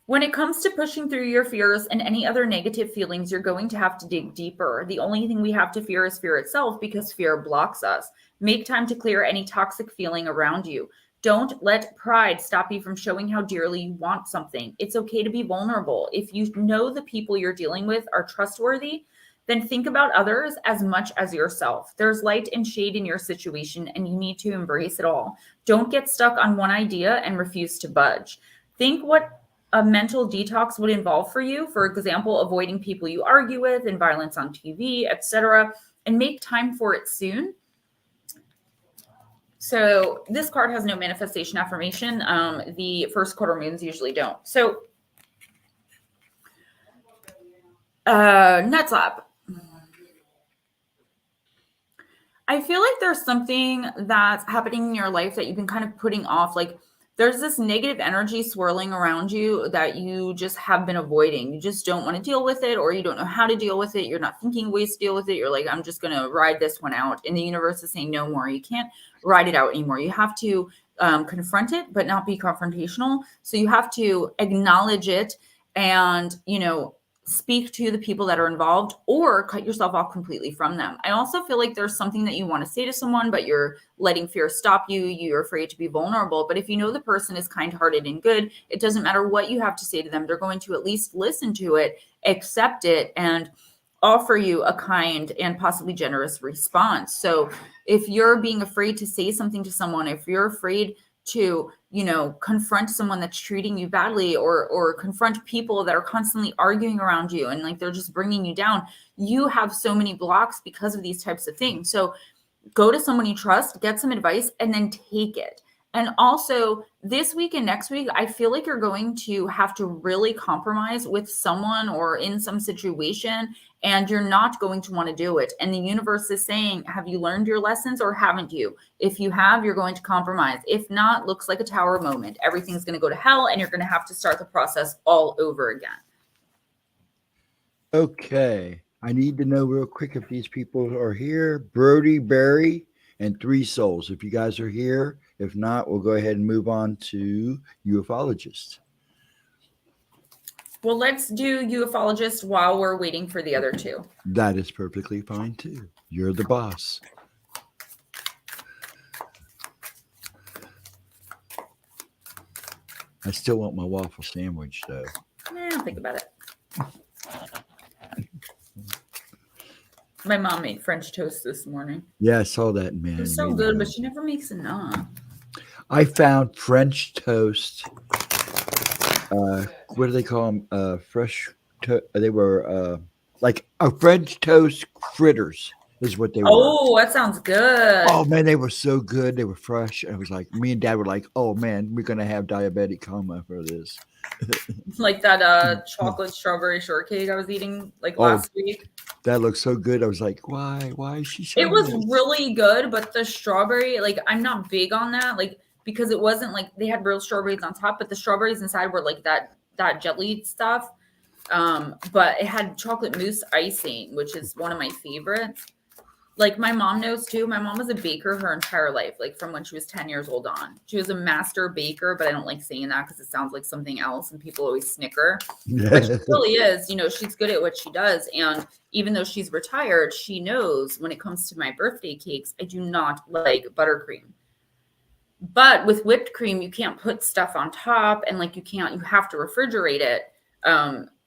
When it comes to pushing through your fears and any other negative feelings, you're going to have to dig deeper. The only thing we have to fear is fear itself, because fear blocks us. Make time to clear any toxic feeling around you. Don't let pride stop you from showing how dearly you want something. It's okay to be vulnerable. If you know the people you're dealing with are trustworthy, then think about others as much as yourself. There's light and shade in your situation, and you need to embrace it all. Don't get stuck on one idea and refuse to budge. Think what a mental detox would involve for you. For example, avoiding people you argue with and violence on TV, etc., and make time for it soon. So this card has no manifestation affirmation. The first quarter moons usually don't. So Nut Slap. I feel like there's something that's happening in your life that you've been kind of putting off. Like there's this negative energy swirling around you that you just have been avoiding. You just don't want to deal with it, or you don't know how to deal with it. You're not thinking ways to deal with it. You're like, I'm just going to ride this one out. And the universe is saying no more. You can't ride it out anymore. You have to confront it, but not be confrontational. So you have to acknowledge it and, you know, speak to the people that are involved, or cut yourself off completely from them. I also feel like there's something that you want to say to someone, but you're letting fear stop you. You're afraid to be vulnerable. But if you know the person is kind-hearted and good, it doesn't matter what you have to say to them. They're going to at least listen to it, accept it, and offer you a kind and possibly generous response. So if you're being afraid to say something to someone, if you're afraid to, confront someone that's treating you badly, or confront people that are constantly arguing around you and like they're just bringing you down. You have so many blocks because of these types of things. So go to someone you trust, get some advice, and then take it. And also this week and next week, I feel like you're going to have to really compromise with someone or in some situation, and you're not going to want to do it. And the universe is saying, have you learned your lessons or haven't you? If you have, you're going to compromise. If not, looks like a tower moment. Everything's going to go to hell and you're going to have to start the process all over again. Okay. I need to know real quick if these people are here. Brody, Barry, and Three Souls. If you guys are here, if not, we'll go ahead and move on to ufologist. Well, let's do ufologist while we're waiting for the other two. That is perfectly fine too. You're the boss. I still want my waffle sandwich though. I'll think about it. My mom made French toast this morning. Yeah, I saw that, man. It's so good, but she never makes enough. I found French toast. What do they call them? Fresh. They were like a French toast fritters is what they were. Oh, that sounds good. Oh man, they were so good. They were fresh. And it was like me and Dad were like, "Oh man, we're gonna have diabetic coma for this." Like that chocolate strawberry shortcake I was eating last week. That looks so good. I was like, why is she saying it was this? Really good, but the strawberry, I'm not big on that, because it wasn't like they had real strawberries on top, but the strawberries inside were like that jelly stuff. But it had chocolate mousse icing, which is one of my favorites. My mom knows too. My mom was a baker her entire life, from when she was 10 years old on. She was a master baker, but I don't like saying that because it sounds like something else and people always snicker. But she really is, she's good at what she does. And even though she's retired, she knows when it comes to my birthday cakes, I do not like buttercream. But with whipped cream, you can't put stuff on top, and you have to refrigerate it.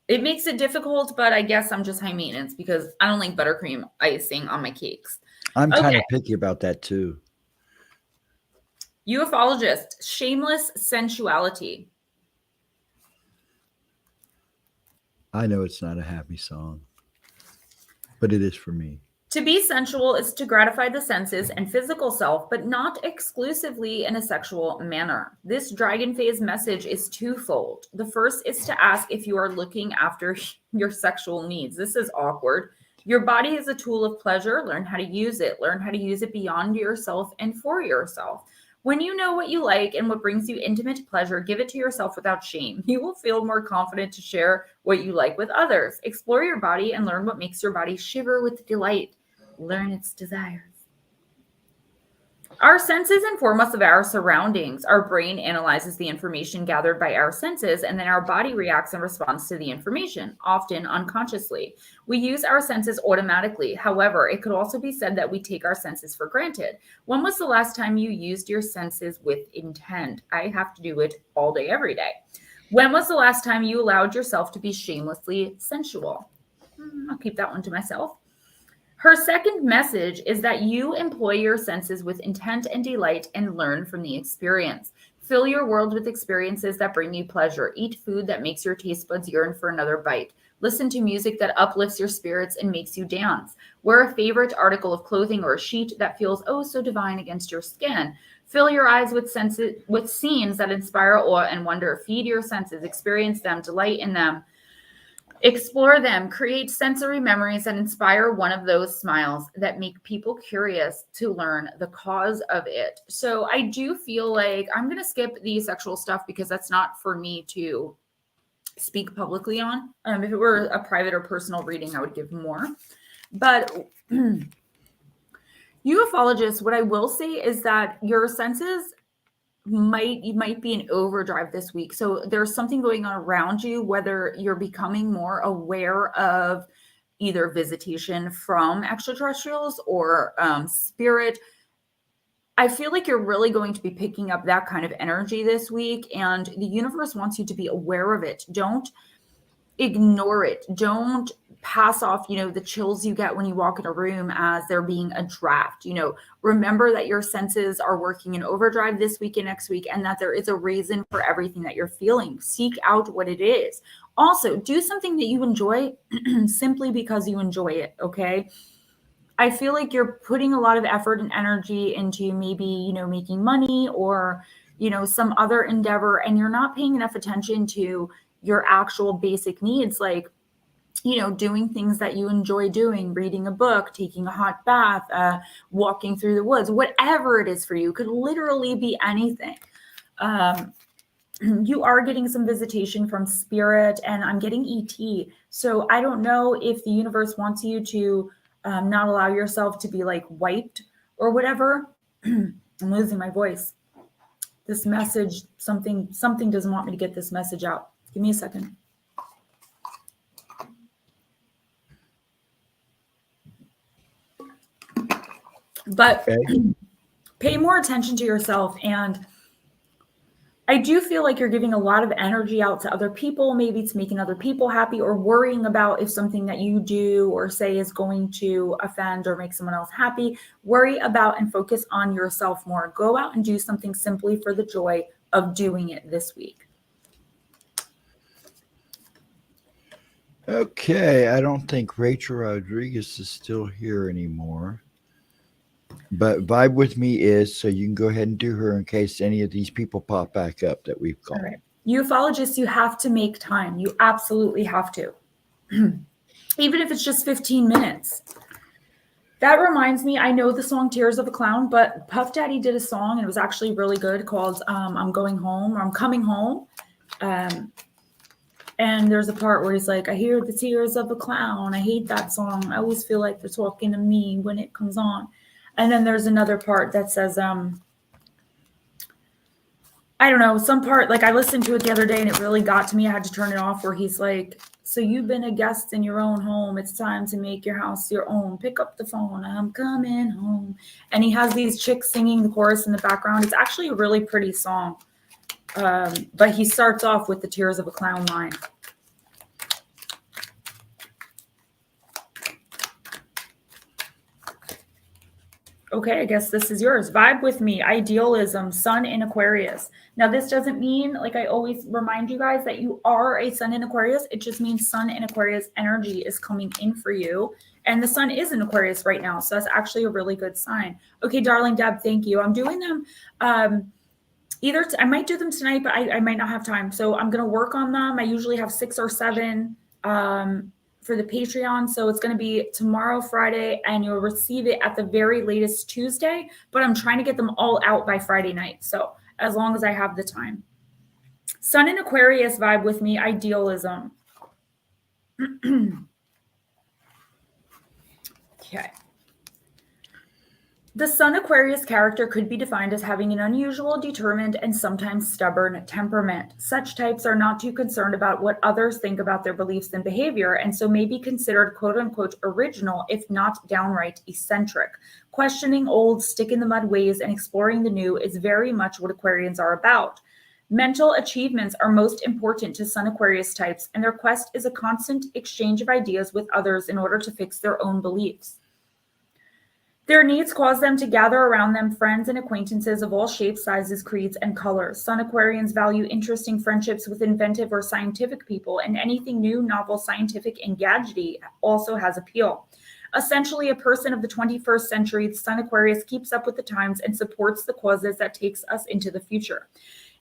It makes it difficult, but I guess I'm just high maintenance because I don't like buttercream icing on my cakes. I'm kind of picky about that too. Ufologist, shameless sensuality. I know it's not a happy song, but it is for me. To be sensual is to gratify the senses and physical self, but not exclusively in a sexual manner. This dragon phase message is twofold. The first is to ask if you are looking after your sexual needs. This is awkward. Your body is a tool of pleasure. Learn how to use it. Learn how to use it beyond yourself and for yourself. When you know what you like and what brings you intimate pleasure, give it to yourself without shame. You will feel more confident to share what you like with others. Explore your body and learn what makes your body shiver with delight. Learn its desires. Our senses inform us of our surroundings. Our brain analyzes the information gathered by our senses, and then our body reacts in response to the information, often unconsciously. We use our senses automatically. However, it could also be said that we take our senses for granted. When was the last time you used your senses with intent? I have to do it all day, every day. When was the last time you allowed yourself to be shamelessly sensual? I'll keep that one to myself. Her second message is that you employ your senses with intent and delight and learn from the experience. Fill your world with experiences that bring you pleasure. Eat food that makes your taste buds yearn for another bite. Listen to music that uplifts your spirits and makes you dance. Wear a favorite article of clothing or a sheet that feels oh so divine against your skin. Fill your eyes with scenes that inspire awe and wonder. Feed your senses, experience them, delight in them. Explore them, create sensory memories that inspire one of those smiles that make people curious to learn the cause of it. So I do feel like I'm going to skip the sexual stuff because that's not for me to speak publicly on. If it were a private or personal reading, I would give more. But ufologists, what I will say is that your senses might be in overdrive this week. So there's something going on around you, whether you're becoming more aware of either visitation from extraterrestrials or spirit. I feel like you're really going to be picking up that kind of energy this week, and the universe wants you to be aware of it. Don't ignore it. Don't pass off, the chills you get when you walk in a room as there being a draft. Remember that your senses are working in overdrive this week and next week, and that there is a reason for everything that you're feeling. Seek out what it is. Also, do something that you enjoy simply because you enjoy it, okay? I feel like you're putting a lot of effort and energy into maybe, making money or, some other endeavor, and you're not paying enough attention to your actual basic needs, like, doing things that you enjoy doing, reading a book, taking a hot bath, walking through the woods, whatever it is for you. Could literally be anything. You are getting some visitation from spirit, and I'm getting ET. So I don't know if the universe wants you to not allow yourself to be like wiped or whatever. I'm losing my voice. This message, something doesn't want me to get this message out. Give me a second. But pay more attention to yourself. And I do feel like you're giving a lot of energy out to other people. Maybe it's making other people happy, or worrying about if something that you do or say is going to offend or make someone else happy. Worry about and focus on yourself more. Go out and do something simply for the joy of doing it this week. Okay, I don't think Rachel Rodriguez is still here anymore. But Vibe With Me is, so you can go ahead and do her in case any of these people pop back up that we've called. All right. Ufologists, you have to make time. You absolutely have to. Even if it's just 15 minutes. That reminds me, I know the song Tears of a Clown, but Puff Daddy did a song, and it was actually really good, called I'm Going Home, or I'm Coming Home. And there's a part where he's like, I hear the tears of a clown. I hate that song. I always feel like they're talking to me when it comes on. And then there's another part that says, I don't know, some part, like I listened to it the other day and it really got to me. I had to turn it off, where he's like, so you've been a guest in your own home. It's time to make your house your own. Pick up the phone. I'm coming home. And he has these chicks singing the chorus in the background. It's actually a really pretty song. But he starts off with the Tears of a Clown line. Okay, I guess this is yours. Vibe With Me, idealism, sun in Aquarius. Now, this doesn't mean, like I always remind you guys, that you are a sun in Aquarius. It just means sun in Aquarius energy is coming in for you. And the sun is in Aquarius right now. So that's actually a really good sign. Okay, darling Deb, thank you. I'm doing them I might do them tonight, but I might not have time. So I'm going to work on them. I usually have 6 or 7 for the Patreon. So it's going to be tomorrow, Friday, and you'll receive it at the very latest Tuesday, but I'm trying to get them all out by Friday night. So as long as I have the time. Sun in Aquarius, Vibe With Me, idealism. Okay. The Sun Aquarius character could be defined as having an unusual, determined, and sometimes stubborn temperament. Such types are not too concerned about what others think about their beliefs and behavior, and so may be considered quote-unquote original, if not downright eccentric. Questioning old, stick-in-the-mud ways and exploring the new is very much what Aquarians are about. Mental achievements are most important to Sun Aquarius types, and their quest is a constant exchange of ideas with others in order to fix their own beliefs. Their needs cause them to gather around them friends and acquaintances of all shapes, sizes, creeds, and colors. Sun Aquarians value interesting friendships with inventive or scientific people, and anything new, novel, scientific, and gadgety also has appeal. Essentially, a person of the 21st century, the Sun Aquarius keeps up with the times and supports the causes that takes us into the future.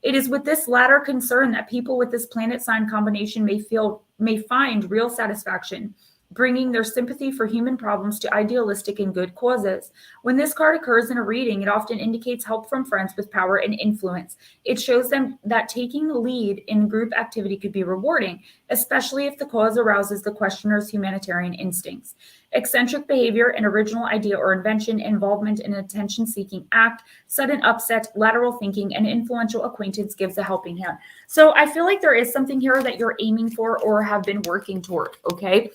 It is with this latter concern that people with this planet sign combination may find real satisfaction, bringing their sympathy for human problems to idealistic and good causes. When this card occurs in a reading, it often indicates help from friends with power and influence. It shows them that taking the lead in group activity could be rewarding, especially if the cause arouses the questioner's humanitarian instincts. Eccentric behavior, an original idea or invention, involvement in an attention-seeking act, sudden upset, lateral thinking, and influential acquaintance gives a helping hand. So I feel like there is something here that you're aiming for or have been working toward, okay?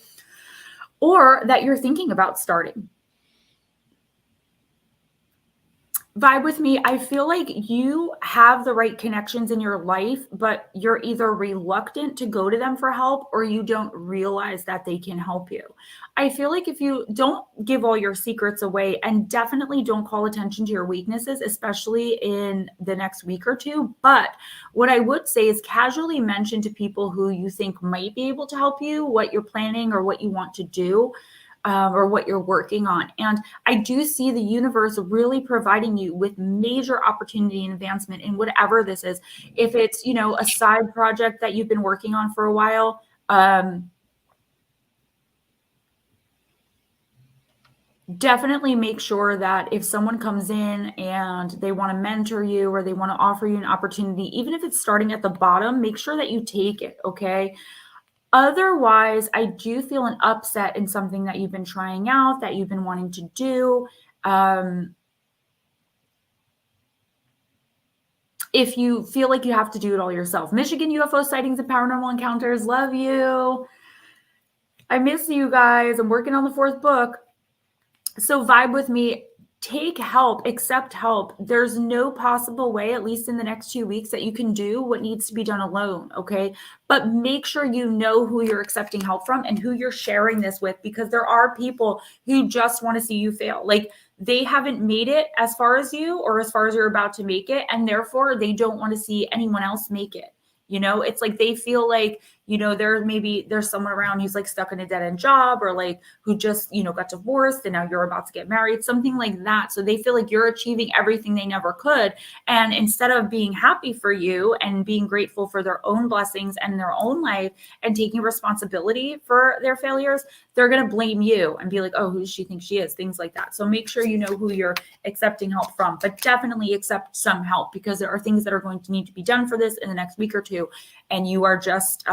Or that you're thinking about starting. Vibe with me. I feel like you have the right connections in your life, but you're either reluctant to go to them for help or you don't realize that they can help you. I feel like if you don't give all your secrets away, and definitely don't call attention to your weaknesses, especially in the next week or two. But what I would say is casually mention to people who you think might be able to help you what you're planning or what you want to do. Or what you're working on. And I do see the universe really providing you with major opportunity and advancement in whatever this is. If it's, a side project that you've been working on for a while, definitely make sure that if someone comes in and they want to mentor you or they want to offer you an opportunity, even if it's starting at the bottom, make sure that you take it. Okay. Otherwise, I do feel an upset in something that you've been trying out, that you've been wanting to do. If you feel like you have to do it all yourself. Michigan UFO sightings and paranormal encounters, love you. I miss you guys. I'm working on the 4th book. So vibe with me. Take help, accept help. There's no possible way, at least in the next 2 weeks, that you can do what needs to be done alone, okay? But make sure you know who you're accepting help from and who you're sharing this with, because there are people who just want to see you fail. Like, they haven't made it as far as you or as far as you're about to make it, and therefore they don't want to see anyone else make it. It's like they feel like, there's someone around who's like stuck in a dead end job, or like who just, got divorced and now you're about to get married, something like that. So they feel like you're achieving everything they never could. And instead of being happy for you and being grateful for their own blessings and their own life and taking responsibility for their failures, they're going to blame you and be like, oh, who does she think she is? Things like that. So make sure you know who you're accepting help from, but definitely accept some help, because there are things that are going to need to be done for this in the next week or two. And you are just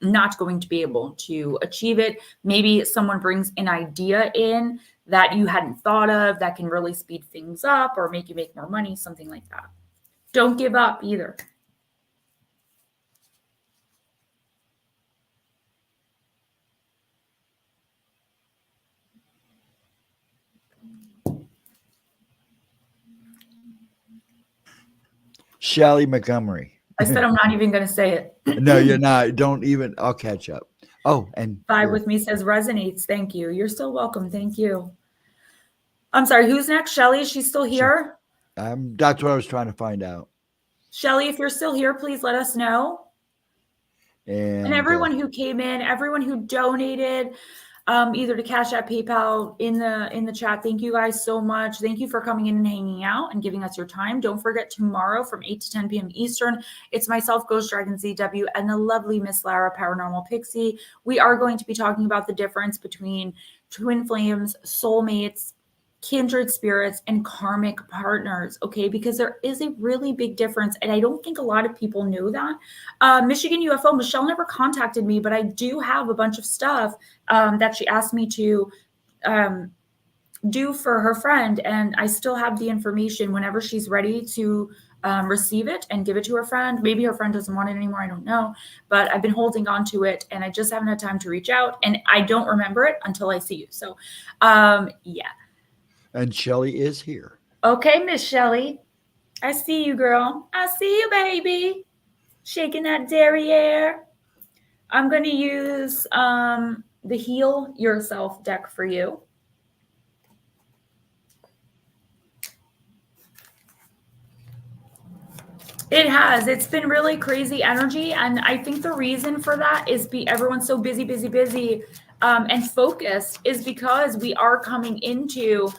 not going to be able to achieve it. Maybe someone brings an idea in that you hadn't thought of that can really speed things up or make you make more money, something like that. Don't give up either. Shelly Montgomery. I said I'm not even going to say it. No, you're not. Don't even. I'll catch up. Oh, and Vibe with me says resonates. Thank you. You're so welcome. Thank you. I'm sorry. Who's next? Shelly, is she still here? That's what I was trying to find out. Shelly, if you're still here, please let us know. And everyone who came in, everyone who donated, either to CashApp, PayPal, in the chat, thank you guys so much. Thank you for coming in and hanging out and giving us your time. Don't forget, tomorrow from 8 to 10 p.m. Eastern, it's myself, Ghostdragonzw, and the lovely Miss Lara, Paranormal Pixie. We are going to be talking about the difference between twin flames, soulmates, kindred spirits, and karmic partners, okay? Because there is a really big difference, and I don't think a lot of people know that. Michigan UFO, Michelle never contacted me, but I do have a bunch of stuff that she asked me to do for her friend, and I still have the information whenever she's ready to receive it and give it to her friend. Maybe her friend doesn't want it anymore, I don't know, but I've been holding on to it, and I just haven't had time to reach out, and I don't remember it until I see you. So yeah. And Shelly is here. Okay, Miss Shelly. I see you, girl. I see you, baby. Shaking that derriere. I'm going to use the Heal Yourself deck for you. It has. It's been really crazy energy. And I think the reason for that is everyone's so busy, and focused, is because we are coming into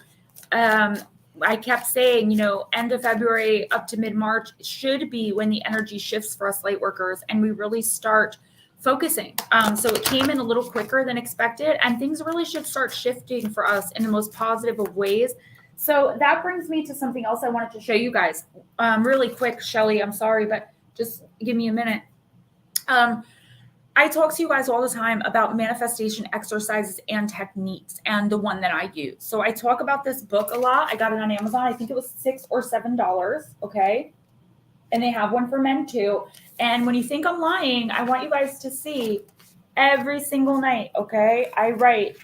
I kept saying, end of February up to mid-March should be when the energy shifts for us light workers and we really start focusing. So it came in a little quicker than expected, and things really should start shifting for us in the most positive of ways. So that brings me to something else I wanted to show you guys really quick. Shelly, I'm sorry, but just give me a minute. I talk to you guys all the time about manifestation exercises and techniques, and the one that I use. So I talk about this book a lot. I got it on Amazon. I think it was $6 or $7. Okay. And they have one for men too. And when you think I'm lying, I want you guys to see every single night. Okay. I write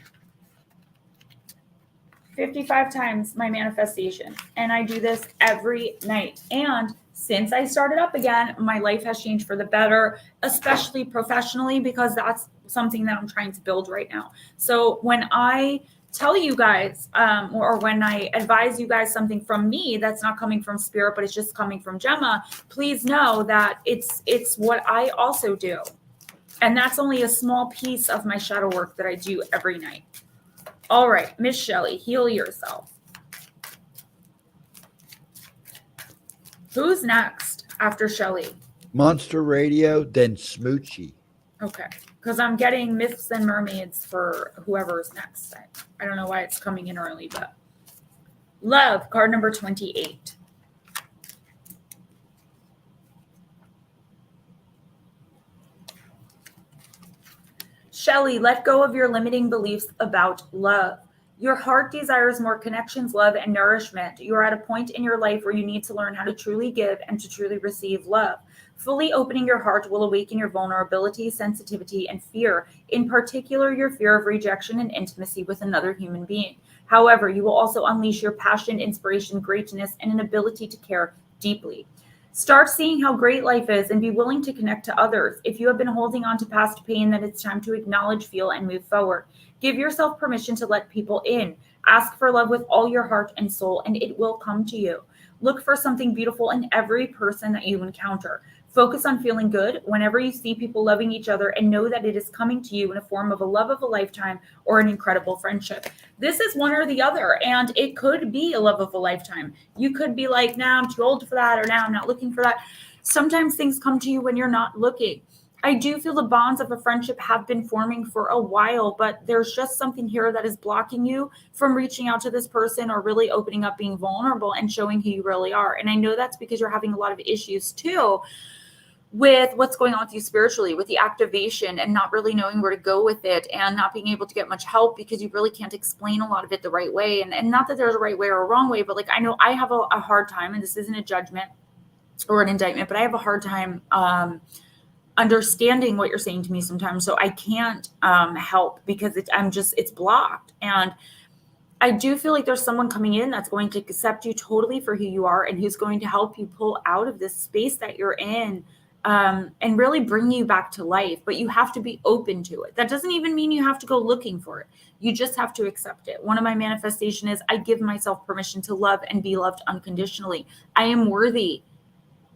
55 times my manifestation. And I do this every night. And since I started up again, my life has changed for the better, especially professionally, because that's something that I'm trying to build right now. So when I tell you guys, or when I advise you guys something from me that's not coming from spirit, but it's just coming from Gemma, please know that it's what I also do. And that's only a small piece of my shadow work that I do every night. All right, Miss Shelley, heal yourself. Who's next after Shelley? Monster Radio, then Smoochie. Okay, because I'm getting myths and mermaids for whoever's next. I don't know why it's coming in early, but love, card number 28. Shelley, let go of your limiting beliefs about love. Your heart desires more connections, love, and nourishment. You are at a point in your life where you need to learn how to truly give and to truly receive love. Fully opening your heart will awaken your vulnerability, sensitivity, and fear, in particular, your fear of rejection and intimacy with another human being. However, you will also unleash your passion, inspiration, greatness, and an ability to care deeply. Start seeing how great life is and be willing to connect to others. If you have been holding on to past pain, then it's time to acknowledge, feel, and move forward. Give yourself permission to let people in. Ask for love with all your heart and soul, and it will come to you. Look for something beautiful in every person that you encounter. Focus on feeling good whenever you see people loving each other, and know that it is coming to you in a form of a love of a lifetime or an incredible friendship. This is one or the other, and it could be a love of a lifetime. You could be like, nah, I'm too old for that, or now I'm not looking for that. Sometimes things come to you when you're not looking. I do feel the bonds of a friendship have been forming for a while, but there's just something here that is blocking you from reaching out to this person or really opening up, being vulnerable, and showing who you really are. And I know that's because you're having a lot of issues too with what's going on with you spiritually, with the activation, and not really knowing where to go with it, and not being able to get much help because you really can't explain a lot of it the right way. And not that there's a right way or a wrong way, but like, I know I have a hard time, and this isn't a judgment or an indictment, but I have a hard time understanding what you're saying to me sometimes. So I can't help because it's blocked. And I do feel like there's someone coming in that's going to accept you totally for who you are, and who's going to help you pull out of this space that you're in, and really bring you back to life. But you have to be open to it. That doesn't even mean you have to go looking for it. You just have to accept it. One of my manifestation is I give myself permission to love and be loved unconditionally. I am worthy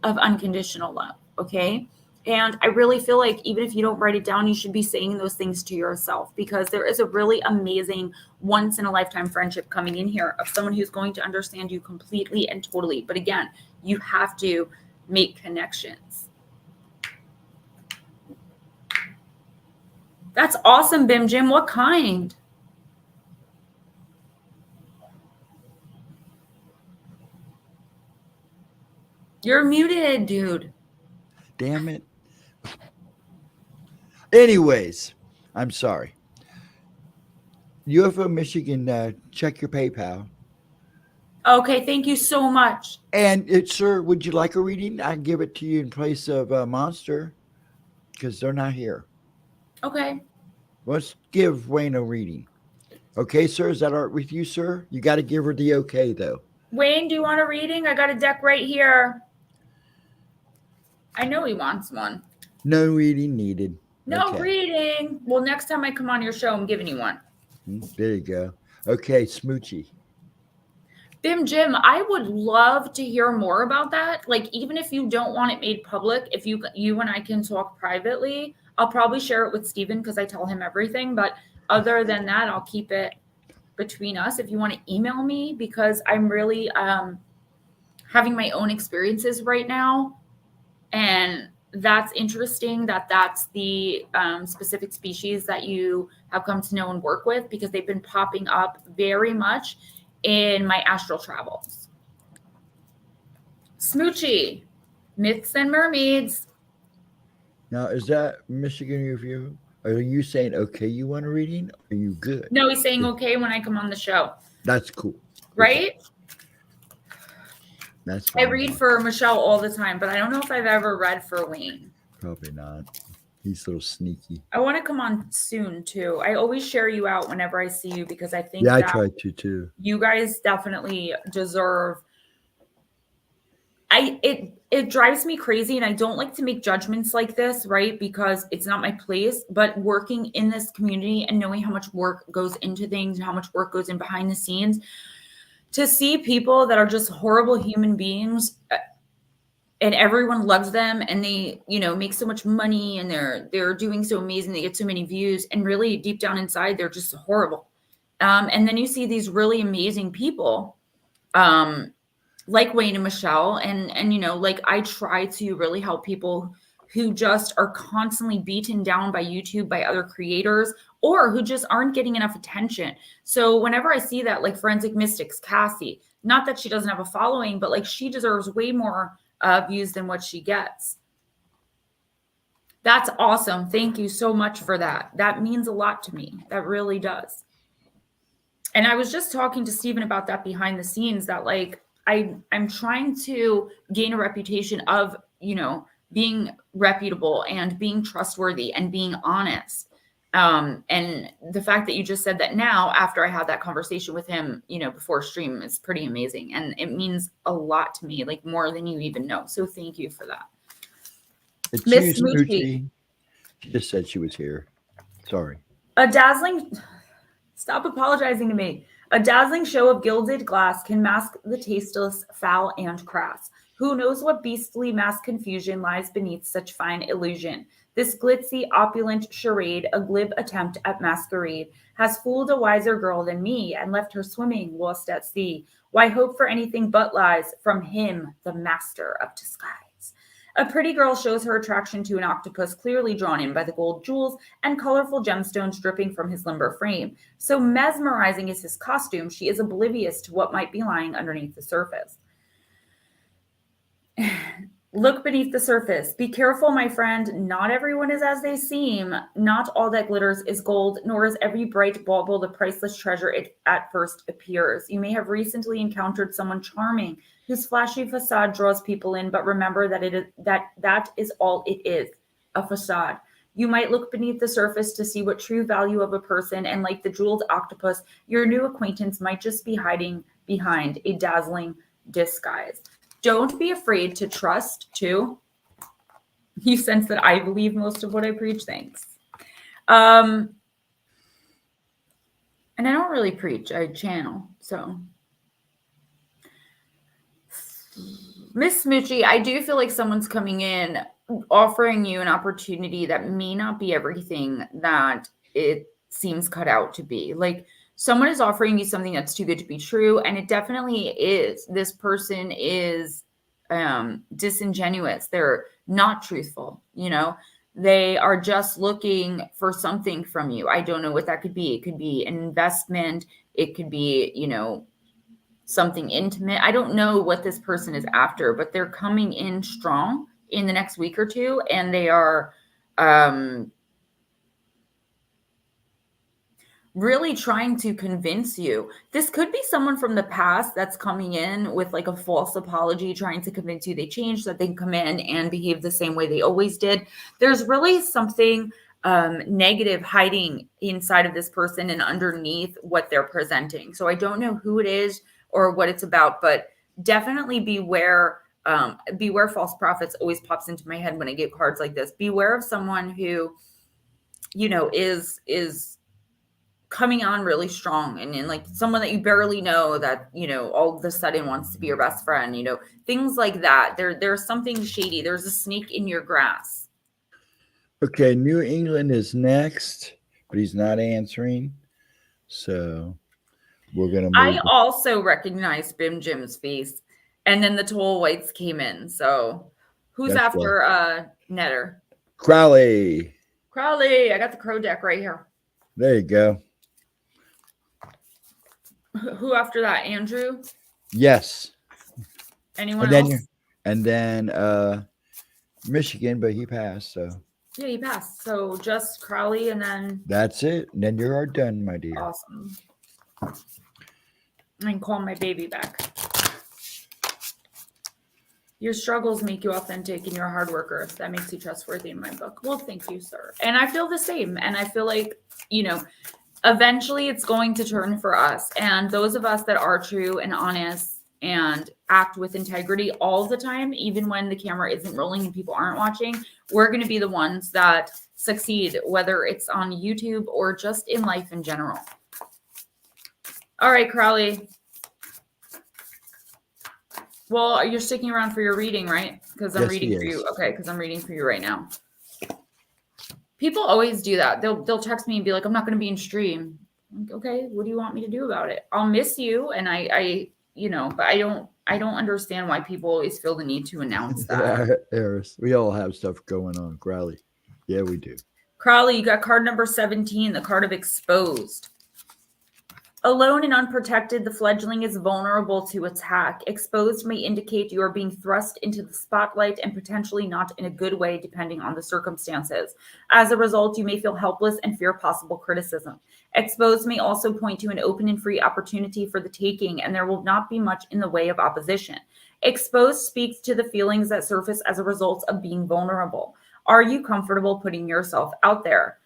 of unconditional love. Okay. And I really feel like even if you don't write it down, you should be saying those things to yourself, because there is a really amazing once in a lifetime friendship coming in here of someone who's going to understand you completely and totally. But again, you have to make connections. That's awesome, Bim Jim. What kind? You're muted, dude. Damn it. Anyways, I'm sorry. UFO Michigan, check your PayPal. Okay, thank you so much. And sir, would you like a reading? I can give it to you in place of Monster, because they're not here. Okay. Let's give Wayne a reading. Okay, sir, is that all right with you, sir? You got to give her the okay, though. Wayne, do you want a reading? I got a deck right here. I know he wants one. No reading needed. No reading. Well, next time I come on your show, I'm giving you one. There you go. Okay, Smoochie. Bim Jim, I would love to hear more about that. Like, even if you don't want it made public, if you and I can talk privately, I'll probably share it with Steven because I tell him everything. But other than that, I'll keep it between us. If you want to email me, because I'm really having my own experiences right now. And that's interesting that's the specific species that you have come to know and work with, because they've been popping up very much in my astral travels. Smoochie, myths and mermaids. Now, is that Michigan review? Are you saying, okay, you want a reading? Are you good? No, he's saying okay when I come on the show. That's cool. Right? Okay. That's fine. I read for Michelle all the time, but I don't know if I've ever read for Wayne. Probably not. He's a little sneaky. I want to come on soon too. I always share you out whenever I see you because I think Yeah, I that try to too. you guys definitely deserve. It drives me crazy, and I don't like to make judgments like this, right? Because it's not my place. But working in this community and knowing how much work goes into things and how much work goes in behind the scenes, to see people that are just horrible human beings and everyone loves them and they make so much money and they're doing so amazing, they get so many views, and really deep down inside they're just horrible. And then you see these really amazing people like Wayne and Michelle, and like I try to really help people who just are constantly beaten down by YouTube, by other creators, or who just aren't getting enough attention. So whenever I see that, like Forensic Mystics Cassie, not that she doesn't have a following, but like she deserves way more views than what she gets. That's awesome. Thank you so much for that. That means a lot to me. That really does. And I was just talking to Stephen about that behind the scenes, that like I'm trying to gain a reputation of, being reputable and being trustworthy and being honest. And the fact that you just said that now, after I had that conversation with him, before stream, is pretty amazing. And it means a lot to me, like more than you even know. So thank you for that. It's Miss you, Smoochie. Smoochie. She just said she was here. Sorry. Stop apologizing to me. A dazzling show of gilded glass can mask the tasteless, foul, and crass. Who knows what beastly mass confusion lies beneath such fine illusion? This glitzy, opulent charade, a glib attempt at masquerade, has fooled a wiser girl than me and left her swimming lost at sea. Why hope for anything but lies from him, the master of disguise? A pretty girl shows her attraction to an octopus clearly drawn in by the gold jewels and colorful gemstones dripping from his limber frame. So mesmerizing is his costume, she is oblivious to what might be lying underneath the surface. Look beneath the surface. Be careful, my friend. Not everyone is as they seem. Not all that glitters is gold, nor is every bright bauble the priceless treasure it at first appears. You may have recently encountered someone charming whose flashy facade draws people in, but remember that is all it is, a facade. You might look beneath the surface to see what true value of a person, and like the jeweled octopus, your new acquaintance might just be hiding behind a dazzling disguise. Don't be afraid to trust, too. You sense that I believe most of what I preach. Thanks. And I don't really preach. I channel. So, Miss Smoochie, I do feel like someone's coming in offering you an opportunity that may not be everything that it seems cut out to be. Like, someone is offering you something that's too good to be true, and it definitely is. This person is disingenuous. They're not truthful. They are just looking for something from you. I don't know what that could be. It could be an investment. It could be, something intimate. I don't know what this person is after, but they're coming in strong in the next week or two, and they are really trying to convince you. This could be someone from the past that's coming in with like a false apology, trying to convince you they changed, that they can come in and behave the same way they always did. There's really something negative hiding inside of this person and underneath what they're presenting. So I don't know who it is or what it's about, but definitely beware. Beware false prophets always pops into my head when I get cards like this. Beware of someone who, is coming on really strong and like someone that you barely know that, all of a sudden wants to be your best friend, things like that. There's something shady. There's a snake in your grass. Okay, New England is next, but he's not answering. So we're going to move. I also recognized Bim Jim's face, and then the Toll Whites came in. So who's That's after Netter? Crowley. I got the crow deck right here. There you go. Who after that? Andrew? Yes. Anyone else? And then Michigan, but he passed, so. Yeah, he passed. So just Crowley, and then... That's it. And then you're done, my dear. Awesome. I can call my baby back. Your struggles make you authentic and you're a hard worker. That makes you trustworthy in my book. Well, thank you, sir. And I feel the same. And I feel like, eventually it's going to turn for us. And those of us that are true and honest and act with integrity all the time, even when the camera isn't rolling and people aren't watching, we're going to be the ones that succeed, whether it's on YouTube or just in life in general. All right, Crowley. Well, you're sticking around for your reading, right? Because I'm reading for you. Okay, because I'm reading for you right now. People always do that. They'll text me and be like, I'm not going to be in stream. Like, okay, what do you want me to do about it? I'll miss you. And but I don't understand why people always feel the need to announce that. Yeah, Eris, we all have stuff going on, Crowley. Yeah, we do. Crowley, you got card number 17, the card of exposed. Alone and unprotected, the fledgling is vulnerable to attack. Exposed may indicate you are being thrust into the spotlight and potentially not in a good way, depending on the circumstances. As a result, you may feel helpless and fear possible criticism. Exposed may also point to an open and free opportunity for the taking, and there will not be much in the way of opposition. Exposed speaks to the feelings that surface as a result of being vulnerable. Are you comfortable putting yourself out there?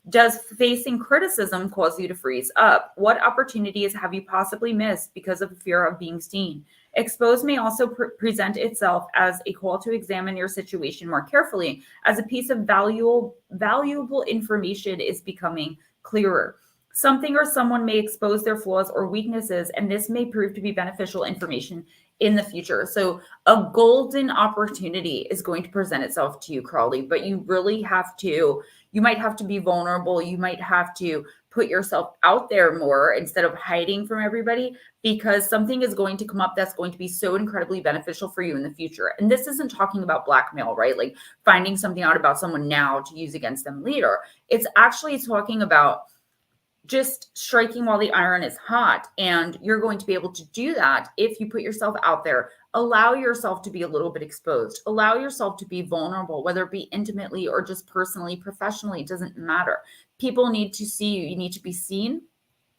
Does facing criticism cause you to freeze up? What opportunities have you possibly missed because of the fear of being seen? Exposed may also present itself as a call to examine your situation more carefully, as a piece of valuable information is becoming clearer. Something or someone may expose their flaws or weaknesses, and this may prove to be beneficial information in the future. So a golden opportunity is going to present itself to you, Crowley, but you really have to, you might have to be vulnerable. You might have to put yourself out there more instead of hiding from everybody, because something is going to come up that's going to be so incredibly beneficial for you in the future. And this isn't talking about blackmail, right? Like finding something out about someone now to use against them later. It's actually talking about just striking while the iron is hot. And you're going to be able to do that if you put yourself out there. Allow yourself to be a little bit exposed. Allow yourself to be vulnerable, whether it be intimately or just personally, professionally, it doesn't matter. People need to see you. You need to be seen.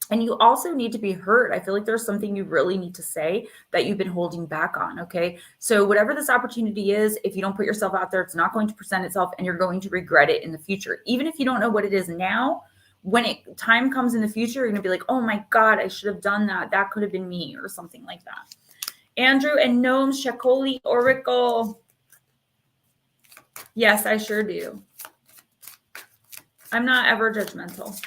And you also need to be heard. I feel like there's something you really need to say that you've been holding back on. Okay. So whatever this opportunity is, if you don't put yourself out there, it's not going to present itself and you're going to regret it in the future. Even if you don't know what it is now, when time comes in the future, you're going to be like, oh my God, I should have done that. That could have been me, or something like that. Andrew and Gnomes, Ceccoli Oracle. Yes, I sure do. I'm not ever judgmental.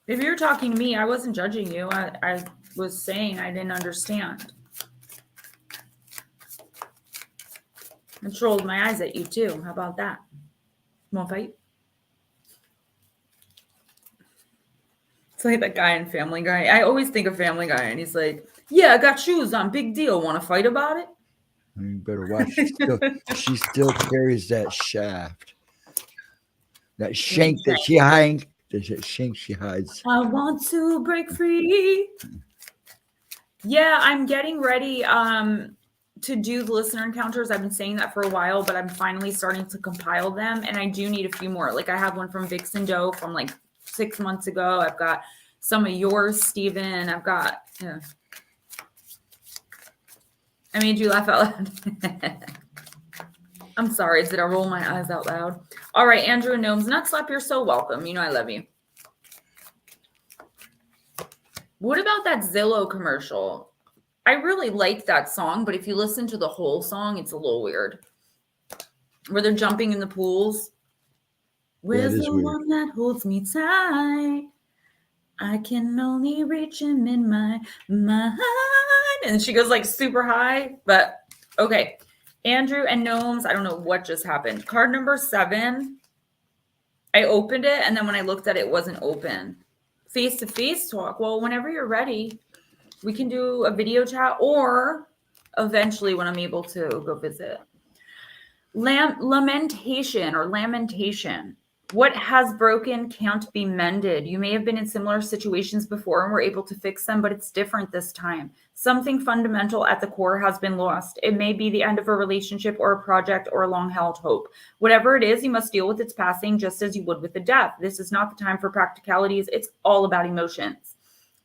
If you're talking to me, I wasn't judging you. I was saying I didn't understand. I just rolled my eyes at you too. How about that? Want to fight? It's like that guy in Family Guy. I always think of Family Guy, and he's like, yeah, I got shoes on. Big deal. Want to fight about it? You better watch. She still carries that shaft. That shank that she hides. That shank she hides. I want to break free. Yeah, I'm getting ready to do the listener encounters. I've been saying that for a while, but I'm finally starting to compile them, and I do need a few more. Like I have one from Vixen Doe from like 6 months ago. I've got some of yours, Steven. I've got, yeah. I made you laugh out loud. I'm sorry. Did I roll my eyes out loud? All right, Andrew and Gnomes. Nut Slap, you're so welcome. You know I love you. What about that Zillow commercial? I really like that song, but if you listen to the whole song, it's a little weird. Where they're jumping in the pools. Where's the one that holds me tight? I can only reach him in my mind. And she goes like super high, but okay. Andrew and Gnomes, I don't know what just happened. Card number 7. I opened it, and then when I looked at it, it wasn't open. Face-to-face talk. Well, whenever you're ready, we can do a video chat, or eventually when I'm able to go visit. Lamentation. What has broken can't be mended. You may have been in similar situations before and were able to fix them, but it's different this time. Something fundamental at the core has been lost. It may be the end of a relationship or a project or a long-held hope. Whatever it is, you must deal with its passing just as you would with the death. This is not the time for practicalities. It's all about emotions.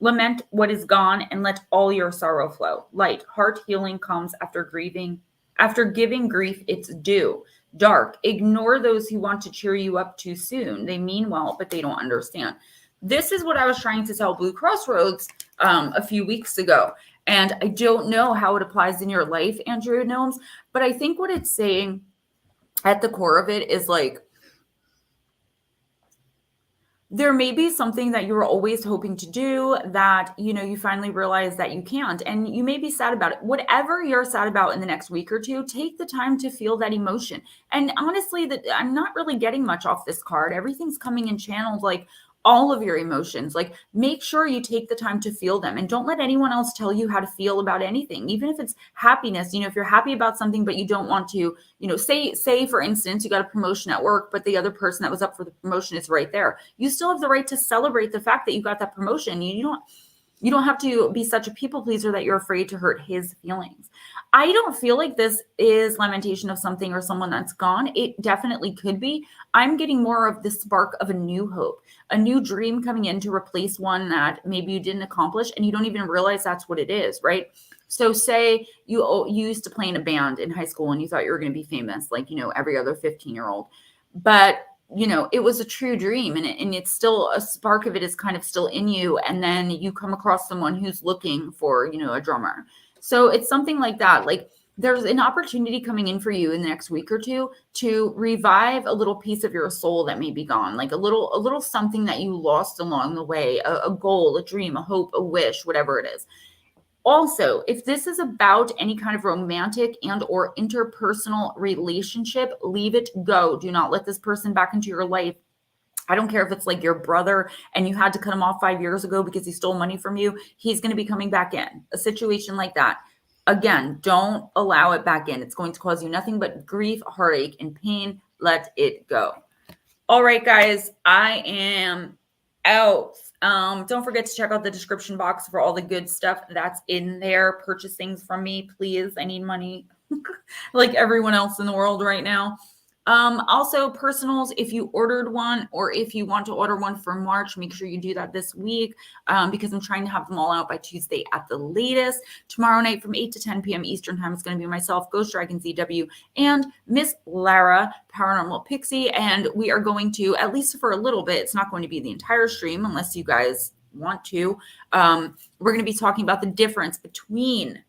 Lament what is gone and let all your sorrow flow. Light, heart healing comes after grieving, after giving grief its due. Dark, ignore those who want to cheer you up too soon. They mean well, but they don't understand. This is what I was trying to tell Blue Crossroads a few weeks ago. And I don't know how it applies in your life, Andrew Gnomes, but I think what it's saying at the core of it is like, there may be something that you were always hoping to do that, you finally realize that you can't, and you may be sad about it. Whatever you're sad about in the next week or two, take the time to feel that emotion. And honestly, that I'm not really getting much off this card. Everything's coming in channeled, like all of your emotions. Like, make sure you take the time to feel them, and don't let anyone else tell you how to feel about anything, even if it's happiness. If you're happy about something but you don't want to, say for instance, you got a promotion at work, but the other person that was up for the promotion is right there. You still have the right to celebrate the fact that you got that promotion. You don't have to be such a people pleaser that you're afraid to hurt his feelings. I don't feel like this is lamentation of something or someone that's gone. It definitely could be. I'm getting more of the spark of a new hope, a new dream coming in to replace one that maybe you didn't accomplish and you don't even realize that's what it is, right? So say you used to play in a band in high school and you thought you were going to be famous, like, every other 15-year-old, but it was a true dream, and it's still a spark of it is kind of still in you. And then you come across someone who's looking for, a drummer. So it's something like that. Like, there's an opportunity coming in for you in the next week or two to revive a little piece of your soul that may be gone, like a little something that you lost along the way, a goal, a dream, a hope, a wish, whatever it is. Also, if this is about any kind of romantic and or interpersonal relationship, leave it go. Do not let this person back into your life. I don't care if it's like your brother and you had to cut him off 5 years ago because he stole money from you. He's going to be coming back in. A situation like that. Again, don't allow it back in. It's going to cause you nothing but grief, heartache, and pain. Let it go. All right, guys, I am out. Don't forget to check out the description box for all the good stuff that's in there. Purchase things from me, please. I need money like everyone else in the world right now. Also personals, if you ordered one or if you want to order one for March, make sure you do that this week because I'm trying to have them all out by Tuesday at the latest. Tomorrow night from 8 to 10 p.m. Eastern time is going to be myself, Ghostdragonzw, and Miss Lara, Paranormal Pixie. And we are going to, at least for a little bit, it's not going to be the entire stream unless you guys want to. We're going to be talking about the difference between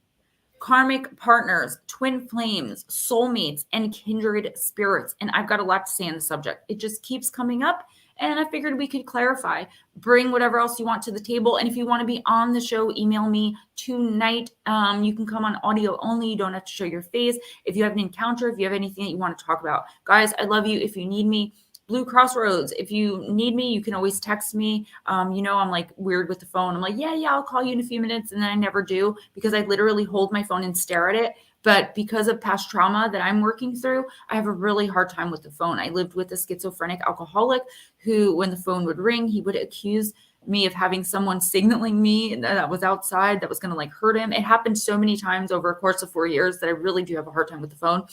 karmic partners, twin flames, soulmates, and kindred spirits. And I've got a lot to say on the subject. It just keeps coming up, and I figured we could clarify. Bring whatever else you want to the table. And if you want to be on the show, email me tonight. You can come on audio only. You don't have to show your face. If you have an encounter, if you have anything that you want to talk about. Guys, I love you. If you need me, Blue Crossroads, if you need me, you can always text me. I'm like weird with the phone. I'm like, yeah, I'll call you in a few minutes. And then I never do because I literally hold my phone and stare at it. But because of past trauma that I'm working through, I have a really hard time with the phone. I lived with a schizophrenic alcoholic who, when the phone would ring, he would accuse me of having someone signaling me that was outside that was going to like hurt him. It happened so many times over a course of 4 years that I really do have a hard time with the phone.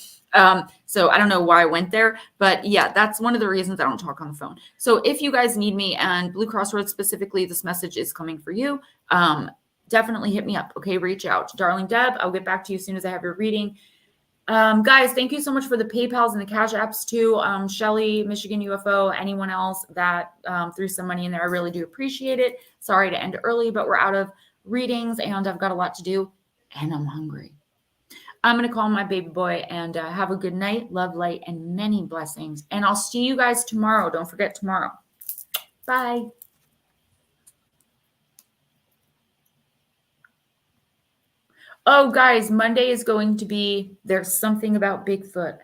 So I don't know why I went there, but yeah, that's one of the reasons I don't talk on the phone. So if you guys need me, and Blue Crossroads specifically, this message is coming for you. Definitely hit me up. Okay. Reach out. Darling Deb, I'll get back to you as soon as I have your reading. Guys, thank you so much for the PayPals and the Cash Apps too. Shelly, Michigan UFO, anyone else that threw some money in there. I really do appreciate it. Sorry to end early, but we're out of readings and I've got a lot to do and I'm hungry. I'm going to call my baby boy and have a good night, love, light, and many blessings. And I'll see you guys tomorrow. Don't forget tomorrow. Bye. Oh, guys, Monday is going to be There's Something About Bigfoot.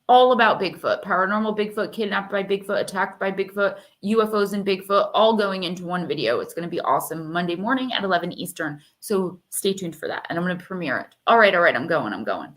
All about Bigfoot. Paranormal Bigfoot, kidnapped by Bigfoot, attacked by Bigfoot, UFOs and Bigfoot, all going into one video. It's going to be awesome. Monday morning at 11 Eastern. So stay tuned for that. And I'm going to premiere it. All right. I'm going.